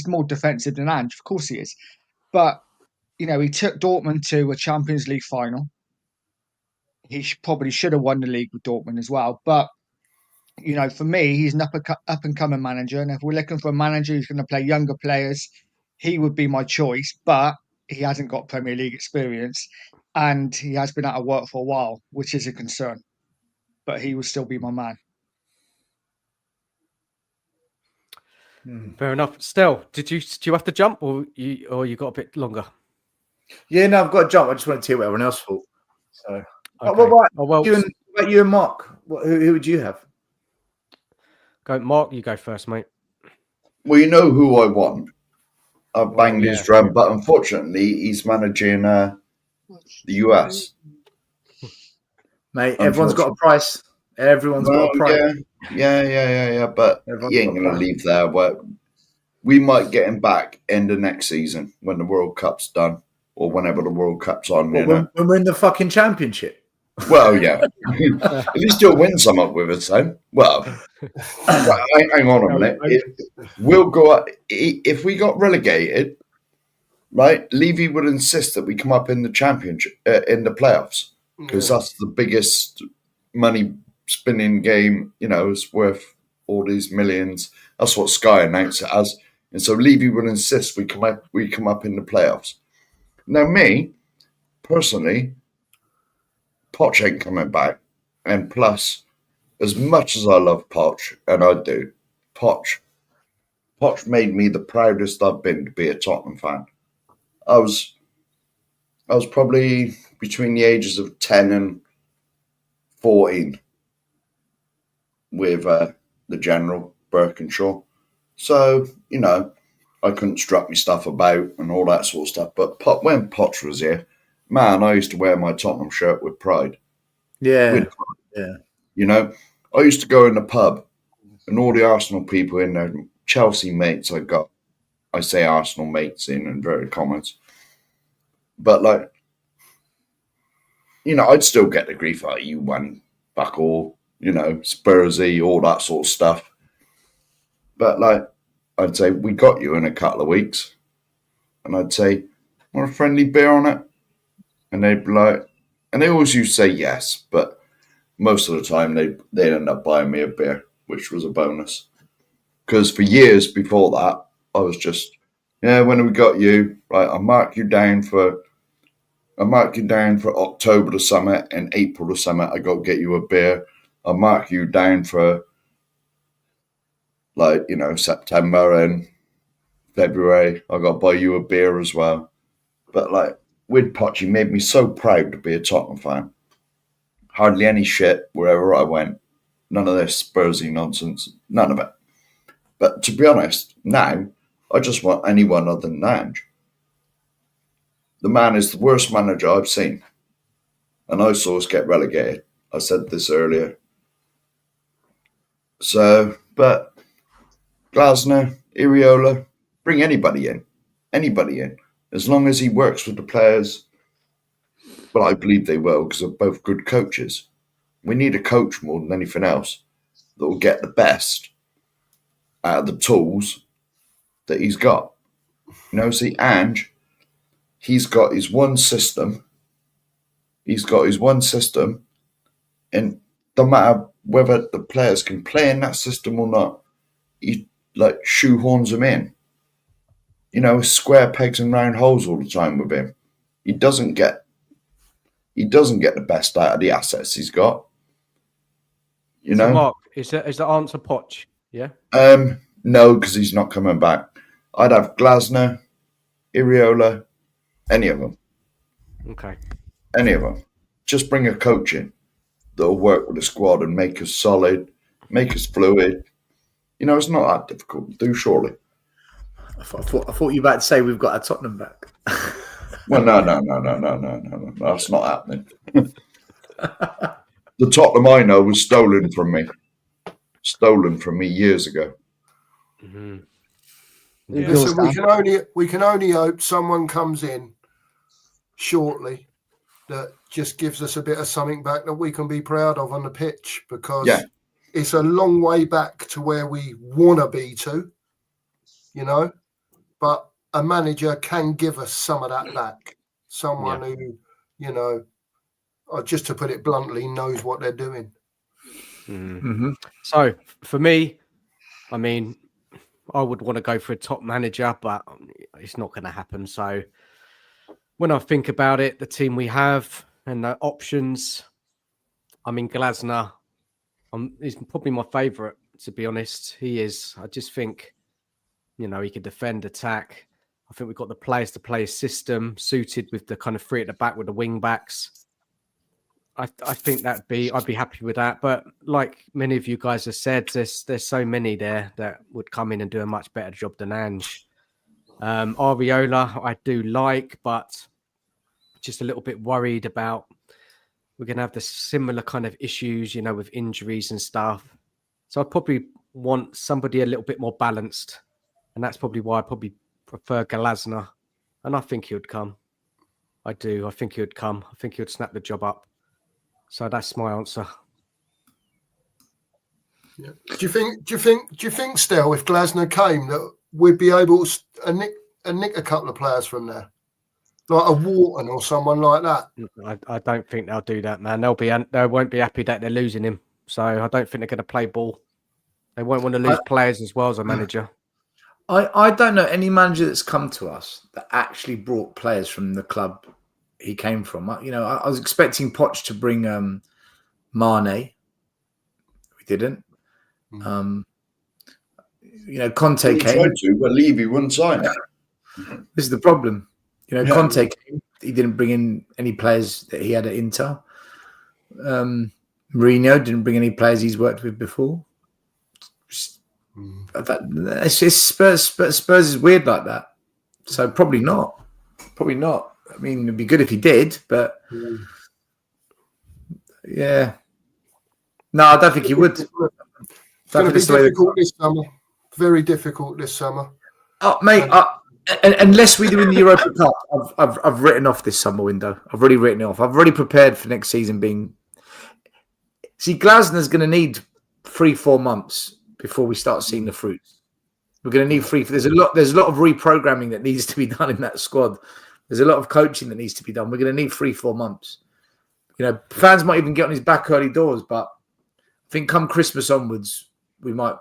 more defensive than Ange. Of course he is. But, he took Dortmund to a Champions League final. He probably should have won the league with Dortmund as well. But, for me, he's an up-and-coming manager. And if we're looking for a manager who's going to play younger players, he would be my choice. But he hasn't got Premier League experience. And he has been out of work for a while, which is a concern. But he will still be my man. Fair enough. Still, do you have to jump, or you got a bit longer? Yeah, no, I've got to jump. I just want to hear what everyone else thought. So, okay. what about you and Mark? Who would you have? Go, Mark. You go first, mate. Well, you know who I want. I've banged his drum, but unfortunately, he's managing the US. Mate, everyone's got a price. Everyone's got a price. Yeah. But he ain't going to leave there. But we might get him back end of next season when the World Cup's done, or whenever the World Cup's on. When we're in the fucking championship. Well, yeah. If he still wins some up with us, then well, hang on a minute. We'll go up if we got relegated. Right, Levy would insist that we come up in the championship in the playoffs because that's the biggest money spinning game. It's worth all these millions. That's what Sky announced it as. And so Levy will insist we come up in the playoffs. Now, me, personally, Poch ain't coming back. And plus, as much as I love Poch, and I do, Poch made me the proudest I've been to be a Tottenham fan. I was probably between the ages of 10 and 14 with the General, Birkinshaw. So, you know, I couldn't strut me stuff about and all that sort of stuff. But when Poch was here, man, I used to wear my Tottenham shirt with pride. Yeah. Yeah. You know, I used to go in the pub and all the Arsenal people in there, Chelsea mates I say Arsenal mates in inverted commas. But like, you know, I'd still get the grief out of you one back all, you know, Spursy, all that sort of stuff. But like, I'd say, we got you in a couple of weeks. And I'd say, want a friendly beer on it? And they'd be like, and they always used to say yes, but most of the time they'd end up buying me a beer, which was a bonus. Because for years before that, I was just, yeah, when have we got you? Right, I'll mark you down for October the summer and April the summer. I got to get you a beer. I'll mark you down for, like, you know, September and February. I got to buy you a beer as well. But like, with Poch, he made me so proud to be a Tottenham fan. Hardly any shit wherever I went. None of this Spursy nonsense. None of it. But to be honest, now, I just want anyone other than ANGE. The man is the worst manager I've seen. And I saw us get relegated. I said this earlier. So, but Glasner, Iriola, bring anybody in. Anybody in. As long as he works with the players. Well, I believe they will because they're both good coaches. We need a coach more than anything else that will get the best out of the tools that he's got. You know, see, ANGE, he's got his one system. And no matter whether the players can play in that system or not, he like shoehorns them in. You know, square pegs and round holes all the time with him. He doesn't get the best out of the assets he's got. You know, so Mark, is the answer Poch? Yeah. No, because he's not coming back. I'd have Glasner, Iriola, any of them. Okay. Any of them. Just bring a coach in that'll work with the squad and make us solid, make us fluid. You know, it's not that difficult to do, surely. I thought you were about to say we've got our Tottenham back. Well, no. That's not happening. The Tottenham I know was stolen from me years ago. Mm-hmm. Yeah. Listen, we can only hope someone comes in shortly that just gives us a bit of something back that we can be proud of on the pitch, because it's a long way back to where we want to be to, you know, but a manager can give us some of that back. Someone who, you know, just to put it bluntly, knows what they're doing. Mm-hmm. So for me, I mean, I would want to go for a top manager, but it's not going to happen. So when I think about it, the team we have and the options, I mean, Glasner is probably my favourite, to be honest. He is. I just think, you know, he can defend, attack. I think we've got the players to play a system suited with the kind of three at the back with the wing backs. I think I'd be happy with that. But like many of you guys have said, there's so many there that would come in and do a much better job than ANGE. Ariola, I do like, but just a little bit worried about we're going to have the similar kind of issues, you know, with injuries and stuff. So I'd probably want somebody a little bit more balanced. And that's probably why I probably prefer Glasner. And I think he would come. I do. I think he would come. I think he would snap the job up. So that's my answer. Yeah. Do you think still, if Glasner came, that we'd be able to nick a couple of players from there, like a Wharton or someone like that? I don't think they'll do that, man. They won't be happy that they're losing him. So I don't think they're going to play ball. They won't want to lose players as well as a manager. I don't know any manager that's come to us that actually brought players from the club he came from. You know, I was expecting Poch to bring Mane. We didn't. You know, Conte came. Tried to, but Levy wouldn't sign it. This is the problem. You know, Conte came. He didn't bring in any players that he had at Inter. Mourinho didn't bring any players he's worked with before. It's just Spurs is weird like that. So probably not. Probably not. I mean, it'd be good if he did, but yeah. No, I don't think he would. It's going to be difficult this summer. Very difficult this summer. Oh, mate, unless we do in the Europa Cup, I've written off this summer window. I've already written it off. I've already prepared for next season being. See, Glasner's going to need 3-4 months before we start seeing the fruits. We're going to need There's a lot of reprogramming that needs to be done in that squad. There's a lot of coaching that needs to be done. We're going to need 3-4 months. You know, fans might even get on his back early doors, but I think come Christmas onwards, we might,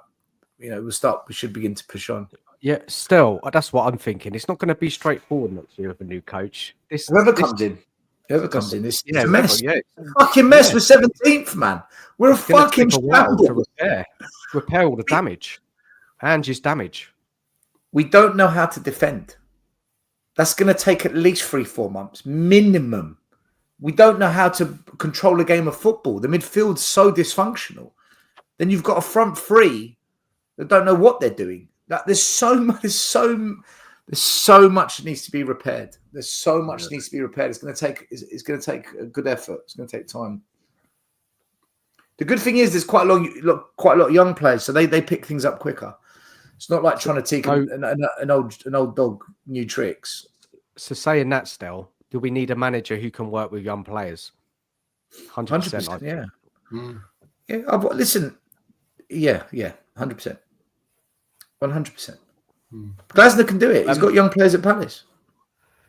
you know, we should begin to push on. Yeah, still, that's what I'm thinking. It's not going to be straightforward next year with a new coach. Whoever comes in, it's a mess. Fucking mess. We're 17th, man. We're a fucking shambles. To repair all the damage. Ange's damage. We don't know how to defend. That's going to take at least 3-4 months, minimum. We don't know how to control a game of football. The midfield's so dysfunctional. Then you've got a front three that don't know what they're doing. There's so much that needs to be repaired. There's so much that needs to be repaired. It's going to take a good effort. It's going to take time. The good thing is there's quite a lot of young players, so they pick things up quicker. It's not like trying to teach an old dog new tricks. So saying that, still, do we need a manager who can work with young players? 100%. Yeah. Yeah. Listen. Yeah. 100%. 100%. Glasner can do it. He's got young players at Palace.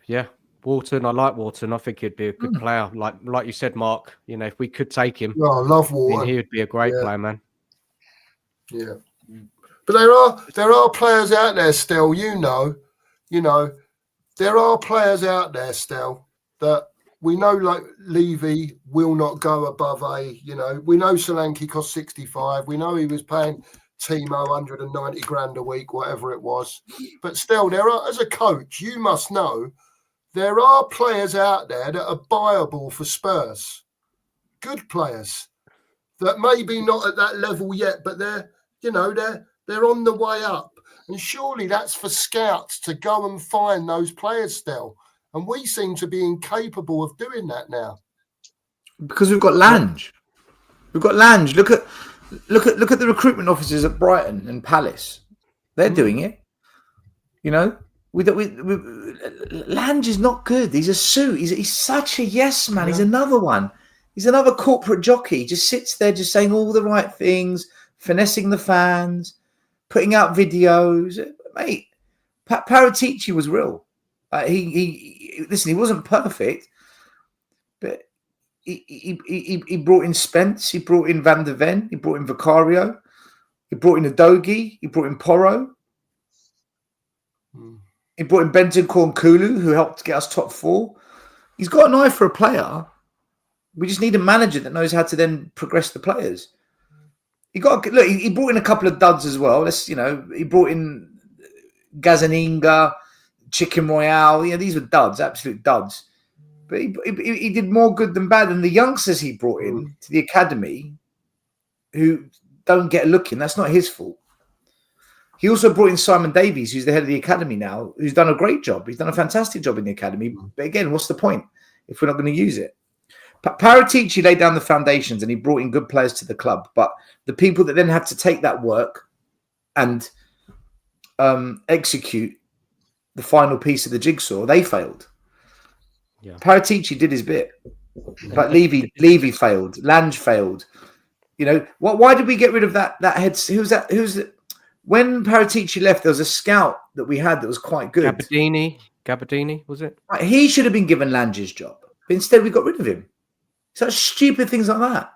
Yeah. Wharton, I like Wharton. I think he'd be a good player. Like you said, Mark, you know, if we could take him, I love Wharton. He would be a great player, man. Yeah. But there are players out there still, you know, there are players out there still that we know, like Levy will not go above we know Solanke cost 65. We know he was paying Timo 190 grand a week, whatever it was. But still, as a coach, you must know there are players out there that are buyable for Spurs. Good players that maybe not at that level yet, but they're on the way up. And surely that's for scouts to go and find those players still. And we seem to be incapable of doing that now. Because we've got Lange. Look at the recruitment officers at Brighton and Palace. They're doing it. You know, Lange is not good. He's a suit. He's such a yes man. Yeah. He's another one. He's another corporate jockey. He just sits there just saying all the right things, finessing the fans, putting out videos. Mate, Paratici was real. He wasn't perfect, but he brought in Spence, he brought in Van der Ven, he brought in Vicario, he brought in Udogie, he brought in Porro, he brought in Bentancur and Kulu, who helped get us top 4. He's got an eye for a player. We just need a manager that knows how to then progress the players. He brought in a couple of duds as well. He brought in Gazzaniga, Chicken Royale. Yeah, these were duds, absolute duds. But he did more good than bad. And the youngsters he brought in to the academy who don't get a look in, that's not his fault. He also brought in Simon Davies, who's the head of the academy now, who's done a great job. He's done a fantastic job in the academy. But again, what's the point if we're not going to use it? Paratici laid down the foundations and he brought in good players to the club. But the people that then had to take that work and execute the final piece of the jigsaw, they failed. Yeah. Paratici did his bit, but Levy failed. Lange failed. You know what? Why did we get rid of that head? When Paratici left, there was a scout that we had that was quite good. Gabardini, was it? He should have been given Lange's job, but instead we got rid of him. Such stupid things like that.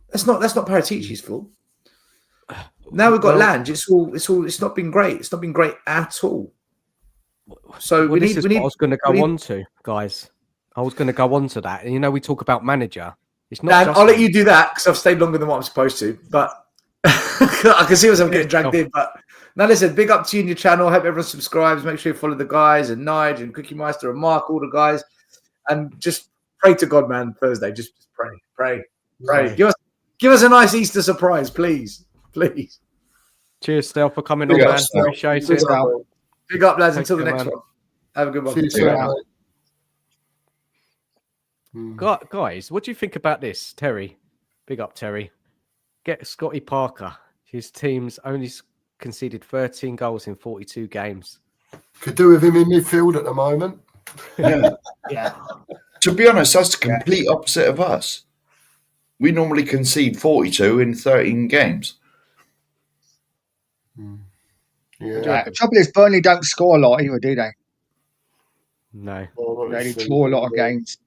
That's not Paratici's fault. Now we've got Lange. It's not been great. It's not been great at all. So we need. I was going to go on to, guys. I was going to go on to that. And we talk about manager. It's not. Dan, I'll let you do that because I've stayed longer than what I'm supposed to. But I can see myself getting dragged in. But now, listen, big up to you and your channel. Hope everyone subscribes. Make sure you follow the guys and Nige and Cookie Meister and Mark, all the guys, and just pray to God, man. Thursday, just pray. Give us a nice Easter surprise, please. Cheers, Stel, for coming on, man. Appreciate it. Big up, lads. Until the next one. Have a good one. Guys, what do you think about this, Terry? Big up, Terry. Get Scotty Parker. His team's only conceded 13 goals in 42 games. Could do with him in midfield at the moment. Yeah. To be honest, that's the complete opposite of us. We normally concede 42 in 13 games. Yeah. The trouble is, Burnley don't score a lot either, do they? No. They draw a lot of games.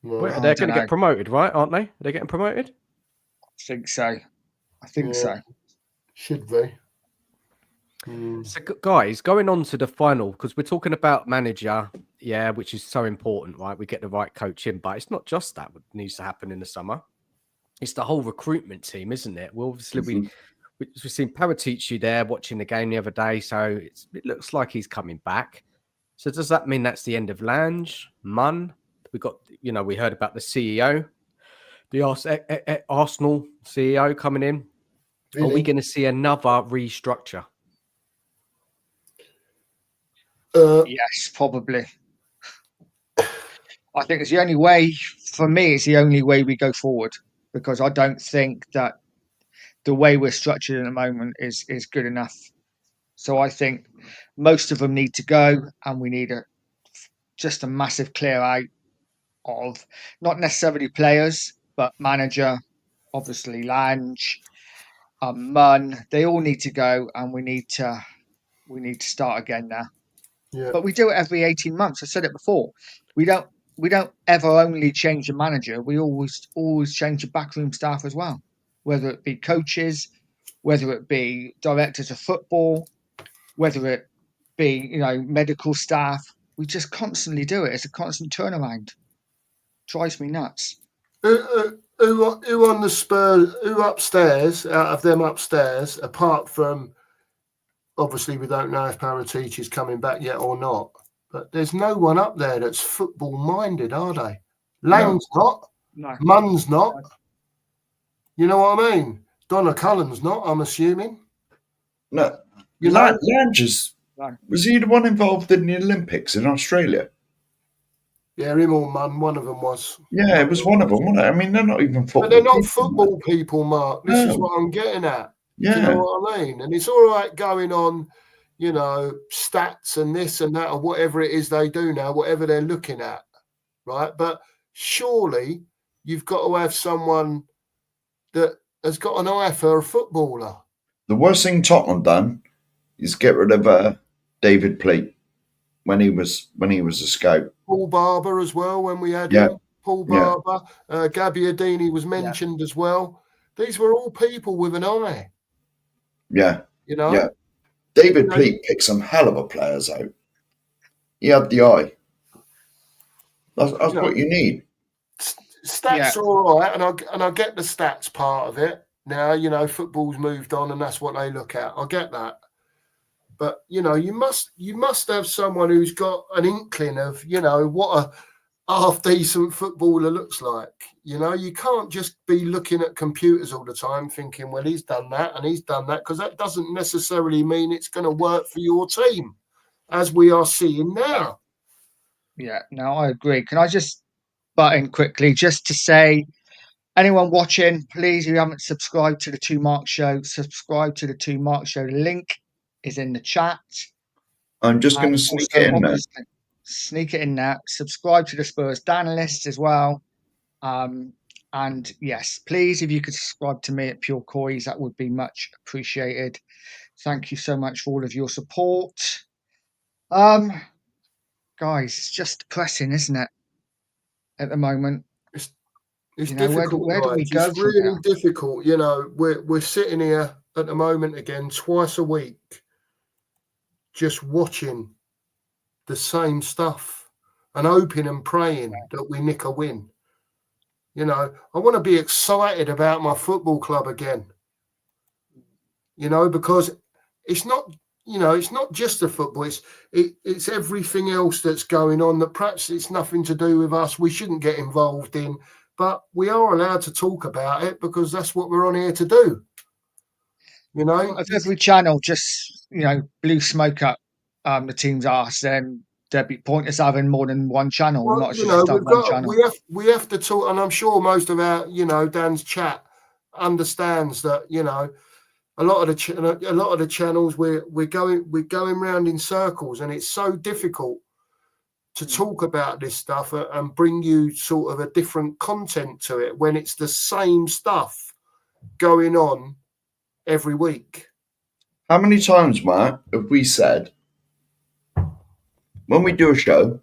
Well, they're going to get promoted, right? Aren't they? Are they getting promoted? I think so. Should be. So, guys, going on to the final, because we're talking about manager, which is so important, right? We get the right coach in, but it's not just that what needs to happen in the summer. It's the whole recruitment team, isn't it? Well, obviously, we've seen Paratici there watching the game the other day, so it looks like he's coming back. So does that mean that's the end of Lange, Munn? We got, we heard about the CEO, the Arsenal CEO coming in. Really? Are we going to see another restructure? Yes, probably. I think it's the only way, for me, it's the only way we go forward, because I don't think that the way we're structured at the moment is good enough. So I think most of them need to go, and we need just a massive clear out of not necessarily players, but manager, obviously Lange, Munn. They all need to go, and we need to start again now. Yeah. But we do it every 18 months. I said it before. We don't ever only change the manager. We always change the backroom staff as well, whether it be coaches, whether it be directors of football, whether it be medical staff. We just constantly do it. It's a constant turnaround. Drives me nuts. Who on the Spurs? Who upstairs? Out of them upstairs, apart from obviously we don't know if Paratici is coming back yet or not. But there's no one up there that's football minded, are they? Lang's not. No. Munn's not. You know what I mean? Donna Cullen's not, I'm assuming. No. Lange was he the one involved in the Olympics in Australia? Yeah, him or Munn, one of them was. Yeah, it was one of them, wasn't it? I mean, they're not even football. But they're not football people, Mark. This is what I'm getting at. Yeah. Do you know what I mean? And it's all right going on, stats and this and that or whatever it is they do now, whatever they're looking at, right? But surely you've got to have someone that has got an eye for a footballer. The worst thing Tottenham done is get rid of David Pleat when he was a scout. Paul Barber as well when we had him. Paul Barber, Gabbiadini was mentioned as well. These were all people with an eye. Yeah. Yeah. David Pleat picked some hell of a players out. He had the eye. That's what you need. Stats are all right, and I get the stats part of it. Now, football's moved on and that's what they look at. I get that. But, you must have someone who's got an inkling of, what a half-decent footballer looks like. You can't just be looking at computers all the time thinking, well, he's done that and he's done that, because that doesn't necessarily mean it's going to work for your team, as we are seeing now. Yeah, no, I agree. Can I just butt in quickly just to say, anyone watching, please, if you haven't subscribed to the Two Mark Show, subscribe to the Two Mark Show. The link is in the chat. I'm just going to sneak it in there. Sneak it in there. Subscribe to the Spurs DANalyst as well. And yes, please, if you could subscribe to me at Pure Coys, that would be much appreciated. Thank you so much for all of your support. Guys, it's just depressing, isn't it? At the moment. It's difficult. Where do we go? It's really difficult. We're sitting here at the moment again, twice a week, just watching the same stuff and hoping and praying that we nick a win. You know, I want to be excited about my football club again, you know, because it's not, you know, it's not just the football. It's everything else that's going on that perhaps it's nothing to do with us. We shouldn't get involved in, but we are allowed to talk about it because that's what we're on here to do. You know, if every channel just, you know, blew smoke up the team's arse, then there'd be pointless having more than one channel, well, not you just know, one channel. we have to talk, and I'm sure most of our, you know, Dan's chat understands that, you know, a lot of the channels we're going round in circles, and it's so difficult to talk about this stuff and bring you sort of a different content to it when it's the same stuff going on every week. How many times, Mark, have we said when we do a show,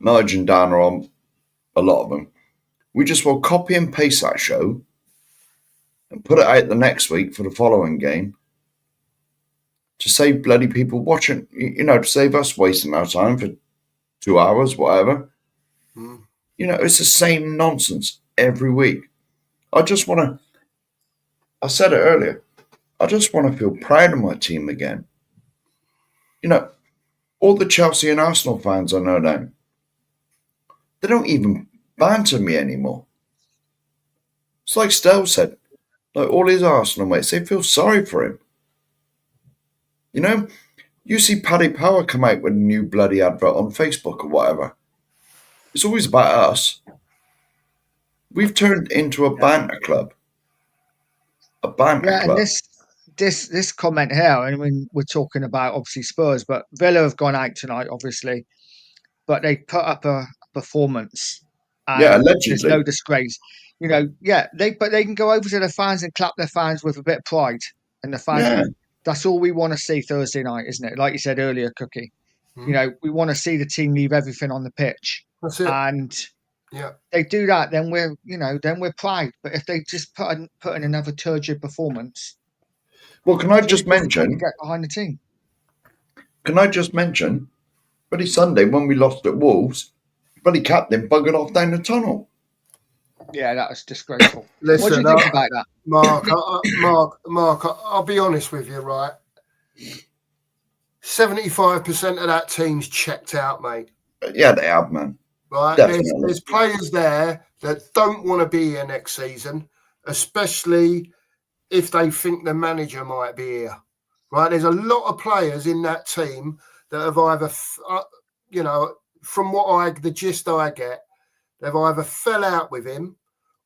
Nigel and Dan are on a lot of them, we just will copy and paste that show and put it out the next week for the following game to save bloody people watching, you know, to save us wasting our time for 2 hours, whatever. You know, it's the same nonsense every week. I said it earlier, I just want to feel proud of my team again. You know, all the Chelsea and Arsenal fans I know now, they don't even banter me anymore. It's like Stell said, like all his Arsenal mates, they feel sorry for him. You know, you see Paddy Power come out with a new bloody advert on Facebook or whatever. It's always about us. We've turned into a banter club. A banter club. And this comment here, I mean, we're talking about obviously Spurs, but Villa have gone out tonight, obviously, but they put up a performance. Yeah, allegedly. There's no disgrace. You know, but they can go over to the fans and clap their fans with a bit of pride. And the fans, that's all we want to see Thursday night, isn't it? Like you said earlier, Cookie. You know, we want to see the team leave everything on the pitch. That's it. And they do that, then we're proud. But if they just put in another turgid performance, well, can I just mention? Get behind the team. Can I just mention? Bloody Sunday when we lost at Wolves, bloody captain buggered off down the tunnel. Yeah, that was disgraceful. Listen, what do you think about that, Mark? I'll be honest with you, right? 75% of that team's checked out, mate. Yeah, they have, man. Right? There's players there that don't want to be here next season, especially if they think the manager might be here. Right? There's a lot of players in that team that have either, you know, from the gist I get, they've either fell out with him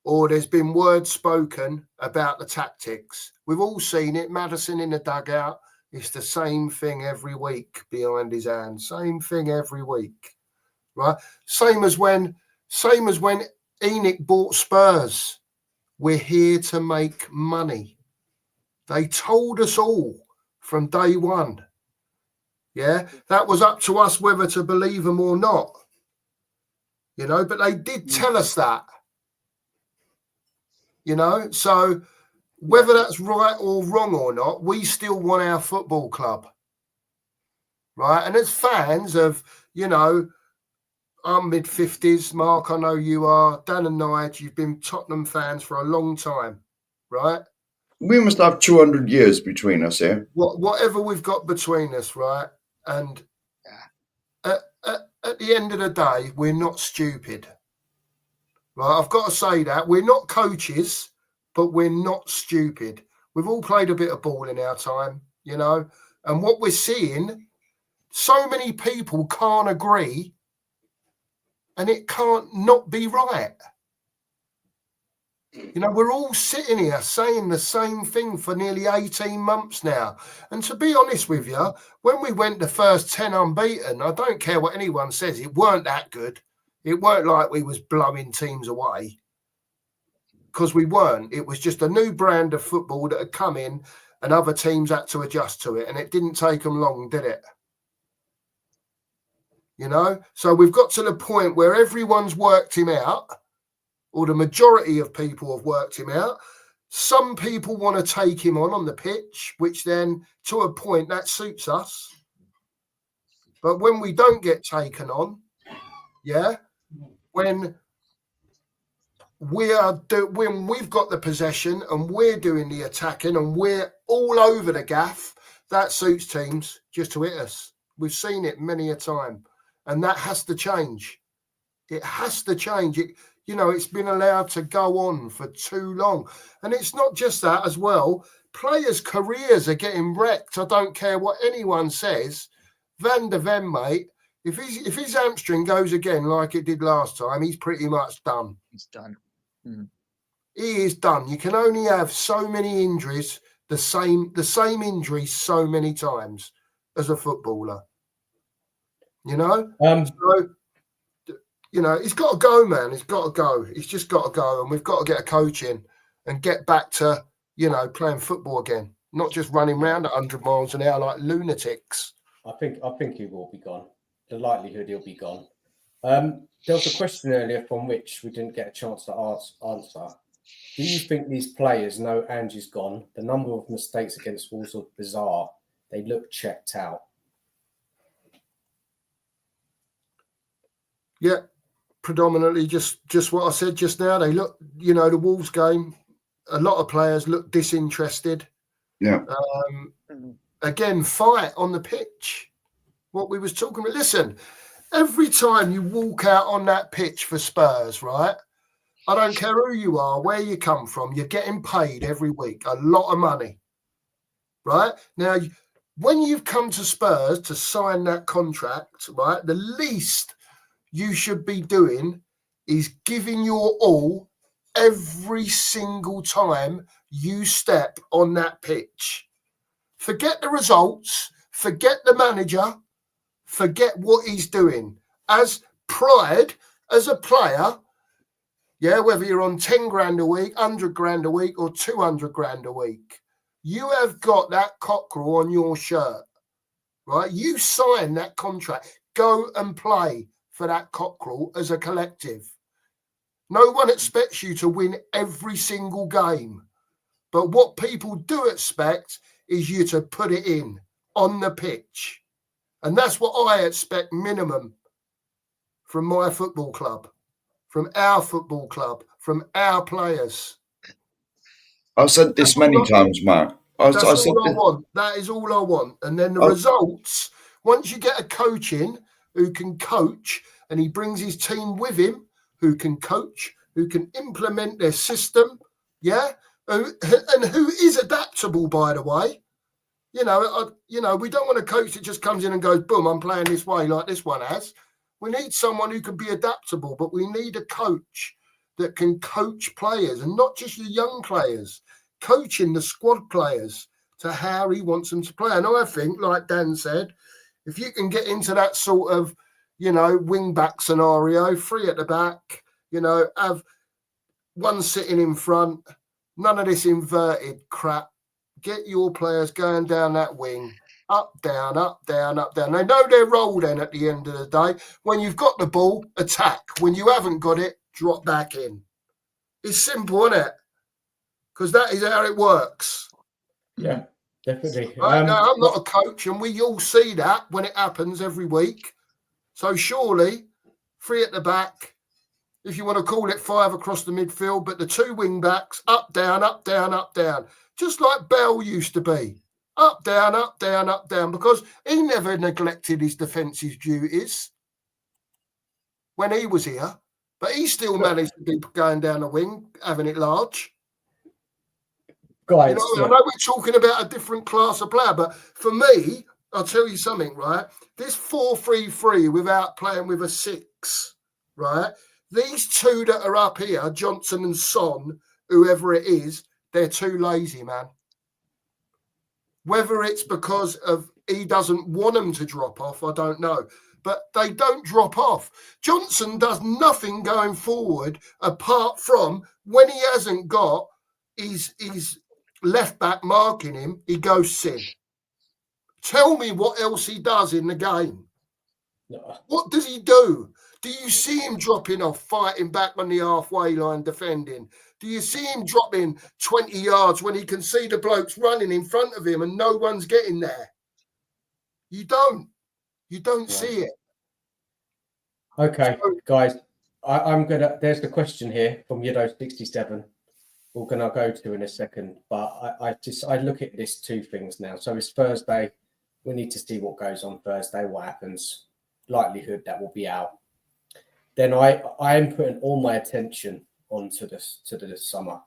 or there's been words spoken about the tactics. We've all seen it. Maddison in the dugout. It's the same thing every week behind his hand. Same thing every week, right? Same as when Enoch bought Spurs. We're here to make money. They told us all from day one. Yeah, that was up to us whether to believe them or not. You know, but they did tell us that. You know, so whether that's right or wrong or not, we still want our football club. Right? And as fans of, you know, I'm mid-50s, Mark, I know you are, Dan and Nige, you've been Tottenham fans for a long time, right? We must have 200 years between us here. Whatever we've got between us, right? And at the end of the day, we're not stupid. Right? I've got to say that. We're not coaches, but we're not stupid. We've all played a bit of ball in our time, you know, and what we're seeing, so many people can't agree and it can't not be right. You know, we're all sitting here saying the same thing for nearly 18 months now. And to be honest with you, when we went the first 10 unbeaten, I don't care what anyone says, it weren't that good. It weren't like we was blowing teams away. Because we weren't. It was just a new brand of football that had come in and other teams had to adjust to it. And it didn't take them long, did it? You know? So we've got to the point where everyone's worked him out, or the majority of people have worked him out. Some people want to take him on the pitch, which then, to a point, that suits us. But when we don't get taken on, when we've got the possession and we're doing the attacking and we're all over the gaff, that suits teams just to hit us. We've seen it many a time, and that has to change. It has to change. It's been allowed to go on for too long. And it's not just that as well. Players' careers are getting wrecked. I don't care what anyone says. Van de Ven, mate, if his hamstring goes again like it did last time, he's pretty much done. He's done. He is done. You can only have so many injuries, the same injury so many times as a footballer. He's got to go, man. He's got to go. He's just got to go, and we've got to get a coach in and get back to, playing football again, not just running around at 100 miles an hour like lunatics. I think he will be gone. The likelihood he'll be gone. There was a question earlier from which we didn't get a chance to answer. Do you think these players know Ange's gone? The number of mistakes against Wolves are bizarre. They look checked out. Yeah, predominantly just what I said just now. They look, the Wolves game, a lot of players look disinterested. Yeah. Again, fight on the pitch. What we was talking about. Listen, every time you walk out on that pitch for Spurs, right? I don't care who you are, where you come from, you're getting paid every week, a lot of money, right? Now, when you've come to Spurs to sign that contract, right, the least you should be doing is giving your all every single time you step on that pitch. Forget the results, forget the manager, forget what he's doing. As pride, as a player, whether you're on 10 grand a week, 100 grand a week, or 200 grand a week, you have got that cockerel on your shirt, right? You sign that contract. Go and play for that cockerel as a collective. No one expects you to win every single game. But what people do expect is you to put it in on the pitch. And that's what I expect minimum from my football club, from our football club, from our players. I've said this many times, Matt. That's all I want. That is all I want. And then the results, once you get a coach in who can coach and he brings his team with him, who can coach, who can implement their system, and who is adaptable, by the way. We don't want a coach that just comes in and goes, boom, I'm playing this way like this one has. We need someone who can be adaptable, but we need a coach that can coach players, and not just your young players, coaching the squad players to how he wants them to play. And I think, like Dan said, if you can get into that sort of, wing back scenario, 3 at the back, have one sitting in front, none of this inverted crap. Get your players going down that wing, up, down, up, down, up, down. They know their role then at the end of the day. When you've got the ball, attack. When you haven't got it, drop back in. It's simple, isn't it? Because that is how it works. Yeah, definitely. I'm not a coach, and we all see that when it happens every week. So surely, 3 at the back, if you want to call it 5 across the midfield, but the 2 wing backs, up, down, up, down, up, down. Just like Bell used to be. Up, down, up, down, up, down, because he never neglected his defensive duties when he was here, but he still managed to be going down the wing, having it large. Guys, I know we're talking about a different class of player, but for me, I'll tell you something, right? This 4-3-3 without playing with a 6, right? These 2 that are up here, Johnson and Son, whoever it is, they're too lazy, man. Whether it's because of he doesn't want them to drop off, I don't know. But they don't drop off. Johnson does nothing going forward apart from when he hasn't got his left back marking him, he goes sin. Tell me what else he does in the game. No. What does he do? Do you see him dropping off, fighting back on the halfway line, defending? Do you see him dropping 20 yards when he can see the blokes running in front of him and no one's getting there? You don't. You don't see it. Okay, guys, I'm gonna. There's the question here from Yido67. We're gonna go to in a second, but I look at this two things now. So it's Thursday. We need to see what goes on Thursday. What happens? Likelihood that will be out. Then I am putting all my attention onto this to the summer.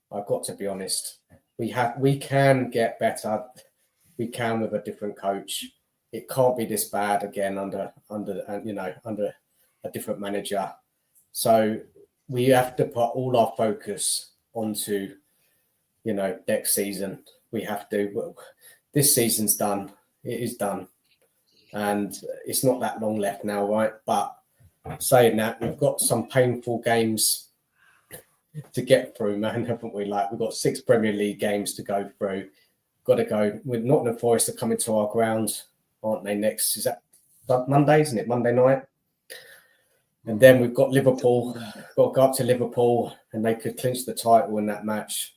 I've got to be honest. We can get better. We can with a different coach. It can't be this bad again under a different manager. So we have to put all our focus onto, next season. We have to. Well, this season's done. It is done, and it's not that long left now, right? But saying that, we've got some painful games to get through, man, haven't we? Like, we've got 6 Premier League games to go through. Got to go. With Nottingham Forest are coming to our ground, aren't they? Next, is that Monday? Isn't it Monday night? And then we've got Liverpool. Got to go up to Liverpool, and they could clinch the title in that match.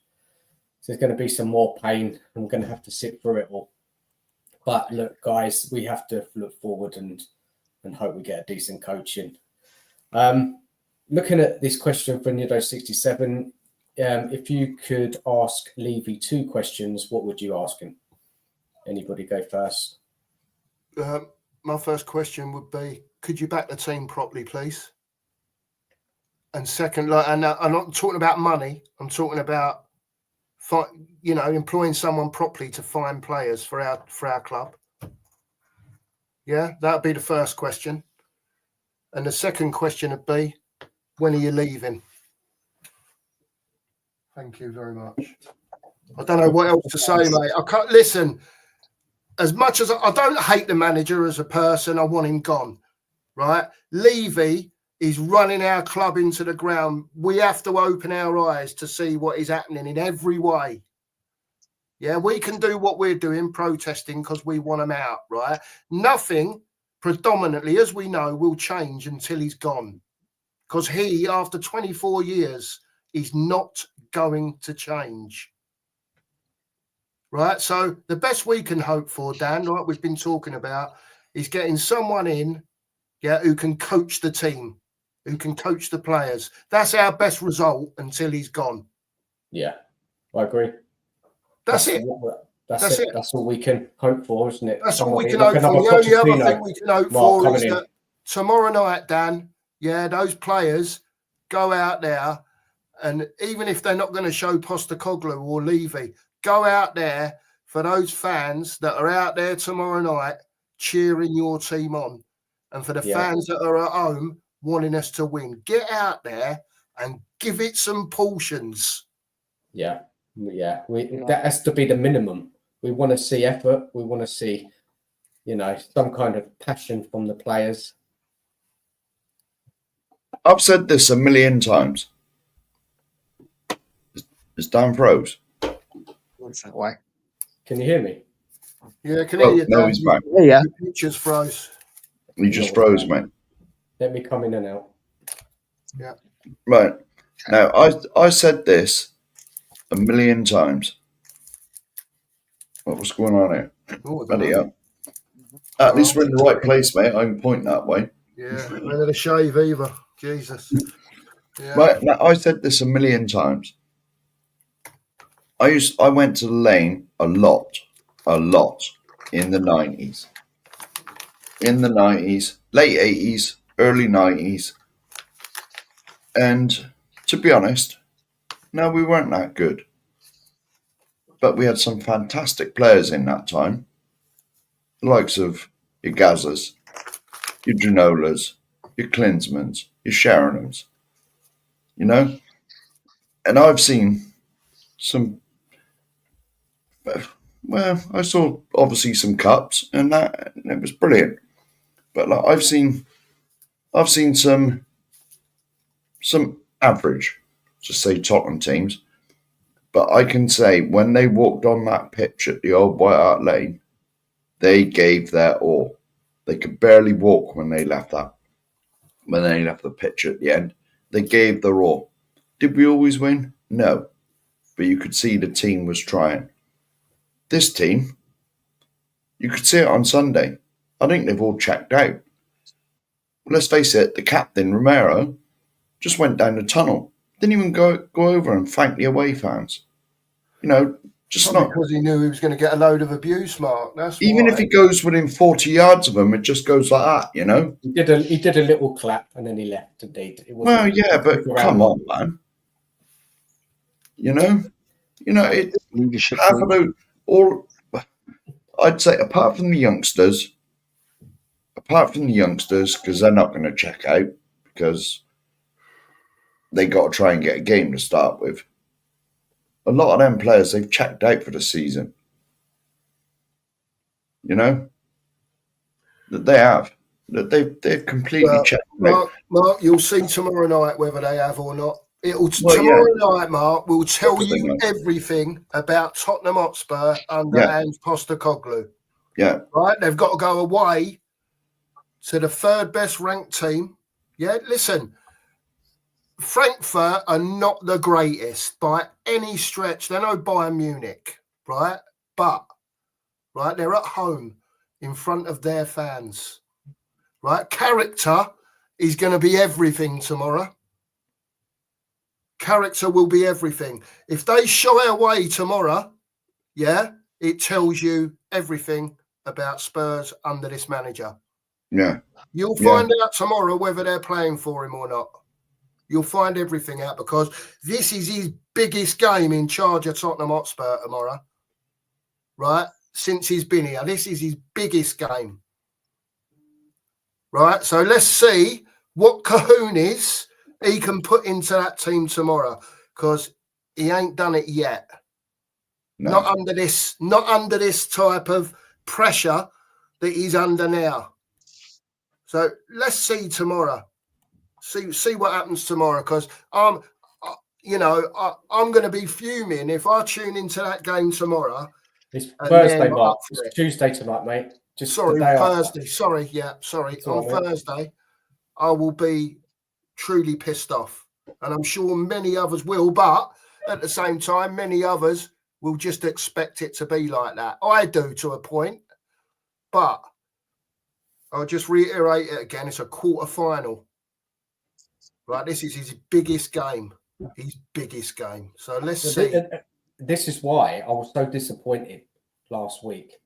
So there's going to be some more pain. I'm going to have to sit through it all. But look, guys, we have to look forward and hope we get a decent coaching. Looking at this question from Nido67, if you could ask Levy 2 questions, what would you ask him? Anybody go first? My first question would be, could you back the team properly, please? And second, and I'm not talking about money. I'm talking about, employing someone properly to find players for our club. Yeah, that would be the first question. And the second question would be, when are you leaving? Thank you very much. I don't know what else to say, mate. I can't listen. As much as I don't hate the manager as a person, I want him gone. Right? Levy is running our club into the ground. We have to open our eyes to see what is happening in every way. Yeah, we can do what we're doing, protesting because we want him out, right? Nothing, predominantly, as we know, will change until he's gone. Because he, after 24 years, is not going to change. Right? So the best we can hope for, Dan, like we've been talking about, is getting someone in, who can coach the team, who can coach the players. That's our best result until he's gone. Yeah, I agree. That's it. That's it. That's all we can hope for, isn't it? That's all we can hope for. The only other thing we can hope for is that tomorrow night, Dan, those players go out there, and even if they're not going to show Postecoglou or Levy, go out there for those fans that are out there tomorrow night cheering your team on, and for the fans that are at home wanting us to win. Get out there and give it some portions. Yeah. That has to be the minimum. We want to see effort. We want to see, some kind of passion from the players. I've said this a million times. Is Dan froze? What's that way? Can you hear me? Yeah, can hear you. No, he's back. Yeah. The picture's froze. He just froze, mate. Let me come in and out. Yeah. Right. Now, I said this a million times. What's going on here? Bloody hell. At least we're in the right place, mate. I can point that way. Yeah, none of the shave either. Jesus. Yeah. Right. Now, I said this a million times. I went to the lane a lot in the 90s. In the 90s, late 80s, early 90s. And to be honest, no, we weren't that good. But we had some fantastic players in that time. The likes of your Gazas, your Ginolas, your Klinsmans, your Sheringhams. And I've seen some... Well, I saw obviously some cups and it was brilliant. But I've seen some average, just say Tottenham teams. But I can say when they walked on that pitch at the old White Hart Lane, they gave their all. They could barely walk when they left the pitch at the end. They gave their all. Did we always win? No. But you could see the team was trying. This team, you could see it on Sunday. I think they've all checked out. Let's face it, the captain, Romero, just went down the tunnel. Didn't even go over and thank the away fans. Just Probably not because he knew he was going to get a load of abuse, Mark. That's even why. if he goes within 40 yards of them, it just goes like that, He did a little clap and then he left. Indeed, well, yeah, but come on, man. It Leadership. I'd say apart from the youngsters, because they're not going to check out because they got to try and get a game to start with. A lot of them players, they've checked out for the season. That they have. That they've completely checked out. Mark, you'll see tomorrow night whether they have or not. Tomorrow night, Mark, will tell you everything about Tottenham Hotspur under Ange Postecoglou. Yeah. Right? They've got to go away to the third best ranked team. Yeah, listen. Frankfurt are not the greatest by any stretch. They're no Bayern Munich, right? But, right, they're at home in front of their fans, right? Character is going to be everything tomorrow. Character will be everything. If they shy away tomorrow, it tells you everything about Spurs under this manager. Yeah. You'll find out tomorrow whether they're playing for him or not. You'll find everything out because this is his biggest game in charge of Tottenham Hotspur tomorrow, right? Since he's been here. This is his biggest game, right? So let's see what kahunas he can put into that team tomorrow because he ain't done it yet. No. Not under this type of pressure that he's under now. So let's see tomorrow. See what happens tomorrow because I'm going to be fuming if I tune into that game tomorrow. It's Thursday, Mark. It's Tuesday tonight, mate. Thursday. After. Sorry. On Thursday, I will be truly pissed off, and I'm sure many others will. But at the same time, many others will just expect it to be like that. I do to a point, but I'll just reiterate it again. It's a quarter-final. Right, this is his biggest game. So let's see. This is why I was so disappointed last week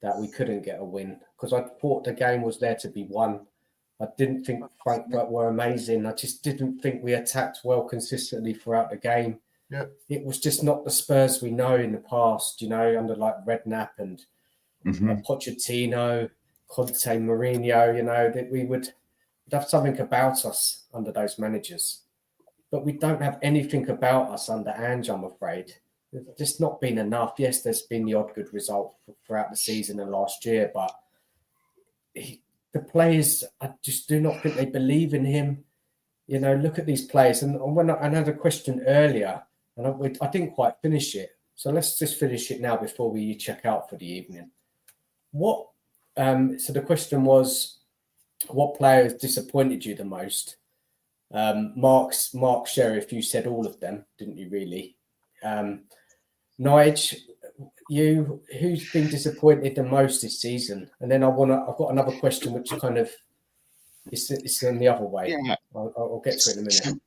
that we couldn't get a win because I thought the game was there to be won. I didn't think Frankfurt were amazing. I just didn't think we attacked well consistently throughout the game. Yeah. It was just not the Spurs we know in the past, under like Redknapp and Pochettino, Conte, Mourinho, that we would have something about us under those managers. But we don't have anything about us under Ange, I'm afraid. There's just not been enough. Yes, there's been the odd good result throughout the season and last year, but the players, I just do not think they believe in him. Look at these players. And when I had a question earlier, and I didn't quite finish it. So let's just finish it now before we check out for the evening. So the question was, what player has disappointed you the most? Mark Sheriff, you said all of them, didn't you? Really, Nige, who's been disappointed the most this season? And then I've got another question, which kind of it's in the other way. Yeah. I'll get to it in a minute.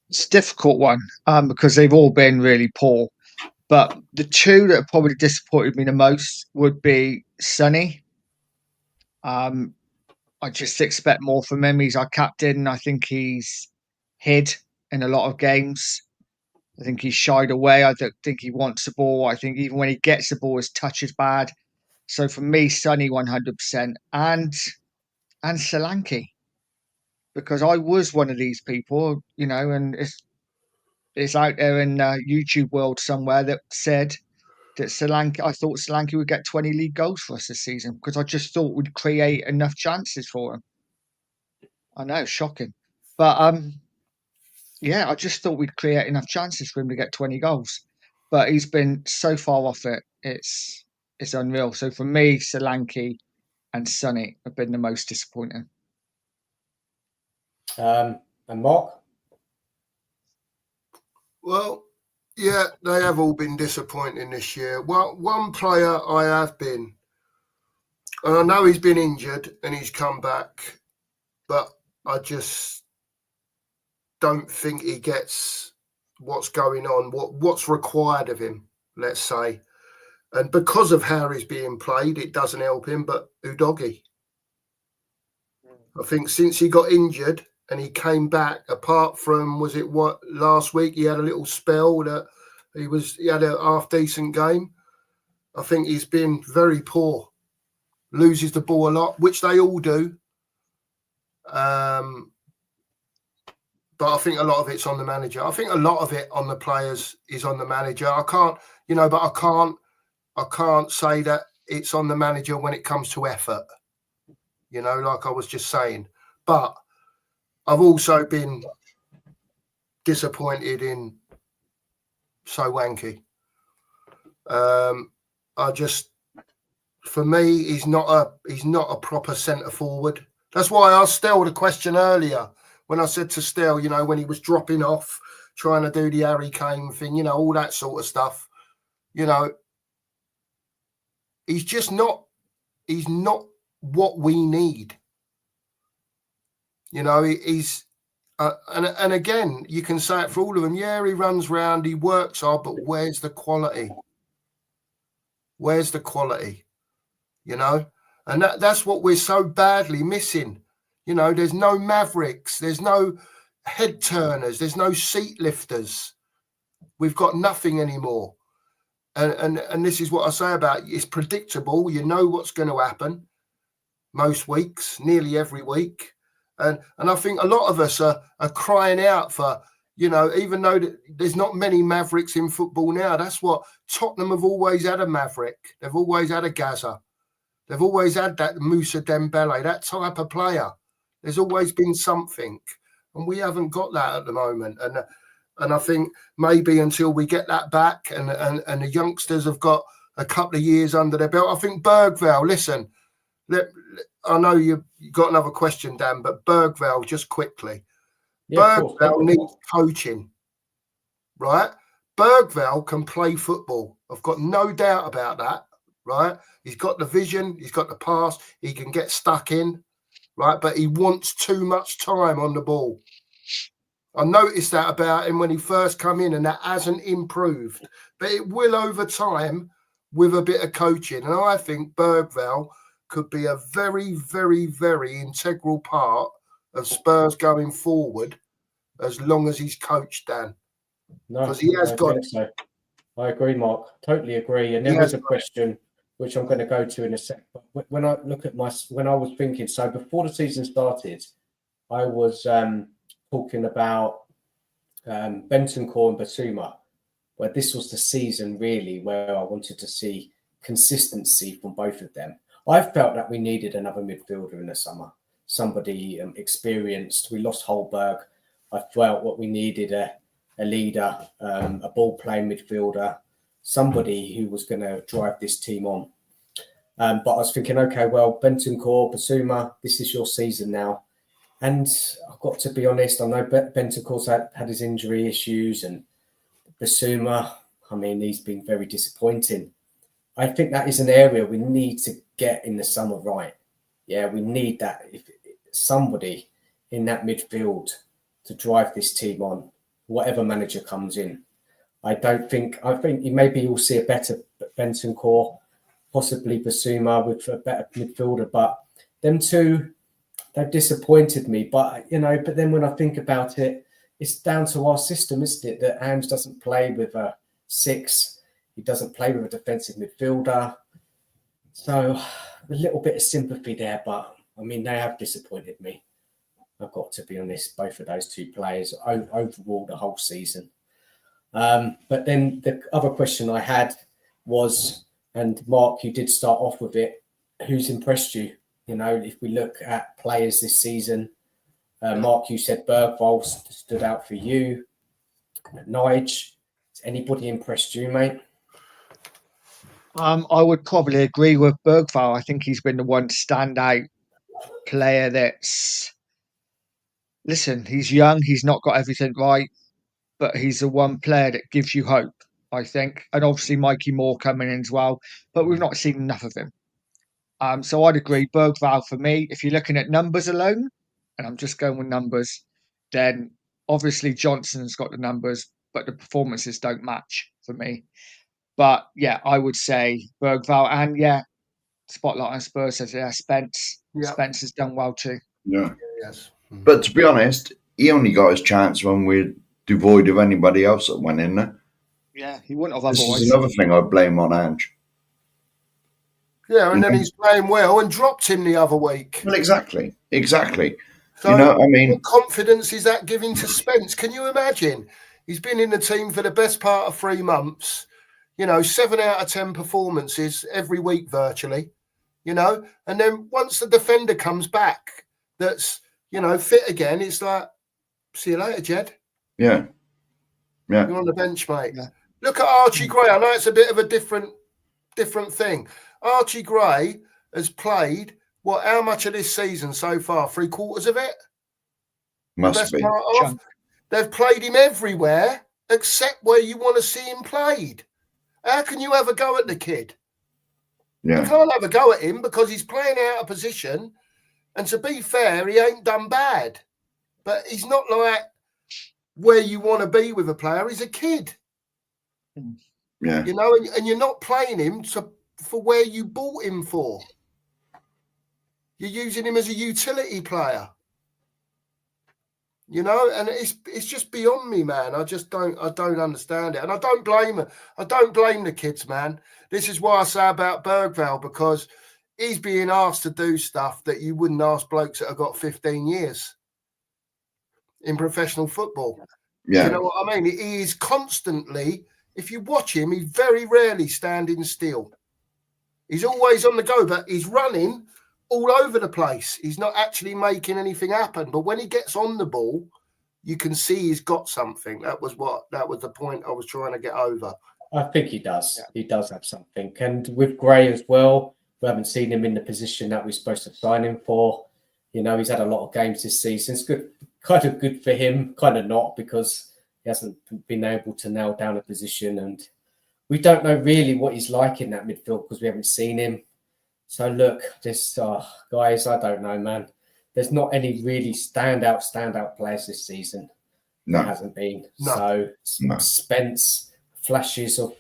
It's a difficult one because they've all been really poor. But the two that have probably disappointed me the most would be Sonny. I just expect more from him. He's our captain. I think he's hid in a lot of games. I think he's shied away. I don't think he wants the ball. I think even when he gets the ball, his touch is bad. So for me, Sonny 100%. And Solanke. Because I was one of these people, and it's out there in YouTube world somewhere that said that I thought Solanke would get 20 league goals for us this season because I just thought we'd create enough chances for him. I know, shocking. But I just thought we'd create enough chances for him to get 20 goals. But he's been so far off it, it's unreal. So for me, Solanke and Sonny have been the most disappointing. And Mark? Well, yeah, they have all been disappointing this year. Well, one player I have been, and I know he's been injured and he's come back, but I just don't think he gets what's going on, what's required of him, let's say. And because of how he's being played, it doesn't help him, but Udogie. I think since he got injured and he came back, apart from, last week he had a little spell that he had a half decent game. I think he's been very poor. Loses the ball a lot, which they all do. But I think a lot of it's on the manager. I think a lot of it on the players is on the manager. I can't say that it's on the manager when it comes to effort, like I was just saying. But I've also been disappointed in Sowanke. For me, he's not a proper centre forward. That's why I asked Stel the question earlier when I said to Stel, when he was dropping off, trying to do the Harry Kane thing, all that sort of stuff. He's just not. He's not what we need. He's and again, you can say it for all of them. Yeah, he runs round, he works hard, but where's the quality? Where's the quality? And that's what we're so badly missing. There's no mavericks, there's no head turners, there's no seat lifters. We've got nothing anymore. And this is what I say about it's predictable. You know what's going to happen most weeks, nearly every week. And I think a lot of us are crying out for, even though there's not many mavericks in football now, that's what Tottenham have always had, a maverick. They've always had a Gaza. They've always had that Moussa Dembele, that type of player. There's always been something. And we haven't got that at the moment. And I think maybe until we get that back and the youngsters have got a couple of years under their belt. I think Bergvall, listen, I know you've got another question, Dan, but Bergvall, just quickly. Yeah, Bergvall needs coaching, right? Bergvall can play football. I've got no doubt about that, right? He's got the vision. He's got the pass. He can get stuck in, right? But he wants too much time on the ball. I noticed that about him when he first come in, and that hasn't improved. But it will over time with a bit of coaching. And I think Bergvall could be a very, very, very integral part of Spurs going forward as long as he's coached, Dan. Because he has got... So. I agree, Mark. Totally agree. And there was a question which I'm going to go to in a sec. But when I look at when I was thinking, so before the season started, I was talking about Bentancur and Basuma, where this was the season really where I wanted to see consistency from both of them. I felt that we needed another midfielder in the summer, somebody experienced. We lost Holberg. I felt what we needed a leader, a ball-playing midfielder, somebody who was going to drive this team on. But I was thinking, okay, well, Bentancur, Basuma, this is your season now. And I've got to be honest, I know Bentancur's had his injury issues, and Basuma, I mean, he's been very disappointing. I think that is an area we need to get in the summer right. Yeah, we need that. If somebody in that midfield to drive this team on, whatever manager comes in. I think maybe you'll see a better Bentancur, possibly Basuma with a better midfielder, but them two, they've disappointed me. But then when I think about it, it's down to our system, isn't it? That ANGE doesn't play with a 6. He doesn't play with a defensive midfielder. So a little bit of sympathy there, but I mean, they have disappointed me. I've got to be honest, both of those two players overall the whole season. But then the other question I had was, and Mark, you did start off with it, who's impressed you? If we look at players this season, Mark, you said Bergvall stood out for you. Nige, has anybody impressed you, mate? I would probably agree with Bergvall. I think he's been the one standout player that's. Listen, he's young. He's not got everything right, but he's the one player that gives you hope, I think. And obviously Mikey Moore coming in as well, but we've not seen enough of him. So I'd agree. Bergvall for me, if you're looking at numbers alone, and I'm just going with numbers, then obviously Johnson's got the numbers, but the performances don't match for me. But yeah, I would say Bergvall, and yeah, spotlight on Spurs says Spence. Yeah. Spence has done well too. Yeah. Yes. But to be honest, he only got his chance when we're devoid of anybody else that went in there. Yeah, he wouldn't have This otherwise. is another thing I blame on Ange. Yeah, and then he's playing well and dropped him the other week. Well, exactly. So You know, I mean, what confidence is that giving to Spence? Can you imagine? He's been in the team for the best part of 3 months. 7 out of 10 performances every week virtually. And then once the defender comes back, that's fit again. It's like, see you later, Jed. Yeah. You're on the bench, mate. Yeah. Look at Archie Gray. I know it's a bit of a different thing. Archie Gray has played how much of this season so far? 3/4 of it? Must be. Part of. They've played him everywhere except where you want to see him played. How can you have a go at the kid? Yeah. You can't have a go at him because he's playing out of position. And to be fair, he ain't done bad. But he's not like where you want to be with a player. He's a kid. Yeah. And you're not playing him for where you bought him for. You're using him as a utility player. And it's just beyond me, man. I don't understand it. And I don't blame her. I don't blame the kids, man. This is why I say about Bergvall, because he's being asked to do stuff that you wouldn't ask blokes that have got 15 years in professional football. Yeah. Do you know what I mean? He is constantly, if you watch him, he's very rarely standing still. He's always on the go, but he's running all over the place. He's not actually making anything happen. But when he gets on the ball, you can see he's got something. That was the point I was trying to get over. I think he does. Yeah. He does have something. And with Gray as well, we haven't seen him in the position that we're supposed to sign him for. He's had a lot of games this season. It's good, kind of good for him, kind of not, because he hasn't been able to nail down a position. And we don't know really what he's like in that midfield because we haven't seen him. So look, guys, I don't know, man. There's not any really standout players this season. No. There hasn't been. No. So Spence, flashes of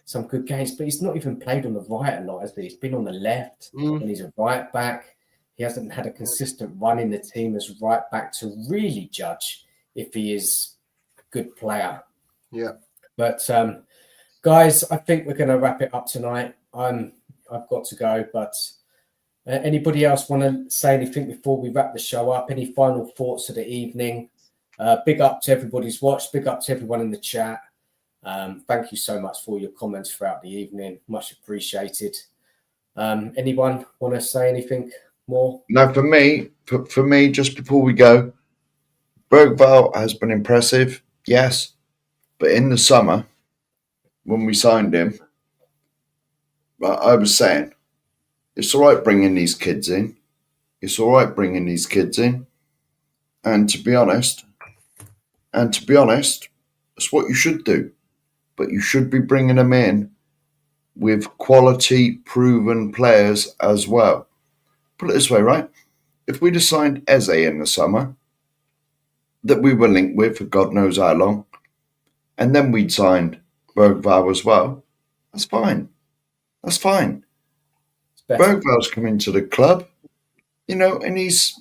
some good games, but he's not even played on the right a lot, has he? He's been on the left and he's a right back. He hasn't had a consistent run in the team as right back to really judge if he is a good player. Yeah. But guys, I think we're going to wrap it up tonight. I've got to go, but anybody else want to say anything before we wrap the show up? Any final thoughts of the evening? Big up to everybody's watched. Big up to everyone in the chat. Thank you so much for your comments throughout the evening. Much appreciated. Anyone want to say anything more? No, for me, just before we go, Bergvall has been impressive, yes, but in the summer, when we signed him, I was saying, it's all right bringing these kids in. And to be honest, it's what you should do. But you should be bringing them in with quality, proven players as well. Put it this way, right? If we'd have signed Eze in the summer, that we were linked with for God knows how long, and then we'd signed Bergvall as well, that's fine. Bergvall's come into the club, and he's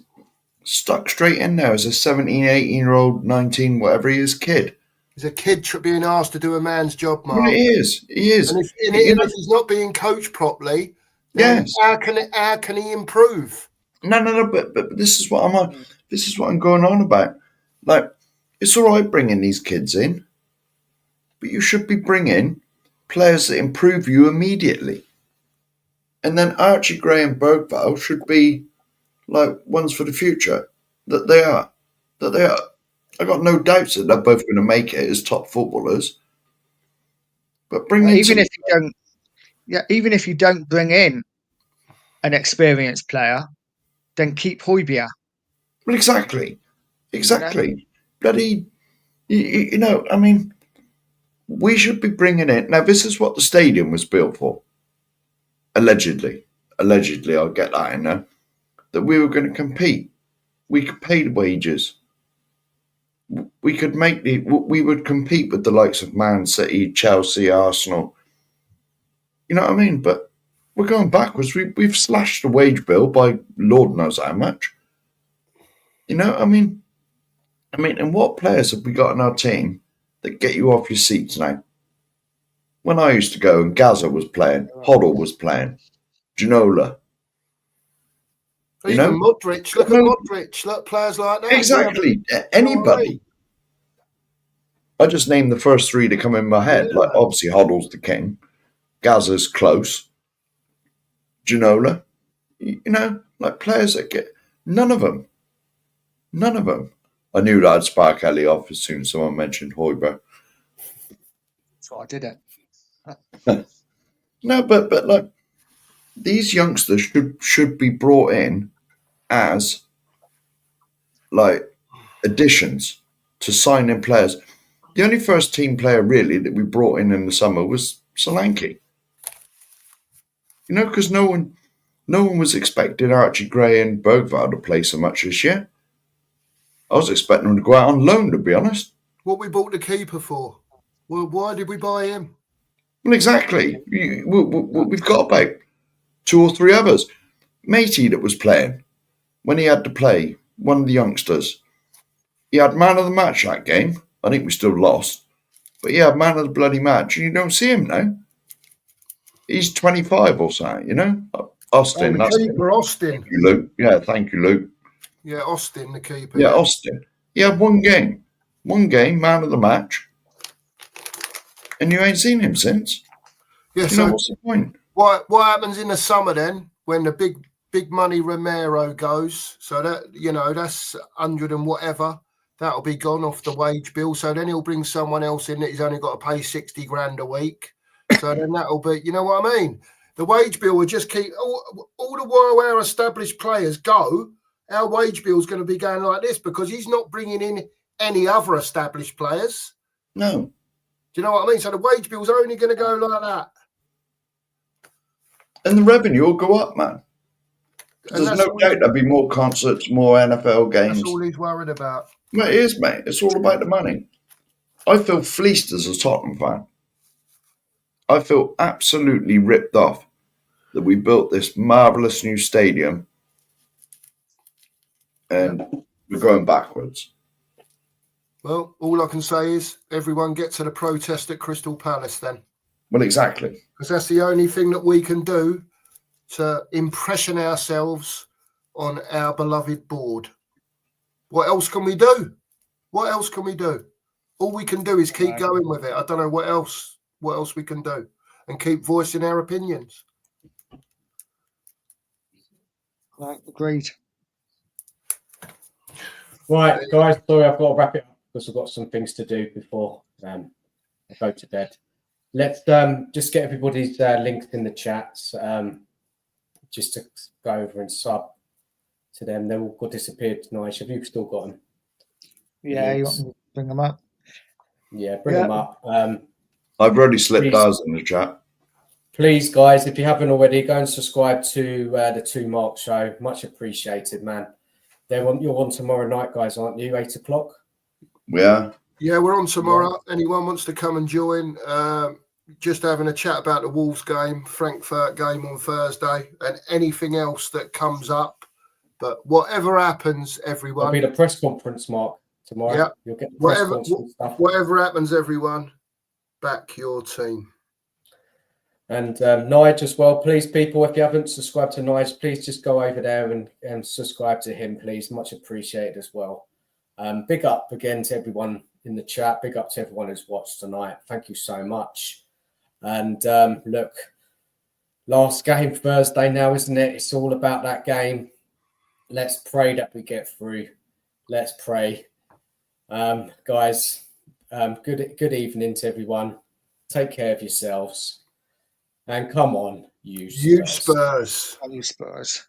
stuck straight in there as a 17, 18-year-old, 19, whatever he is, kid. He's a kid being asked to do a man's job, Mark. Well, he is. And if he's not being coached properly, then how can he improve? No. But this is what I'm on. This is what I'm going on about. Like, it's all right bringing these kids in, but you should be bringing players that improve you immediately. And then Archie Gray and Bergvall should be like ones for the future. That they are. I got no doubts that they're both going to make it as top footballers. But bring even if you don't, Yeah, even if you don't bring in an experienced player, then keep Højbjerg. Well, exactly. Bloody, you know, I mean, we should be bringing in. Now, this is what the stadium was built for. Allegedly, I'll get that in there. That we were going to compete. We could pay the wages. We could we would compete with the likes of Man City, Chelsea, Arsenal. You know what I mean? But we're going backwards. We've slashed the wage bill by Lord knows how much. You know, I mean, and what players have we got in our team that get you off your seats now? When I used to go and Gaza was playing, Hoddle was playing, Ginola. Even Modric, look at Modric, look, players like that. Exactly. Yeah. Anybody. I just named the first three that come in my head. Yeah. Like, obviously, Hoddle's the king. Gaza's close. Ginola. You know, like players that get... None of them. I knew that I'd spark Ellie off as soon as someone mentioned Højbjerg. That's why I did it. No, but like, these youngsters should be brought in as like additions to sign in players. The only first team player really that we brought in the summer was Solanke. You know, because no one was expecting Archie Gray and Bergvall to play so much this year. I was expecting them to go out on loan, to be honest. What we bought the keeper for? Well, why did we buy him? Well, exactly. We've got about 2 or 3 others. Matey that was playing when he had to play, one of the youngsters. He had man of the match that game. I think we still lost. But he had man of the bloody match, and you don't see him now. He's 25 or so, you know? Austin. Oh, the keeper, Austin. Thank you, Luke. Yeah, thank you, Luke. Yeah, Austin, the keeper. Yeah, Austin. He had one game, man of the match. And you ain't seen him since. Yeah, you know, what's the point? What happens in the summer then when the big money Romero goes? So that, you know, that's 100 and whatever. That'll be gone off the wage bill. So then he'll bring someone else in that he's only got to pay 60 grand a week. So then that'll be, you know what I mean? The wage bill will just keep all the while our established players go. Our wage bill is going to be going like this because he's not bringing in any other established players. No. Do you know what I mean? So the wage bill is only going to go like that. And the revenue will go up, man. There's no doubt there'll be more concerts, more NFL games. That's all he's worried about. Well, it is, mate. It's all about the money. I feel fleeced as a Tottenham fan. I feel absolutely ripped off that we built this marvellous new stadium and we're going backwards. Well, all I can say is everyone get to the protest at Crystal Palace then. Well, exactly. Because that's the only thing that we can do to impression ourselves on our beloved board. What else can we do? All we can do is keep going with it. I don't know what else we can do and keep voicing our opinions. Right, agreed. Right, guys, sorry, I've got to wrap it up because I've got some things to do before I go to bed. Let's just get everybody's links in the chats just to go over and sub to them. They're all got disappeared tonight. Have you still got them? Yeah, you want me to bring them up? Yeah, bring them up. I've already slipped ours in the chat. Please, guys, if you haven't already, go and subscribe to the 2 Mark Show. Much appreciated, man. You're on tomorrow night, guys, aren't you? 8 o'clock? Yeah. Yeah, we're on tomorrow. Yeah. Anyone wants to come and join? Just having a chat about the Wolves game, Frankfurt game on Thursday, and anything else that comes up. But whatever happens, everyone. It'll be the press conference, Mark, tomorrow. Yeah. You'll get the press conference stuff. Whatever happens, everyone, back your team. And Nige as well, please, people, if you haven't subscribed to Nige, please just go over there and subscribe to him, please. Much appreciated as well. Big up again to everyone in the chat. Big up to everyone who's watched tonight. Thank you so much. And look, last game Thursday now, isn't it? It's all about that game. Let's pray that we get through. Let's pray. Guys, good evening to everyone. Take care of yourselves. And come on, you You Spurs. Spurs. You Spurs.